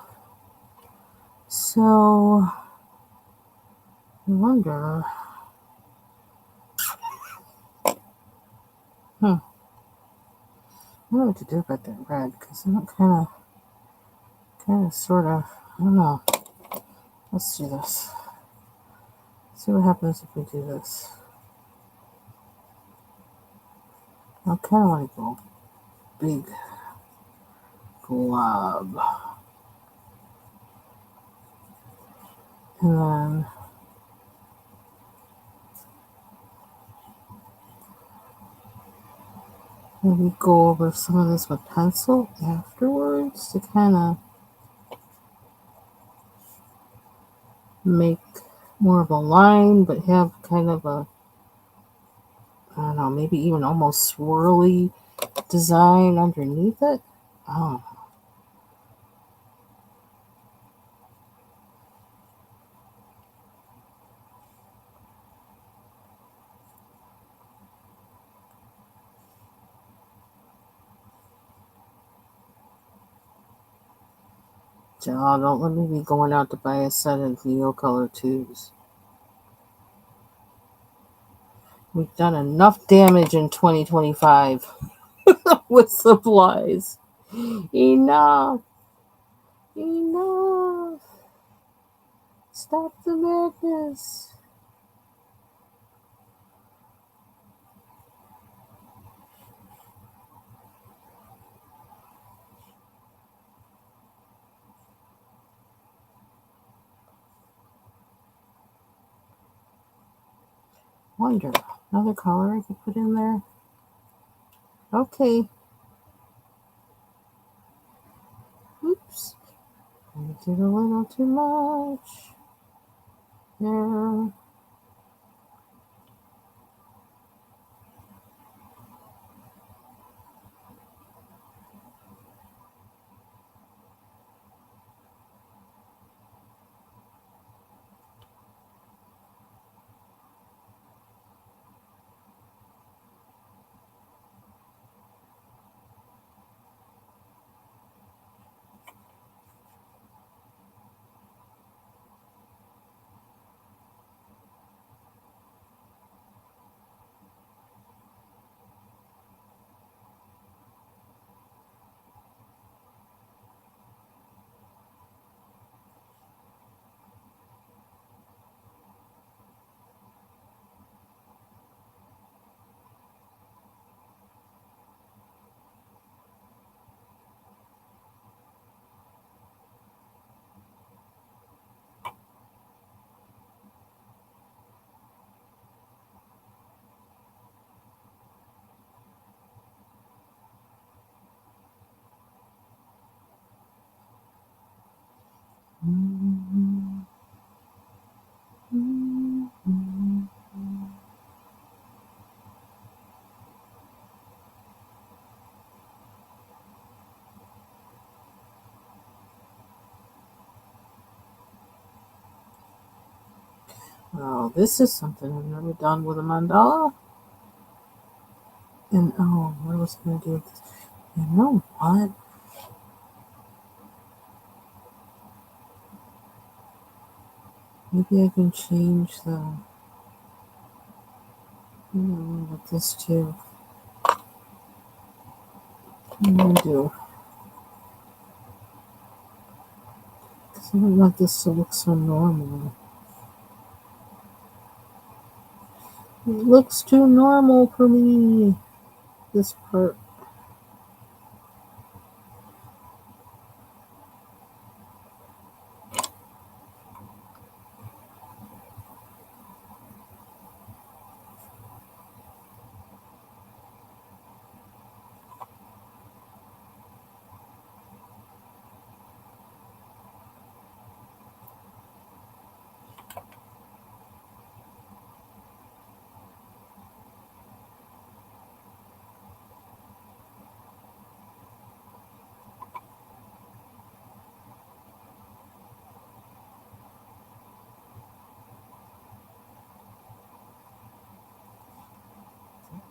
So, I wonder. I don't know what to do about that red because I'm sort of. I don't know. Let's do this. See what happens if we do this. I kind of want to go big glob, and then maybe go over some of this with pencil afterwards to kind of make more of a line, but have kind of a I don't know, maybe even almost swirly design underneath it. Oh, Joe, don't let me be going out to buy a set of NeoColor tubes. We've done enough damage in 2025 with supplies. Enough. Enough. Stop the madness. Wonder. Another color I could put in there. Okay. Oops. I did a little too much. There. Oh, this is something I've never done with a mandala. And oh, what was I going to do with this? You know what? Maybe I can change the. With this too. What am I going to do? Because I don't want this to look so normal. It looks too normal for me. This part.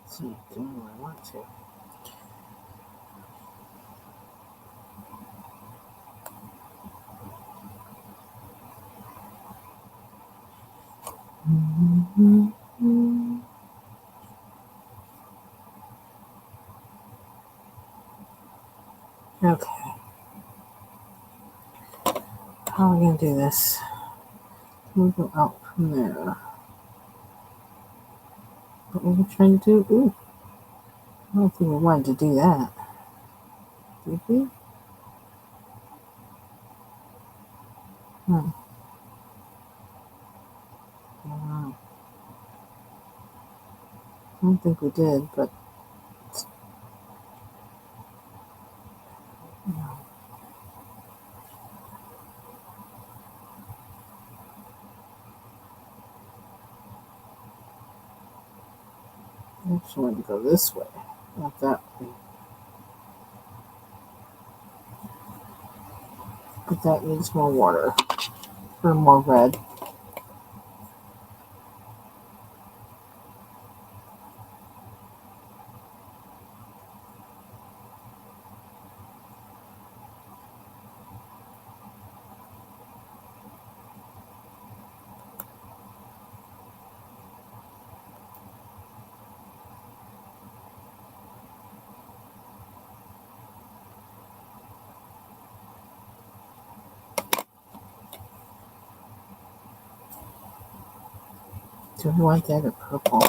It's not doing what I want to. Okay. How are we going to do this? We'll go out from there. What were we trying to do? Ooh, I don't think we wanted to do that. Did we? I don't know. I don't think we did, but Actually, want to go this way, not that way. But that needs more water, or more red. Do we want that or purple?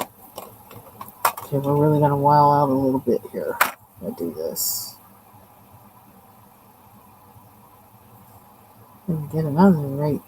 Okay, we're really going to while out a little bit here. I'll do this. And get another right.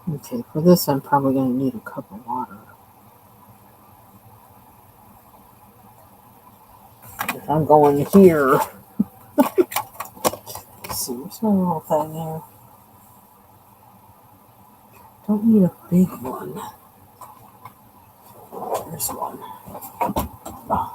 Okay, for this I'm probably going to need a cup of water. If I'm going here. Let's see, what's my little thing here? Don't need a big one. There's one. Oh.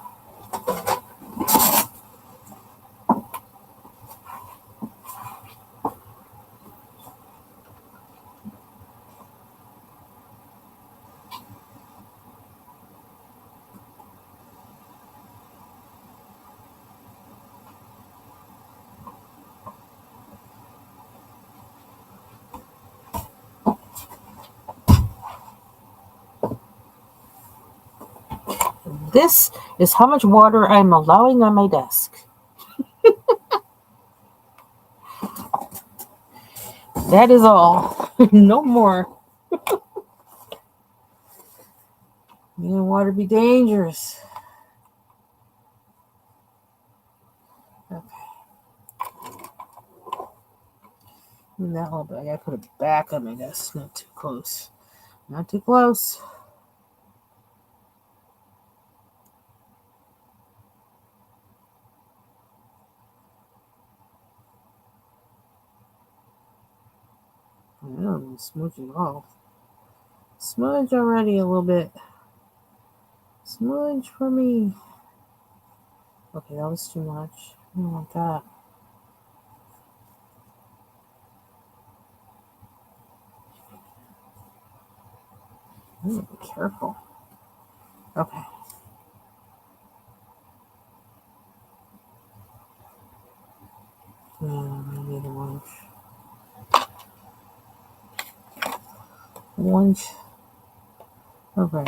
This is how much water I'm allowing on my desk. That is all. No more. Water be dangerous. Okay. That little bit. I gotta put it back on my desk. Not too close. Not too close. I don't smudge it all. Smudge already a little bit. Smudge for me. Okay, that was too much. I don't want that. Ooh, be careful. Okay. I need an orange. Orange. Okay.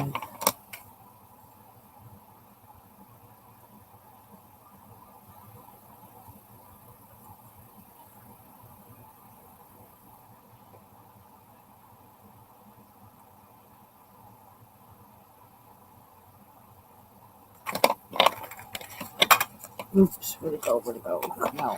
Oops, where'd it go? Where'd it go? No.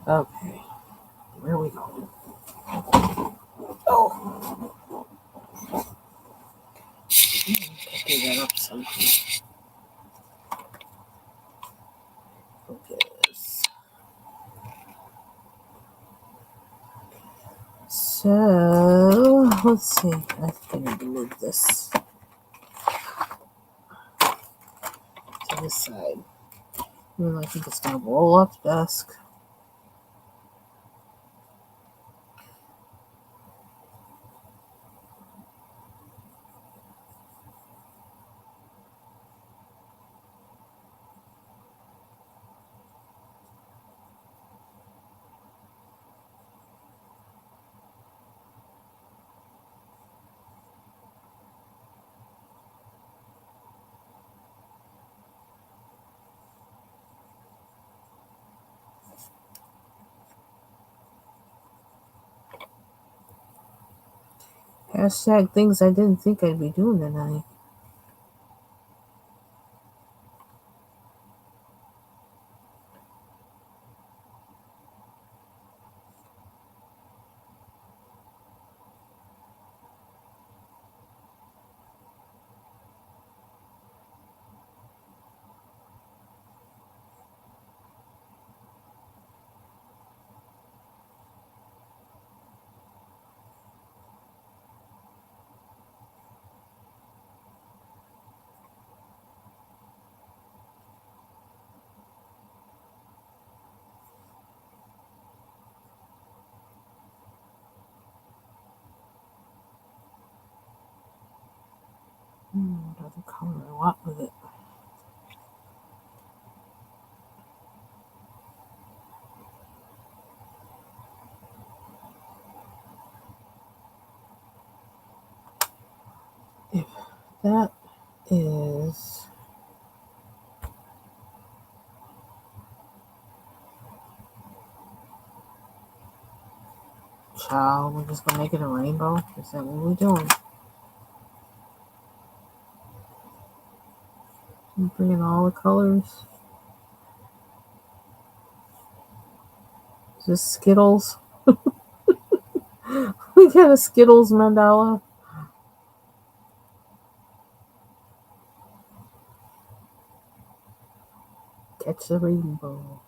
Okay, where are we going? Oh, do that up somehow. Focus. So, let's see. I think I need to move this to this side. I think it's going to roll off the desk. Hashtag things I didn't think I'd be doing tonight. Doesn't color a lot with it. If that is child, we're just gonna make it a rainbow. Is that what we're doing? I'm bringing all the colors. Is this Skittles? We got a Skittles mandala. Catch the rainbow.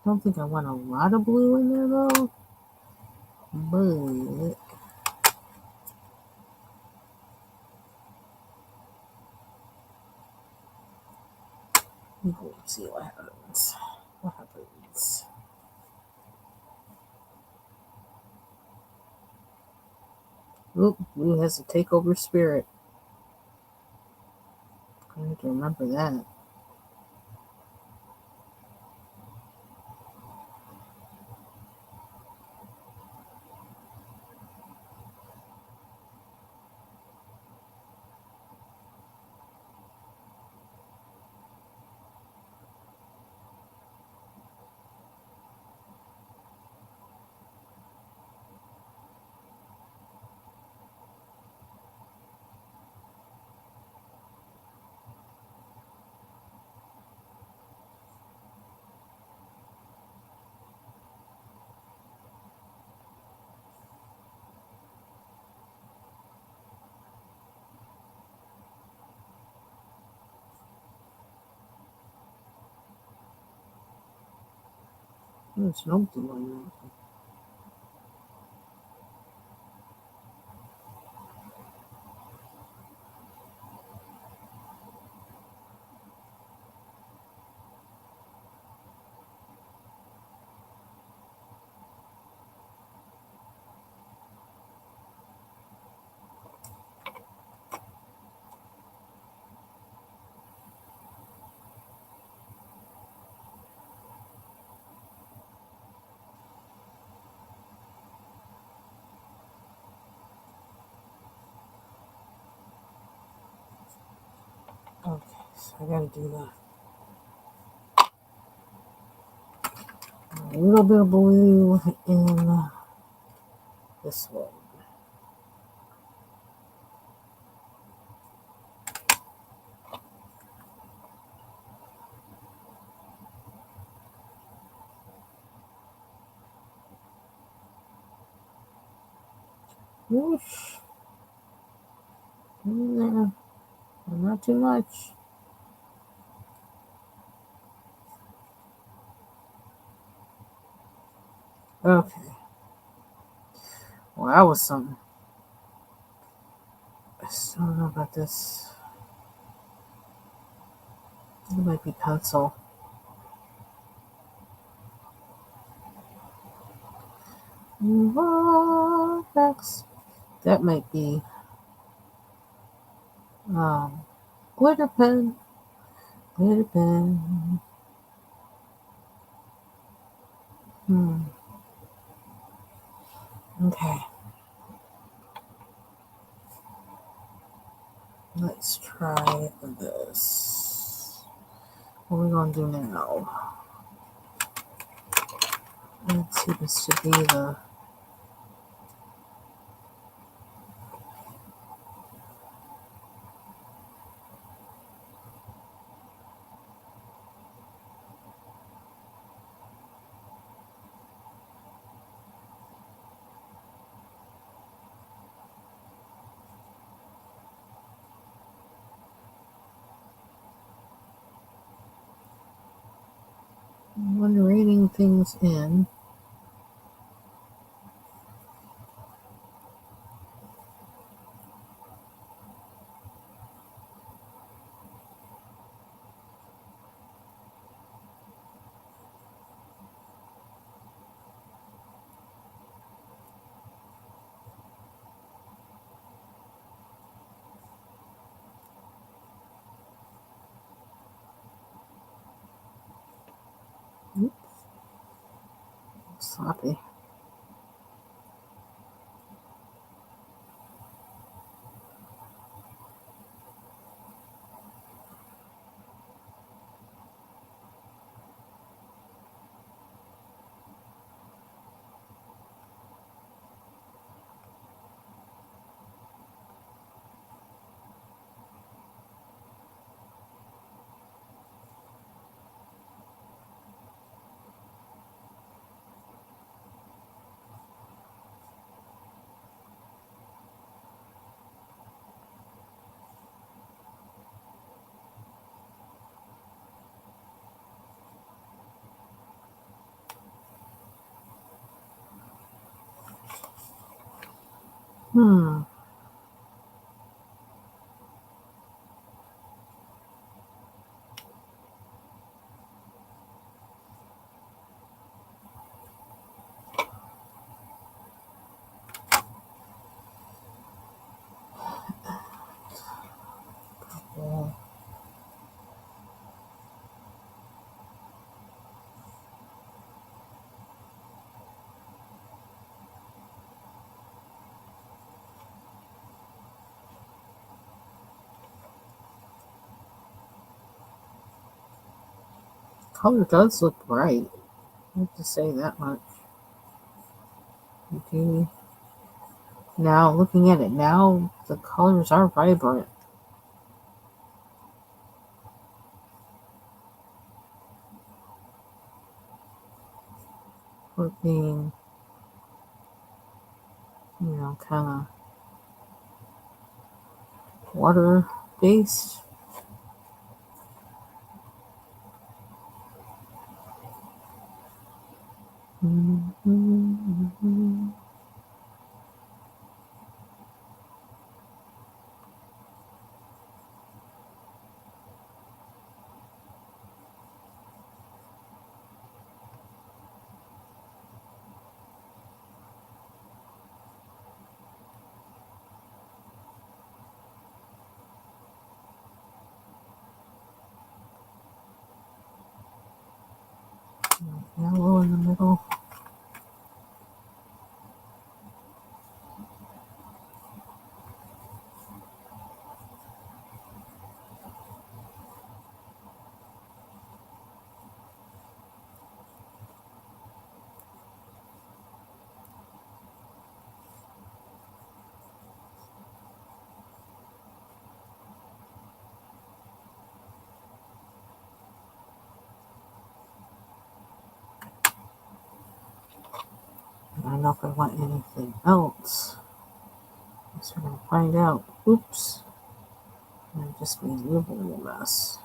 Don't think I want a lot of blue in there though. But we'll see what happens. What happens? Oop, blue has a takeover spirit. I have to remember that. There's no blue in there. Okay, so I gotta do that. A little bit of blue in this one. Whoosh. In there. But not too much. Okay. Well, that was something. I still don't know about this. It might be pencil. Next. That might be um, glitter pen. Glitter pen. Okay. Let's try this. What are we going to do now? Let's see, this should be the... When reading things in. Oops, sloppy. Hmm. Well, color does look bright. I have to say that much. Okay. Now, looking at it now, the colors are vibrant. For being, kind of water based. Mm-hmm. Yellow in the middle. I don't know if I want anything else. So we're going to find out. Oops. I just made a little mess.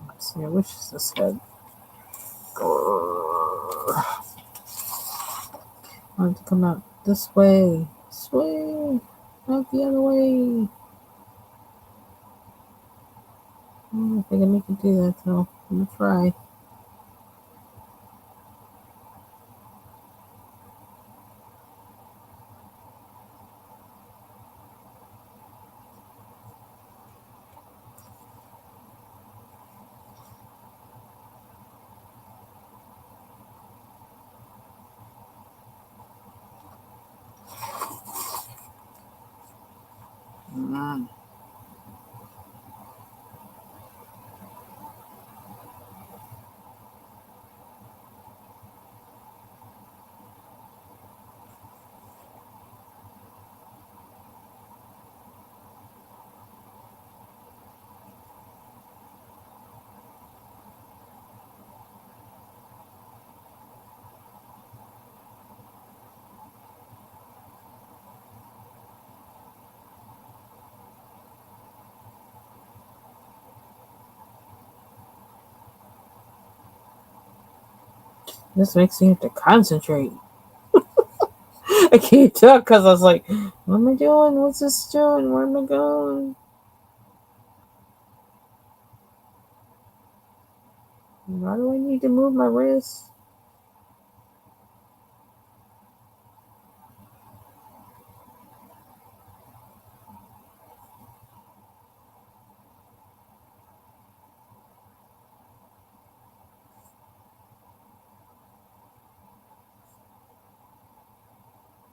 Let's see, which is this head? I want it to come out this way. This way. Not the other way. I don't know if I can make it do that though. I'm gonna try. This makes me have to concentrate. I can't talk because I was like, what am I doing? What's this doing? Where am I going? Why do I need to move my wrist?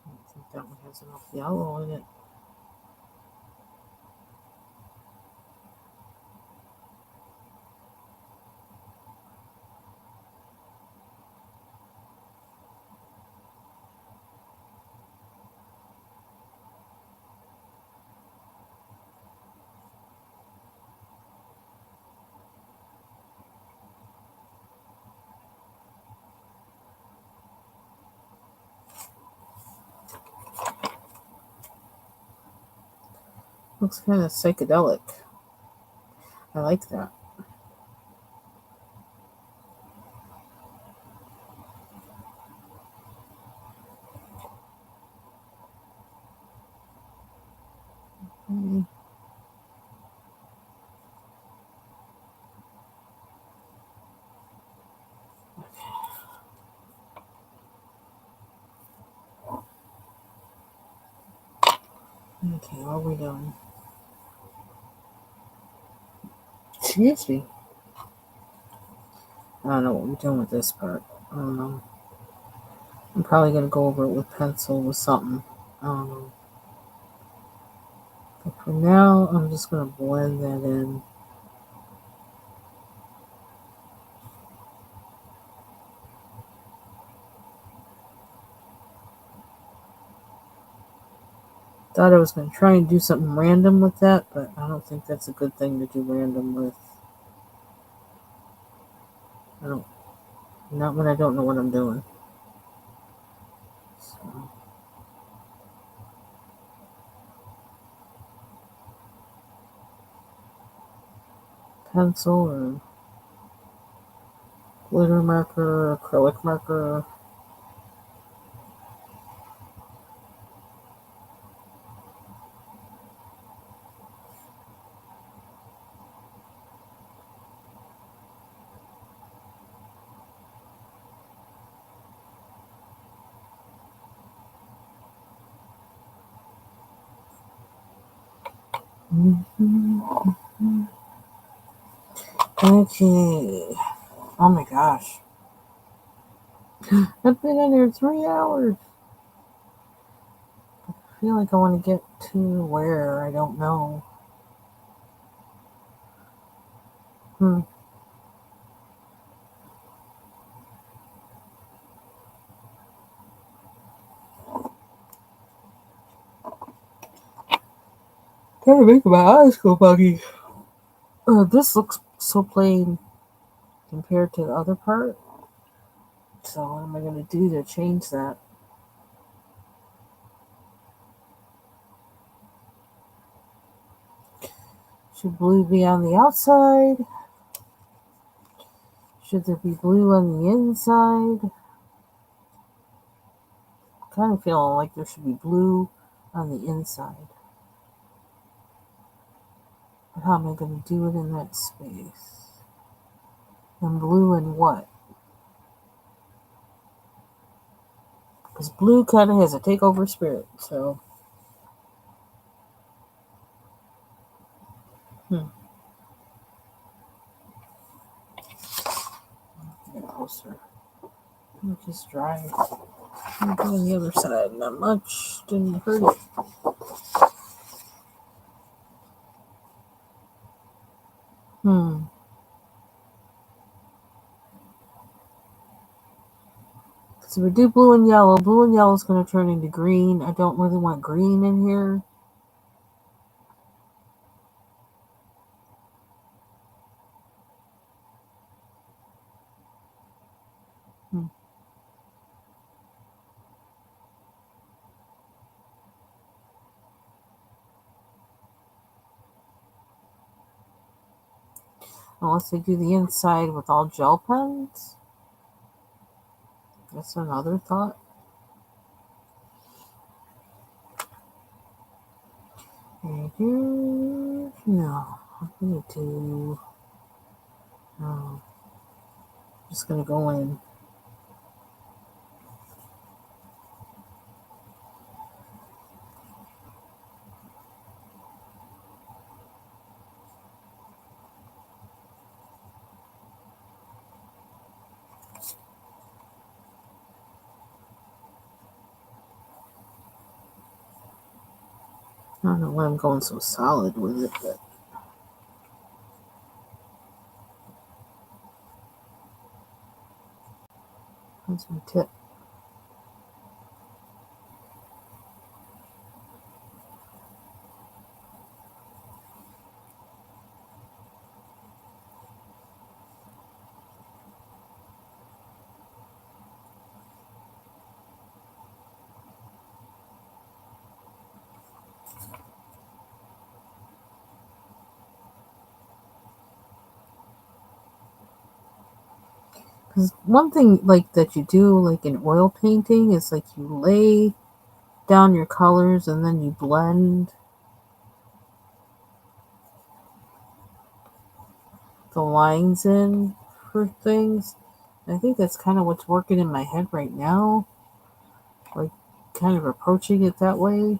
I think that one has enough yellow in it. Looks kind of psychedelic. I like that. Okay, what are we doing? Excuse me. I don't know what we're doing with this part. I don't know. I'm probably going to go over it with pencil or something. I don't know. But for now, I'm just going to blend that in. Thought I was going to try and do something random with that, but I don't think that's a good thing to do random with. I don't, not when I don't know what I'm doing. So, pencil or glitter marker, acrylic marker. Okay. Oh my gosh. I've been in here 3 hours. I feel like I want to get to where, I don't know. Hmm. Gotta make my eyes go buggy. This looks so plain compared to the other part. So what am I going to do to change that? Should blue be on the outside? Should there be blue on the inside? Kind of feeling like there should be blue on the inside. But how am I going to do it in that space? And blue and what? Because blue kind of has a takeover spirit, so. Get closer. Just dry. I'm doing the other side. Not much. Didn't hurt it. So we do blue and yellow. Blue and yellow is going to turn into green. I don't really want green in here. Unless I do the inside with all gel pens. That's another thought. And here, no, I'm going to do, no, just going to go in. I don't know why I'm going so solid with it, but that's my tip. Because one thing like that you do like in oil painting is like you lay down your colors and then you blend the lines in for things. I think that's kind of what's working in my head right now. Like kind of approaching it that way.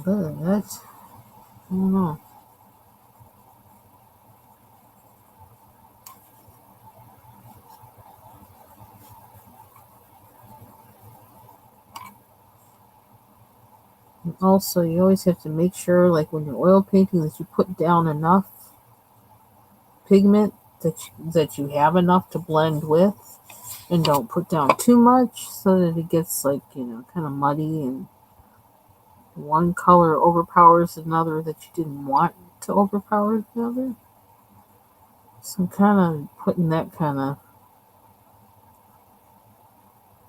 But that's, I don't know. And also, you always have to make sure, like when you're oil painting, that you put down enough pigment that you have enough to blend with, and don't put down too much so that it gets like kind of muddy and one color overpowers another that you didn't want to overpower the other. So I'm kind of putting that kind of,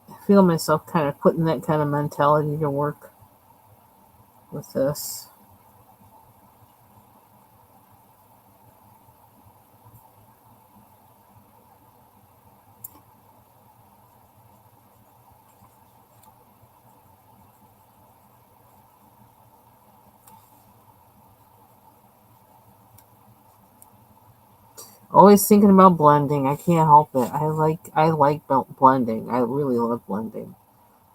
I feel myself kind of putting that kind of mentality to work with this. Always thinking about blending. I can't help it. I like blending. I really love blending.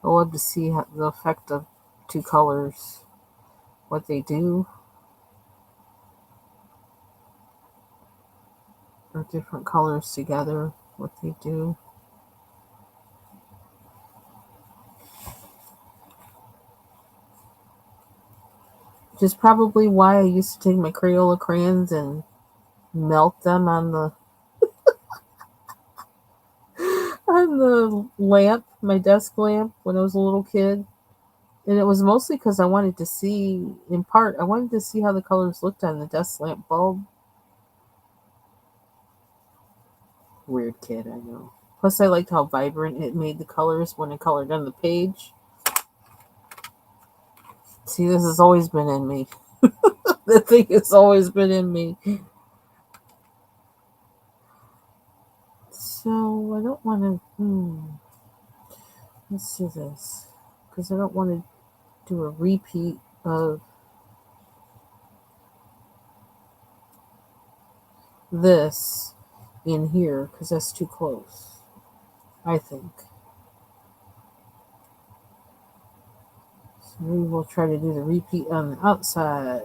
I love to see the effect of two colors, what they do, or different colors together, what they do. Which is probably why I used to take my Crayola crayons and melt them on the lamp, my desk lamp, when I was a little kid. And it was mostly because I wanted to see, in part, I wanted to see how the colors looked on the desk lamp bulb. Weird kid, I know. Plus, I liked how vibrant it made the colors when I colored on the page. See, this has always been in me. The thing has always been in me. So, I don't want to. Let's do this. Because I don't want to do a repeat of this in here. Because that's too close, I think. So, maybe we'll try to do the repeat on the outside.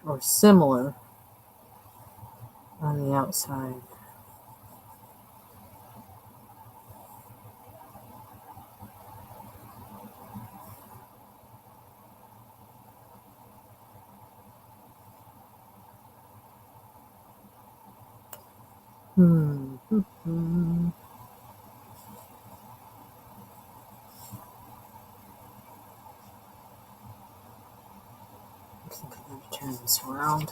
Or similar on the outside. Hmm. Hmm. I think I'm going to turn this around.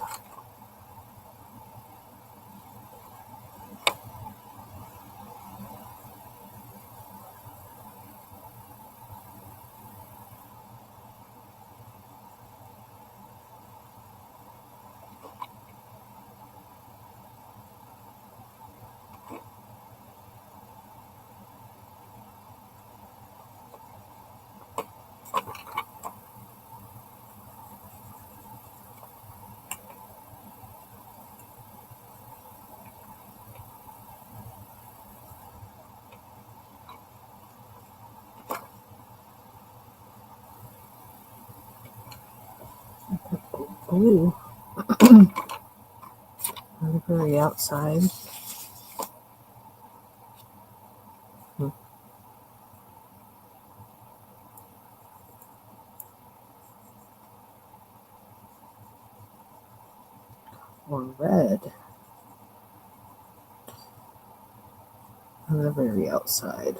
Blue on the very outside. Hmm. Or red on the very outside.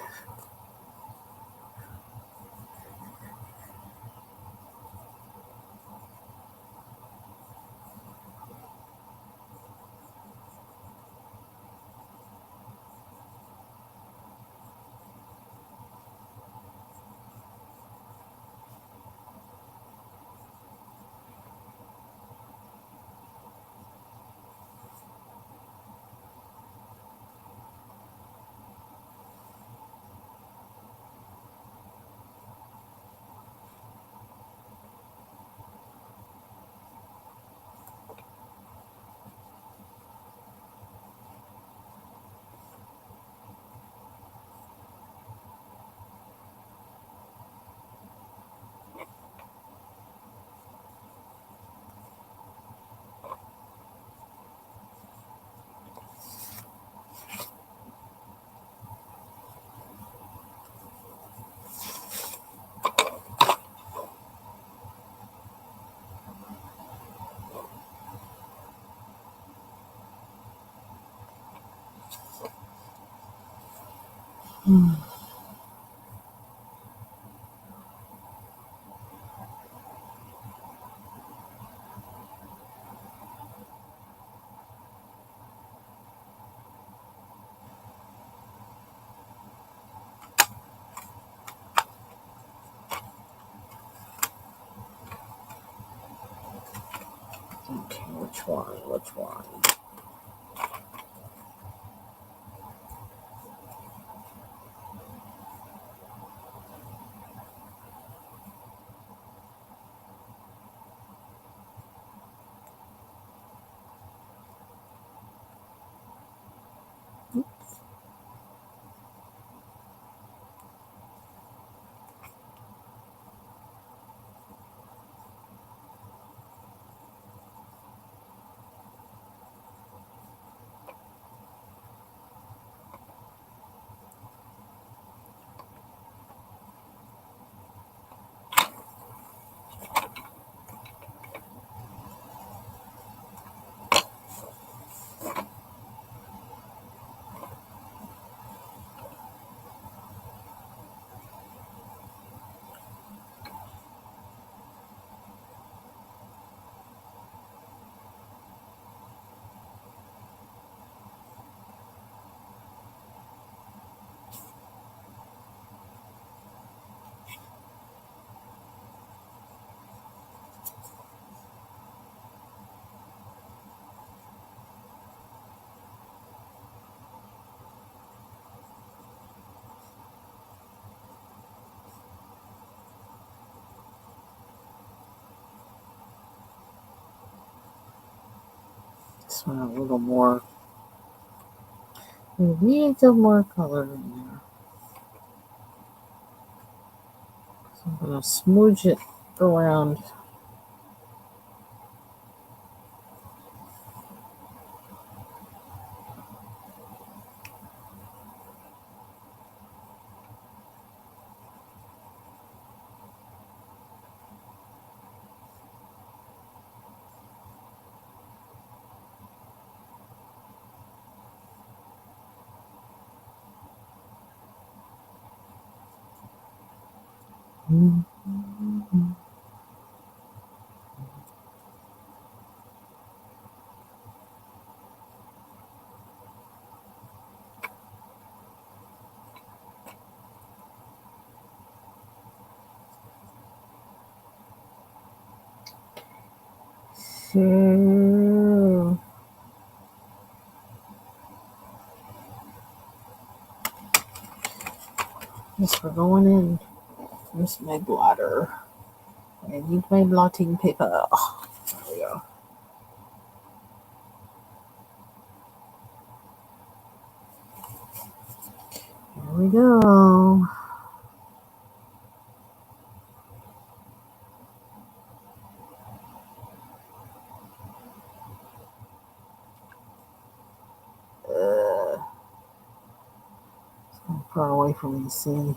Hmm. Okay, which one? Which one? Just want a little more. We need some more color in there. So I'm going to smooch it around. So, yes, we're going in. Here's my blotter. I need my blotting paper. There we go. Here we go. Far away from me to see.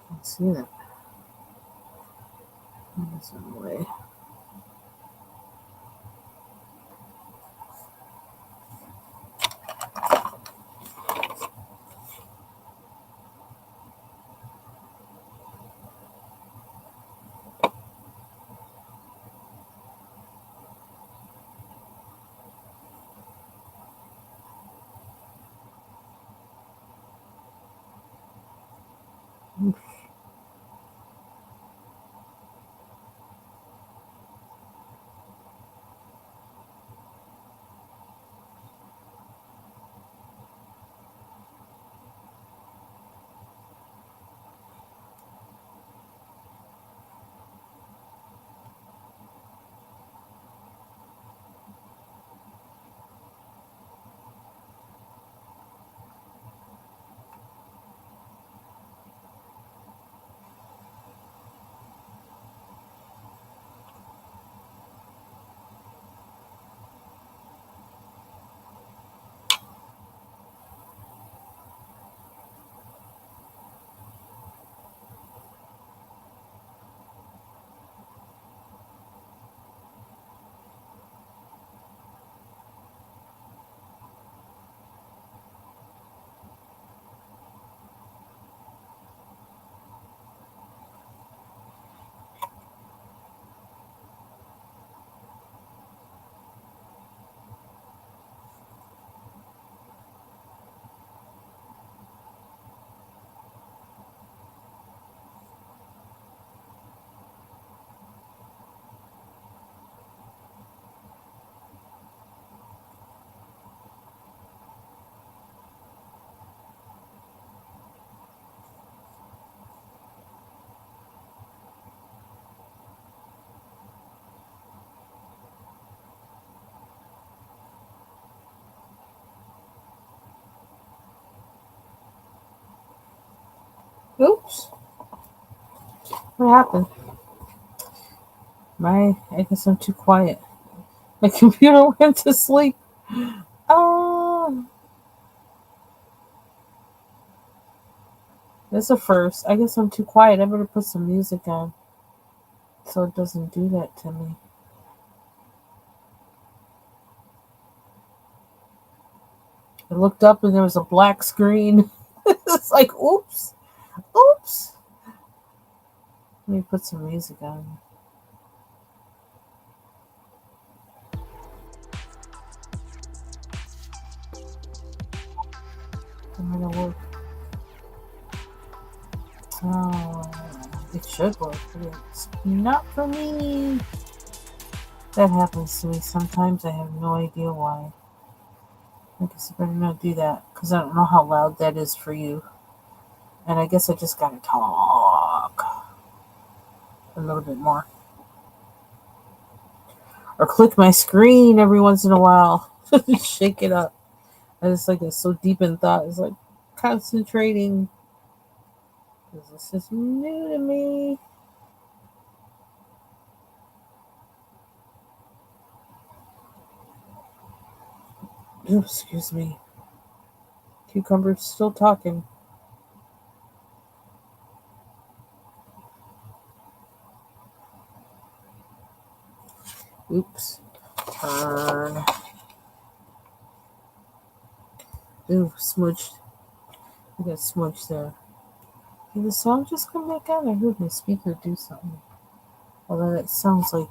Can't see that. That's in the way. Oops. What happened? I guess I'm too quiet. My computer went to sleep. Oh, that's a first. I guess I'm too quiet. I better put some music on so it doesn't do that to me. I looked up and there was a black screen. It's like, oops, oops. Let me put some music on. I'm gonna work. Oh, it should. should work, but it's not for me. That happens to me sometimes. I have no idea why. I guess I better not do that because I don't know how loud that is for you. And I guess I just gotta talk a little bit more. Or click my screen every once in a while. Shake it up. I just like it's so deep in thought. It's like concentrating. This is new to me. Ooh, excuse me. Cucumber's still talking. Oops. Turn. Ooh, smudged. I got smudged there. Did the sound just come back on? I heard my speaker do something. Although that sounds like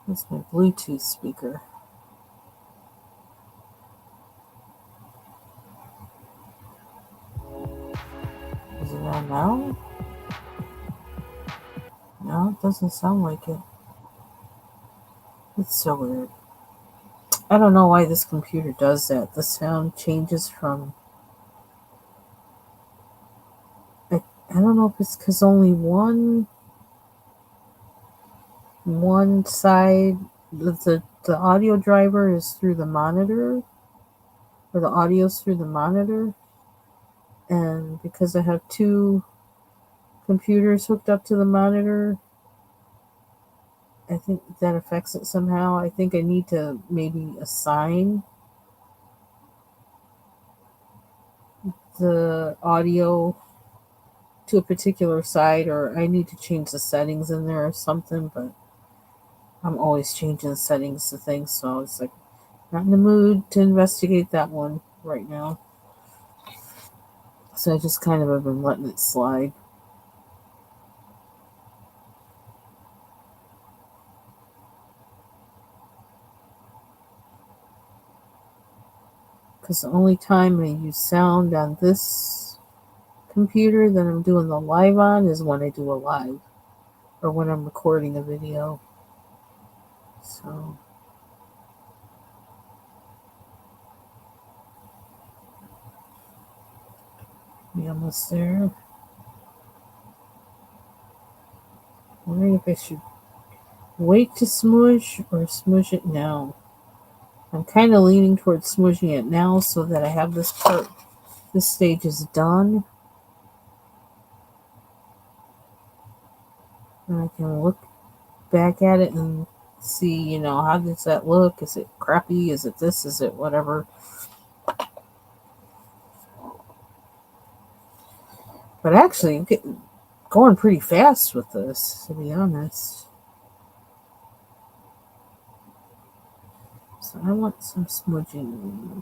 that's my Bluetooth speaker. Is it on now? No, it doesn't sound like it. It's so weird. I don't know why this computer does that. The sound changes from. I don't know if it's because only one side the audio driver is through the monitor, or the audio's through the monitor, and because I have two computers hooked up to the monitor, I think that affects it somehow. I think I need to maybe assign the audio to a particular side, or I need to change the settings in there or something, but I'm always changing settings to things, so it's like not in the mood to investigate that one right now. So I just kind of have been letting it slide. Because the only time I use sound on this computer that I'm doing the live on is when I do a live, or when I'm recording a video. So we almost there. Wondering if I should wait to smoosh or smoosh it now. I'm kind of leaning towards smooshing it now so that I have this stage is done. And I can look back at it and see, how does that look? Is it crappy? Is it this? Is it whatever? But actually, I'm going pretty fast with this, to be honest. So I want some smudging.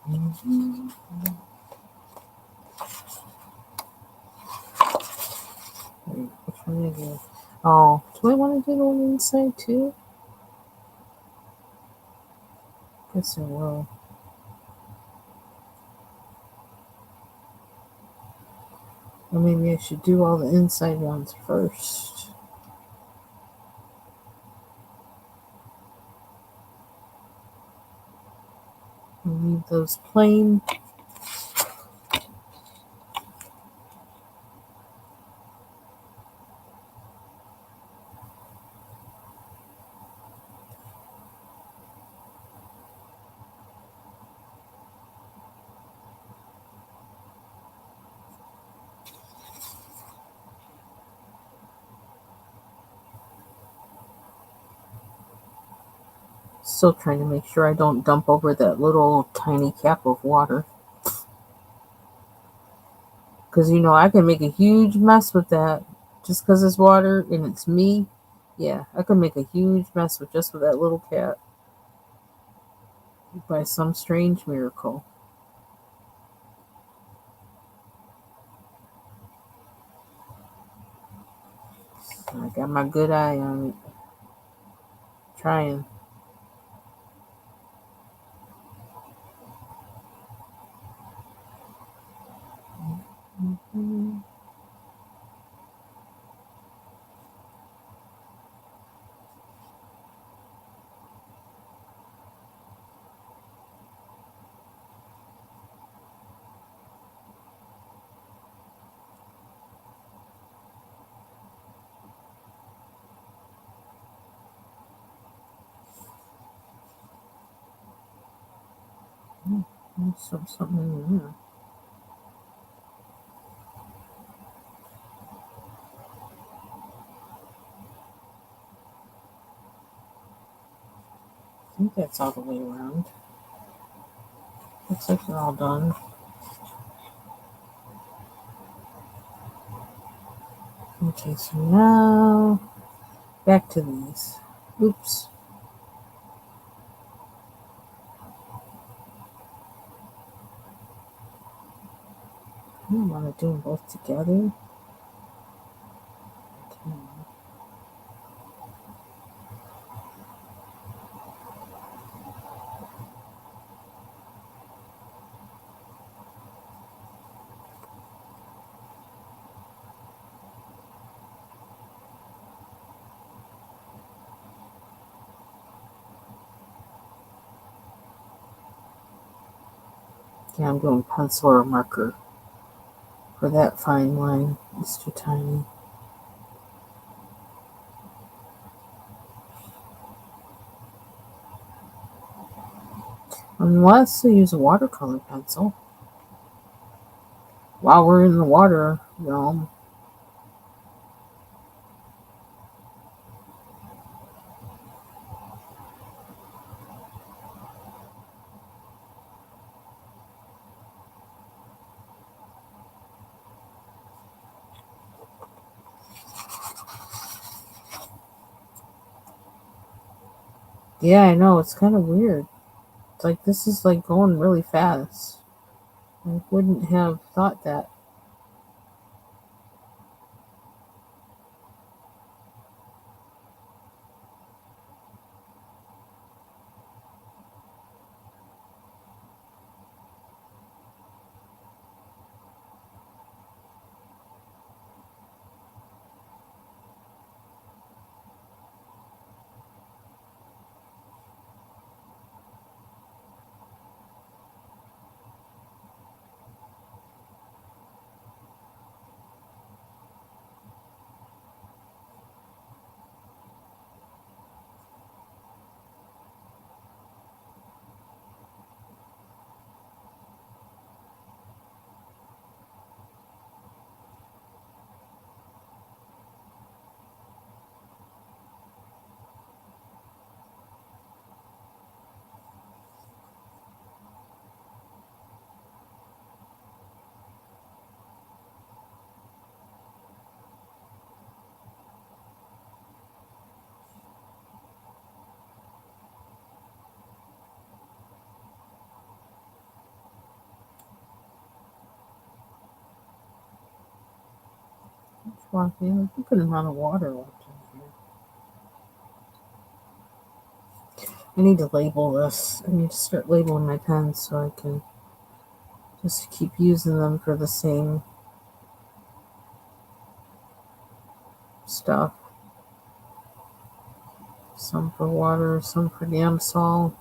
Mm-hmm. Which one is it? Oh, do I want to do the one inside too? Guess I will. Or maybe I should do all the inside ones first. And leave those plain. Still trying to make sure I don't dump over that little tiny cap of water. Because, I can make a huge mess with that just because it's water and it's me. Yeah, I could make a huge mess with that little cap by some strange miracle. So I got my good eye on it. Trying. Mm-hmm. There's something in there. I think that's all the way around. Looks like they're all done. Okay, so now back to these. Oops. I don't want to do them both together. Okay. Yeah, I'm doing pencil or marker for that fine line. It's too tiny. Unless I use a watercolor pencil while we're in the water realm. Yeah, I know. It's kind of weird. It's like this is like going really fast. I wouldn't have thought that. Well, yeah, a good amount of water left in here. I need to label this. I need to start labeling my pens so I can just keep using them for the same stuff. Some for water, some for damn salt.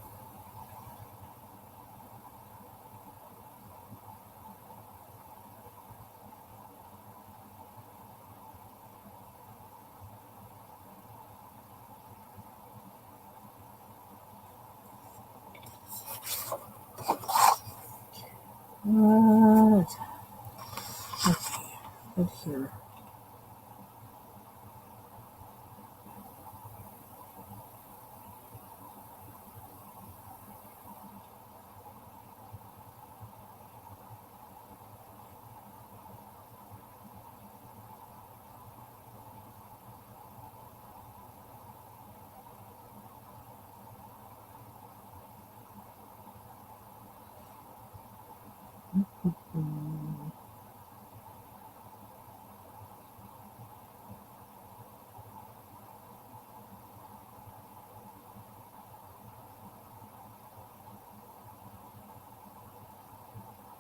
What? Okay, good here.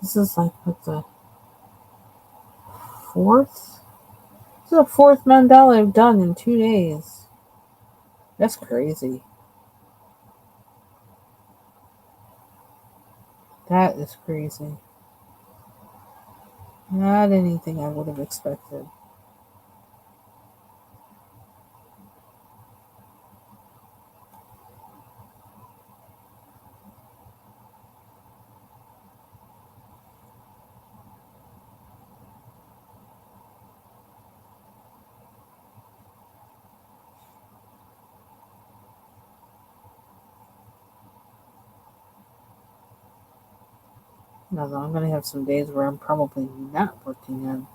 This is like what the fourth? This is the fourth mandala I've done in 2 days. That's crazy. That is crazy. Not anything I would have expected. No, I'm going to have some days where I'm probably not working on.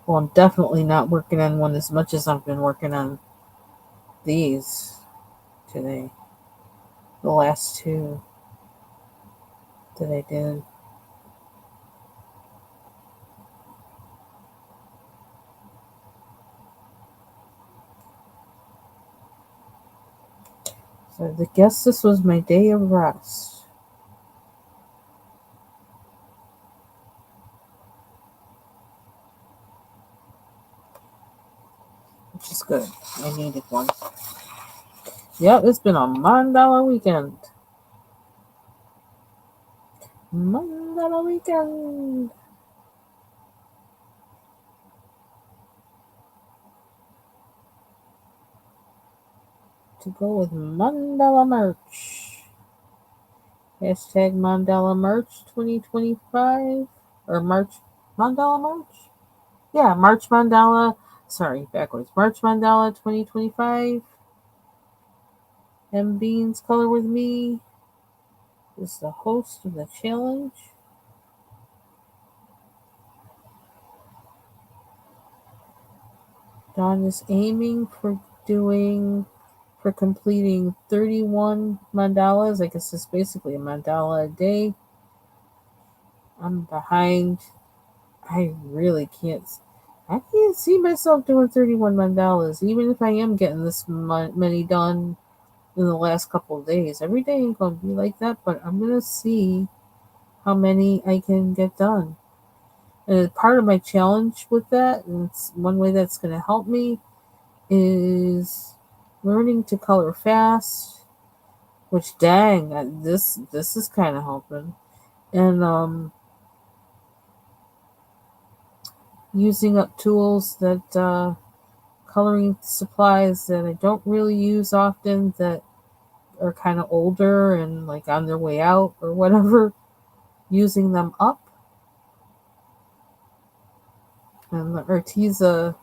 Well, I'm definitely not working on one as much as I've been working on these today. The last two that I did. So I guess this was my day of rest. Which is good. I needed one. Yep, it's been a mandala weekend. Mandala weekend. To go with mandala merch. Hashtag mandala merch 2025. Or March mandala merch? Yeah, March mandala. Sorry, backwards. March mandala 2025. M Beans Color with Me is the host of the challenge. Dawn is aiming for completing 31 mandalas. I guess it's basically a mandala a day. I'm behind. I really can't. I can't see myself doing 31 mandalas, even if I am getting this many done in the last couple of days. Every day ain't gonna be like that, but I'm gonna see how many I can get done. And part of my challenge with that, and it's one way that's gonna help me, is learning to color fast. Which dang, this is kind of helping, and using up tools that coloring supplies that I don't really use often that are kind of older and like on their way out or whatever, using them up. And the Arteza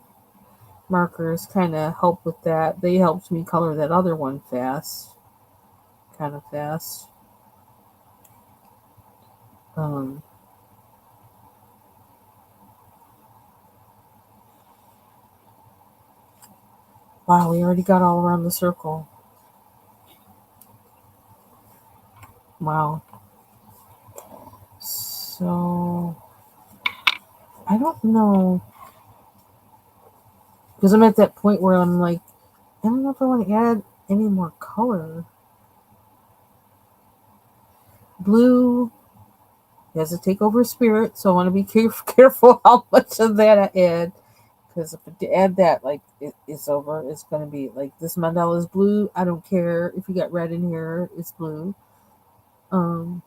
markers kind of help with that. They helped me color that other one kind of fast. Um, wow, we already got all around the circle. Wow. So I don't know, because I'm at that point where I'm like, I don't know if I want to add any more color. Blue has a takeover spirit, so I want to be careful how much of that I add. Because if I add that, like, it's over. It's going to be like, this mandala is blue. I don't care if you got red in here, it's blue. Um,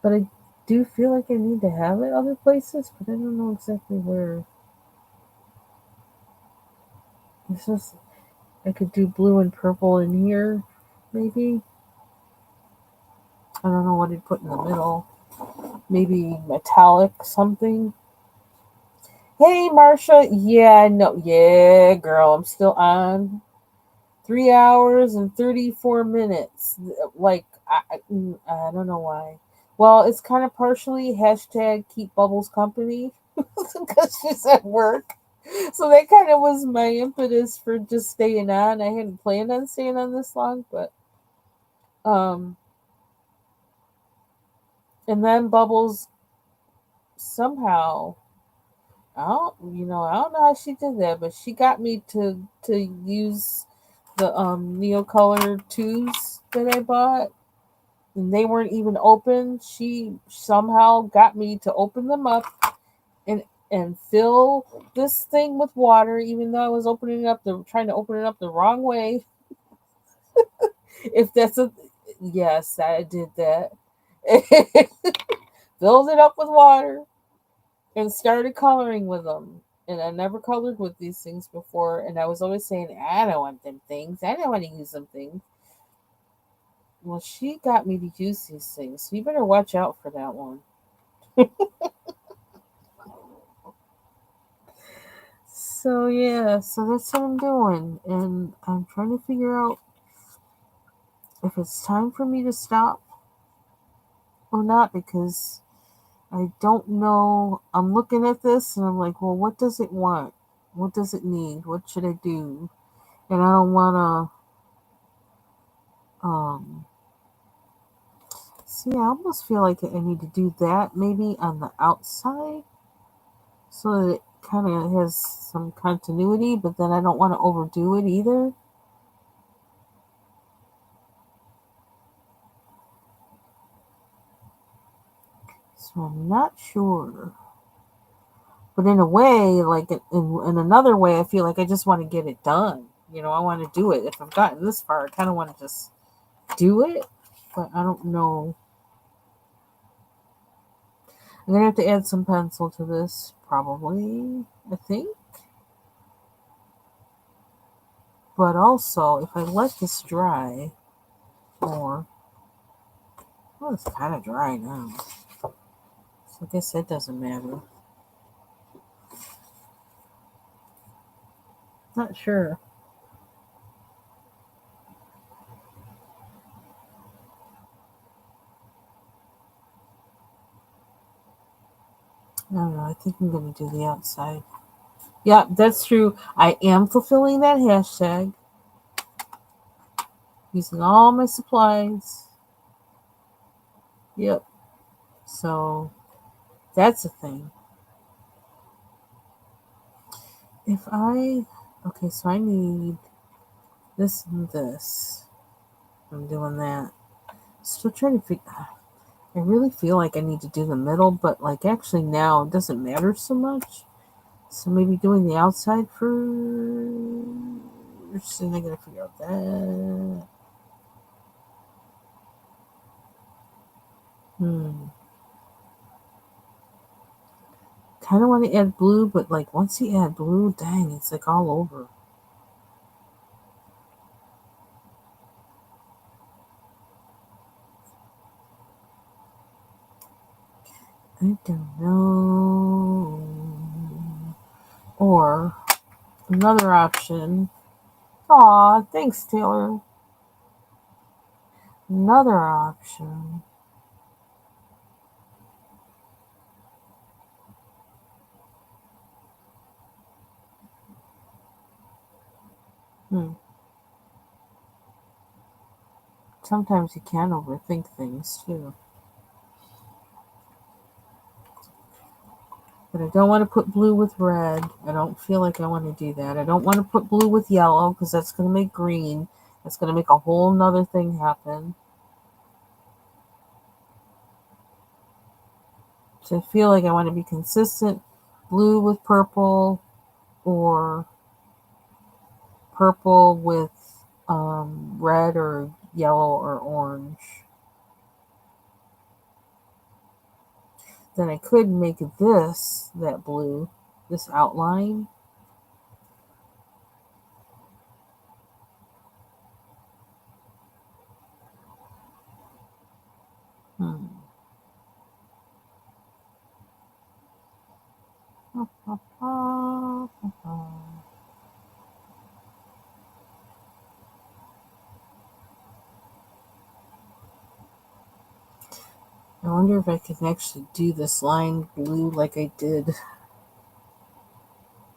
but I do feel like I need to have it other places, but I don't know exactly where. It's just, I could do blue and purple in here, maybe. I don't know what I'd put in the middle. Maybe metallic something. Hey, Marsha. Yeah, no. Yeah, girl. I'm still on. 3 hours and 34 minutes. Like, I don't know why. Well, it's kind of partially hashtag keep Bubbles company because she's at work. So that kind of was my impetus for just staying on. I hadn't planned on staying on this long, but um and then Bubbles somehow, I don't know how she did that, but she got me to use the NeoColor tubes that I bought. and they weren't even open. She somehow got me to open them up and fill this thing with water, even though I was trying to open it up the wrong way. If that's a Yes, I did that. Filled it up with water and started coloring with them. And I never colored with these things before, and I was always saying, I don't want them things. I don't want to use them things. Well, she got me to use these things, so you better watch out for that one. So yeah, so that's what I'm doing, and I'm trying to figure out if it's time for me to stop or not, because I don't know. I'm looking at this and I'm like, well, what does it want? What does it need? What should I do? And I don't want to see. I almost feel like I need to do that maybe on the outside so that it kind of has some continuity, but then I don't want to overdo it either. So I'm not sure. But in a way, like in another way, I feel like I just want to get it done. I want to do it. If I've gotten this far, I kind of want to just do it. But I don't know. I'm going to have to add some pencil to this, probably, I think. But also, if I let this dry more, well, it's kind of dry now. So I guess that doesn't matter. Not sure. I don't know. I think I'm going to do the outside. Yeah, that's true. I am fulfilling that hashtag using all my supplies. Yep. So that's a thing. Okay, so I need this and this. I'm doing that. Still trying to figure. I really feel like I need to do the middle, but like actually now it doesn't matter so much. So maybe doing the outside first, and I gotta figure out that. Kind of want to add blue, but like once you add blue, dang, it's like all over. I don't know. Or another option. Aw, thanks, Taylor. Another option. Hmm. Sometimes you can overthink things too. But I don't want to put blue with red. I don't feel like I want to do that. I don't want to put blue with yellow because that's going to make green. That's going to make a whole nother thing happen. So I feel like I want to be consistent. Blue with purple or purple with red or yellow or orange. Then I could make that blue, this outline. Hmm. I wonder if I can actually do this line blue like I did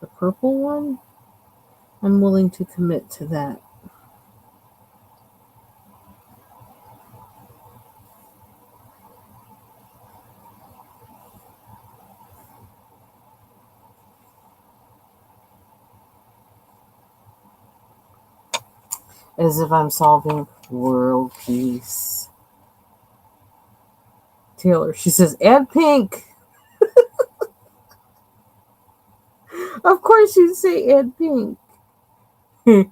the purple one. I'm willing to commit to that. As if I'm solving world peace. Taylor, she says, add pink. Of course you'd say add pink. I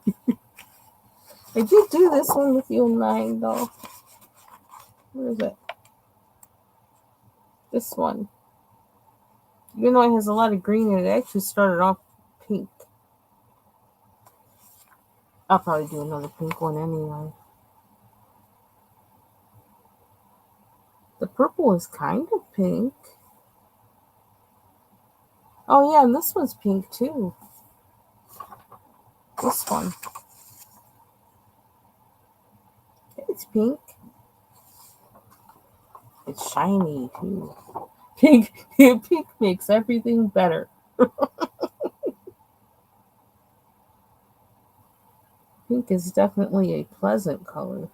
did do this one with you in mind, though. Where is it? This one. Even though it has a lot of green in it, it actually started off pink. I'll probably do another pink one anyway. The purple is kind of pink. Oh yeah, and this one's pink too. This one. It's pink. It's shiny too. Pink makes everything better. Pink is definitely a pleasant color.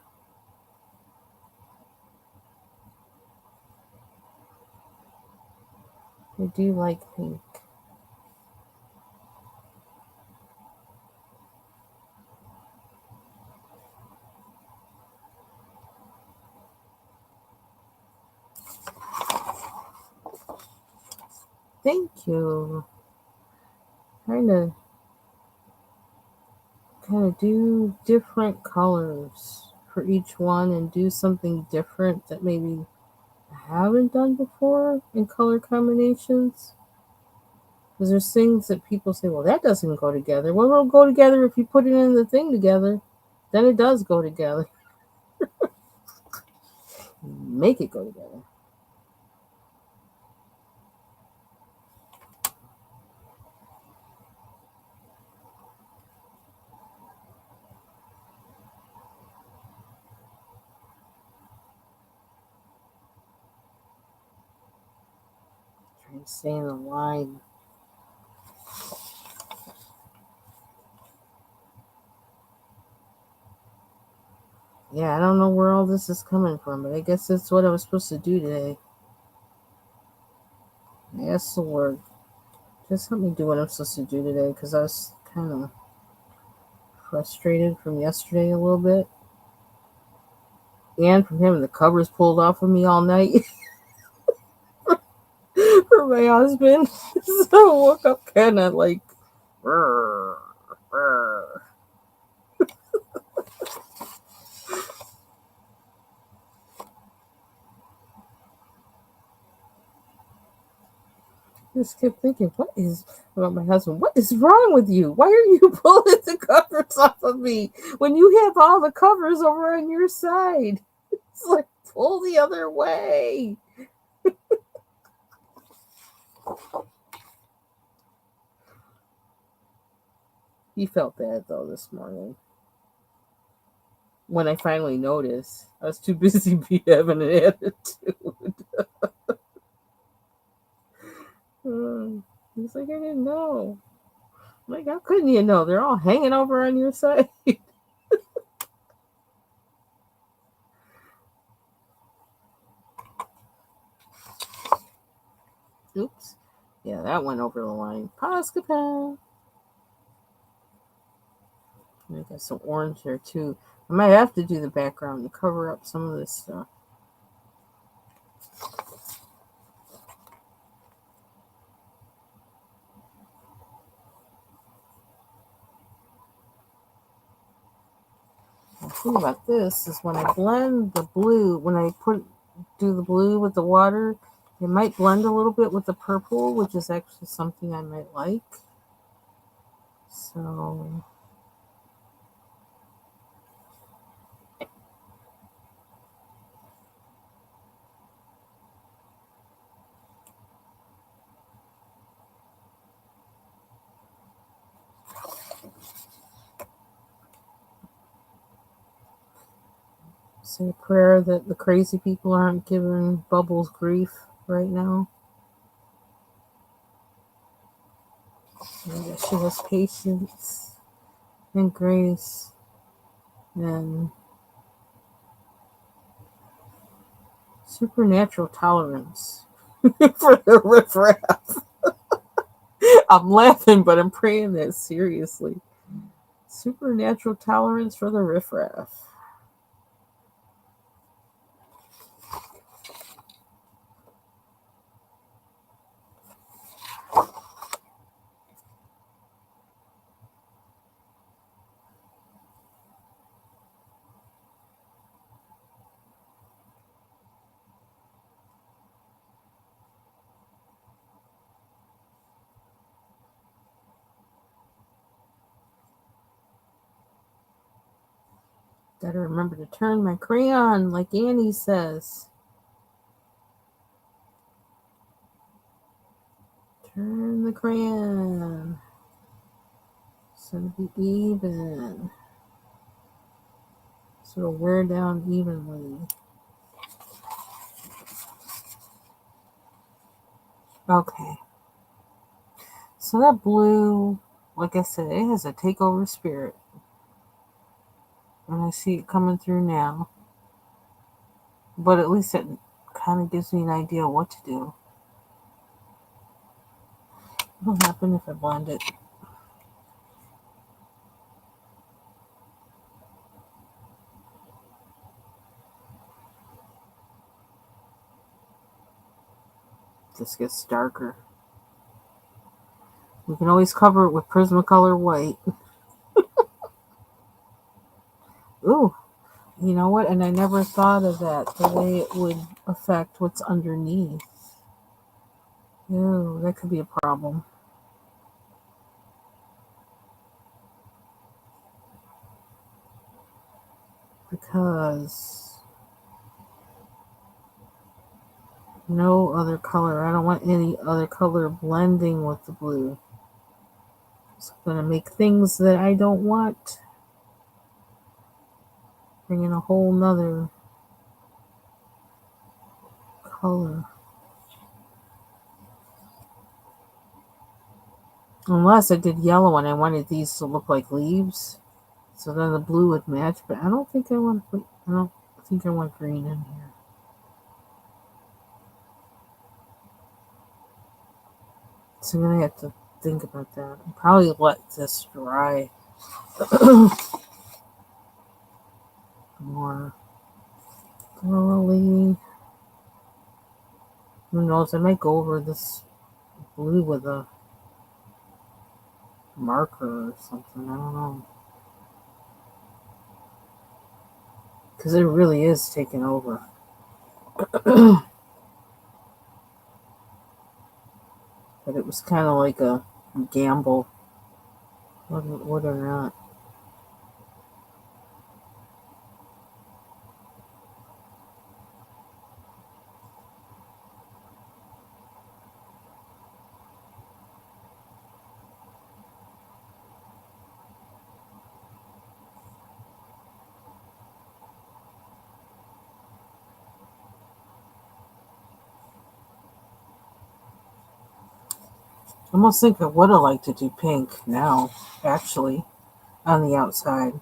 I do like pink. Thank you. Trying to kind of do different colors for each one and do something different that maybe I haven't done before in color combinations. Because there's things that people say, well, that doesn't go together. Well, it'll go together if you put it in the thing together. Then it does go together. Make it go together. Trying to stay in the line. Yeah, I don't know where all this is coming from, but I guess that's what I was supposed to do today. I asked the Lord, just help me do what I'm supposed to do today, because I was kind of frustrated from yesterday a little bit. And from having the covers pulled off of me all night for my husband. So I woke up kind of like, "Rrr, rrr." Just kept thinking, about my husband, what is wrong with you? Why are you pulling the covers off of me when you have all the covers over on your side? It's like, pull the other way. He felt bad though this morning. When I finally noticed, I was too busy having an attitude. He's like, I didn't know. I'm like, how couldn't you know? They're all hanging over on your side. Oops. Yeah, that went over the line. Pascapel. I got some orange here too. I might have to do the background to cover up some of this stuff. The thing about this is when I blend the blue, do the blue with the water, it might blend a little bit with the purple, which is actually something I might like. So say a prayer that the crazy people aren't giving Bubbles grief right now. And that she has patience and grace and supernatural tolerance for the riffraff. I'm laughing, but I'm praying that seriously. Supernatural tolerance for the riffraff. Gotta remember to turn my crayon, like Annie says. Turn the crayon. So it'll be even. So it'll wear down evenly. Okay. So that blue, like I said, it has a takeover spirit. And I see it coming through now. But at least it kind of gives me an idea of what to do. What'll happen if I blend it? This gets darker. We can always cover it with Prismacolor white. Ooh, you know what? And I never thought of that, the way it would affect what's underneath. Ooh, that could be a problem. Because no other color. I don't want any other color blending with the blue. So I'm going to make things that I don't want. Bring in a whole nother color. Unless I did yellow and I wanted these to look like leaves. So then the blue would match. But I don't think I want to put, I don't think I want green in here. So I'm going to have to think about that. I'll probably let this dry more thoroughly. Who knows? I might go over this blue with a marker or something. I don't know. Because it really is taking over. But it was kind of like a gamble, whether or not. I almost think I would have liked to do pink now, actually, on the outside.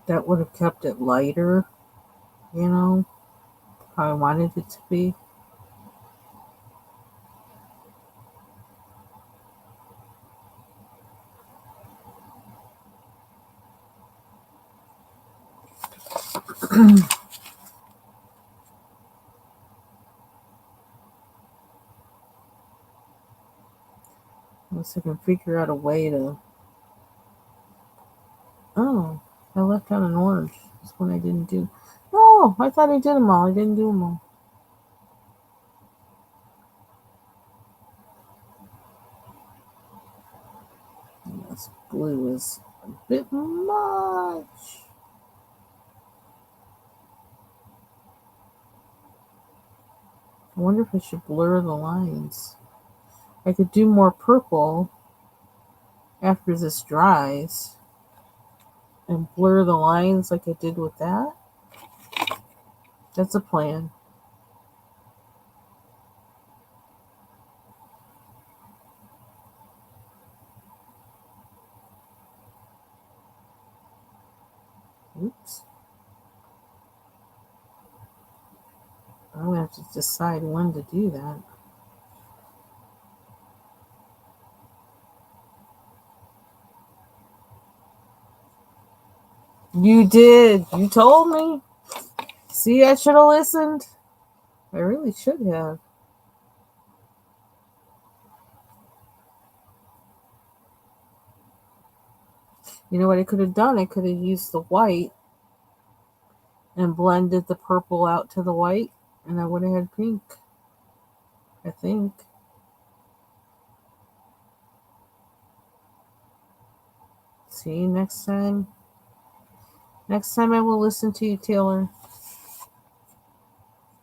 That would have kept it lighter, you know, how I wanted it to be. Unless I can figure out a way to. Oh, I left out an orange. That's one I didn't do. Oh, I thought I did them all. I didn't do them all. This blue is a bit much. I wonder if I should blur the lines. I could do more purple after this dries and blur the lines like I did with that. That's a plan. Oops. I'm going to have to decide when to do that. You did. You told me. See, I should have listened. I really should have. You know what I could have done? I could have used the white and blended the purple out to the white, and I would have had pink. I think. See, next time Next time I will listen to you, Taylor.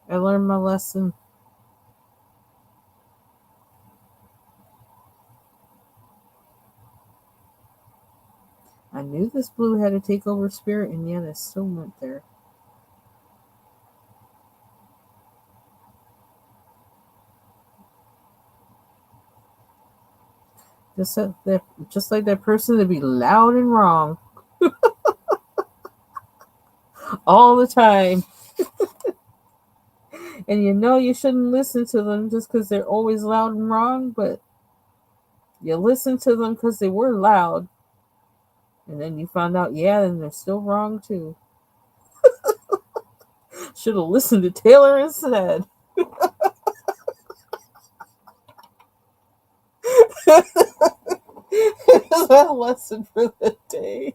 I learned my lesson. I knew this blue had to take over spirit, and yet I still went there. Just like that person to be loud and wrong all the time. And you know you shouldn't listen to them just because they're always loud and wrong, but you listen to them because they were loud. And then you found out, yeah, and they're still wrong too. Should have listened to Taylor instead. Is that a lesson for the day?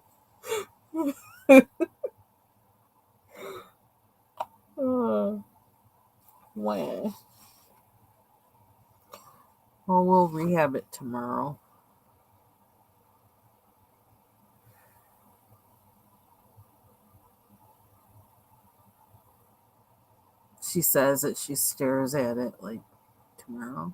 Oh, wow. Well, we'll rehab it tomorrow. She says that she stares at it like tomorrow.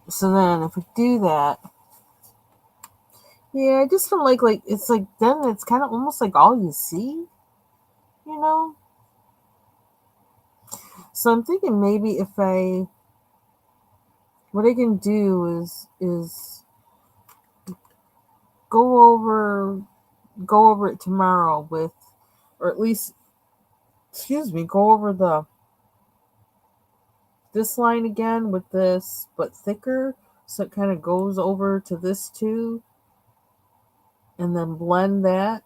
So then, if we do that, yeah, I just don't like it's like then it's kind of almost like all you see, you know. So I'm thinking maybe if I what I can do is go over go over it tomorrow with, or at least excuse me, go over the this line again with this but thicker, so it kind of goes over to this too, and then blend that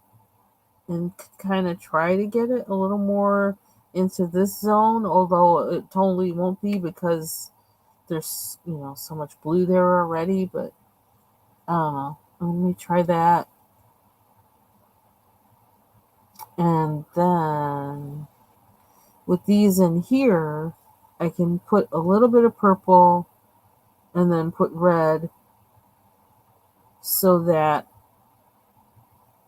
and kind of try to get it a little more into this zone, although it totally won't be because there's so much blue there already. But I don't know, let me try that. And then with these in here, I can put a little bit of purple and then put red so that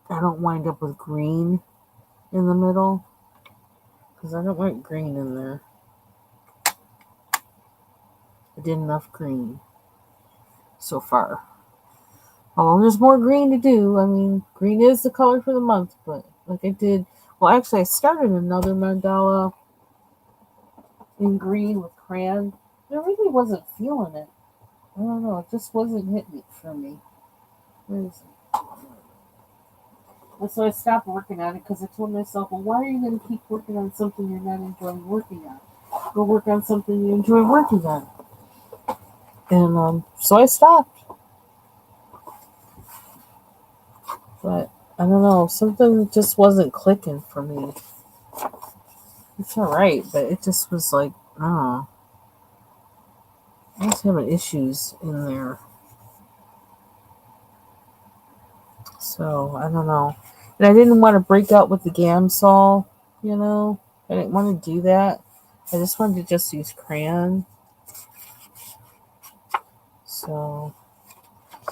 I don't wind up with green in the middle, because I don't want green in there. I did enough green so far. Although there's more green to do. I mean, green is the color for the month, but like I did, well, actually, I started another mandala in green with crayon. I really wasn't feeling it. I don't know, it just wasn't hitting it for me. Where is it? And so I stopped working on it because I told myself, well, why are you going to keep working on something you're not enjoying working on? Go work on something you enjoy working on. And so I stopped. But I don't know, something just wasn't clicking for me. It's alright, but it just was like, I was having issues in there. So I don't know. And I didn't want to break out with the Gamsol, you know. I didn't want to do that. I just wanted to just use crayon. So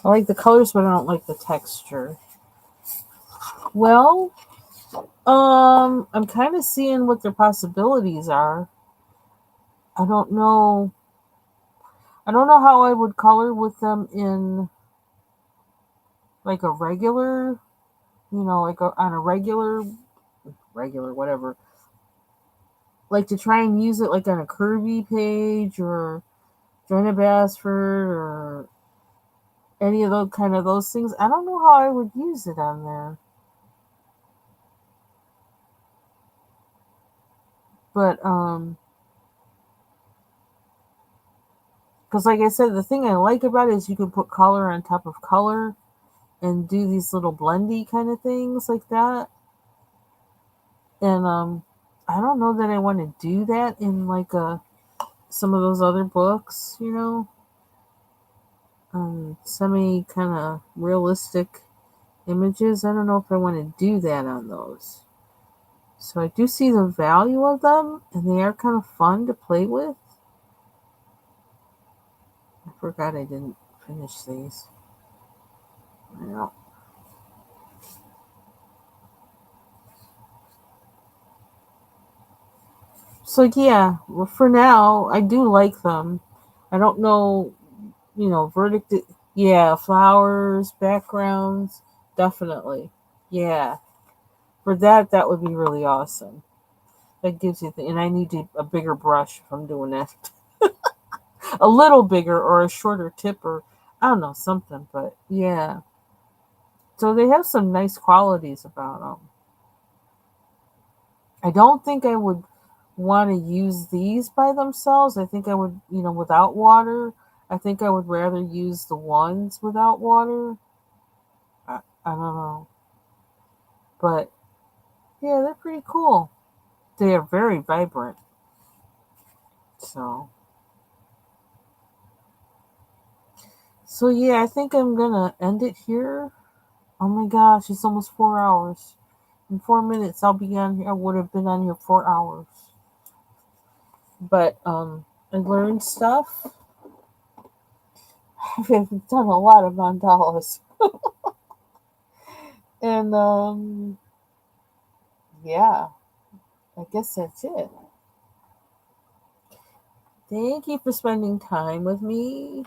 I like the colors, but I don't like the texture. Well, I'm kind of seeing what their possibilities are. I don't know. I don't know how I would color with them in like a regular, like on a regular whatever. Like to try and use it like on a curvy page or Joanna Basford or any of those kind of those things. I don't know how I would use it on there. But because like I said, the thing I like about it is you can put color on top of color and do these little blendy kind of things like that. And I don't know that I want to do that in like some of those other books, semi kind of realistic images. I don't know if I want to do that on those. So I do see the value of them, and they are kind of fun to play with. I forgot I didn't finish these. Yeah. So yeah, well, for now, I do like them. I don't know, verdict. Yeah, flowers, backgrounds, definitely. Yeah, for that, that would be really awesome. That gives you and I need a bigger brush if I'm doing that. A little bigger or a shorter tip or I don't know something, but yeah. So they have some nice qualities about them. I don't think I would want to use these by themselves. I think I would, without water. I think I would rather use the ones without water. I don't know. But yeah, they're pretty cool. They are very vibrant. So, so yeah, I think I'm gonna end it here. Oh my gosh, it's almost 4 hours. In 4 minutes, I'll be on here. I would have been on here 4 hours. But I learned stuff. I've done a lot of mandalas, and yeah, I guess that's it. Thank you for spending time with me.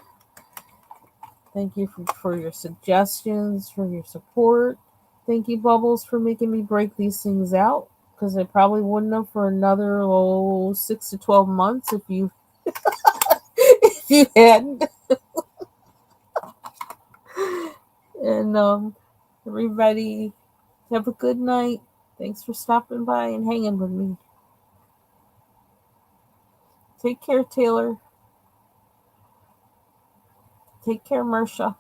Thank you for your suggestions, for your support. Thank you, Bubbles, for making me break these things out because I probably wouldn't have for another 6 to 12 months if you if you hadn't. And everybody have a good night. Thanks for stopping by and hanging with me. Take care, Taylor. Take care, Marsha.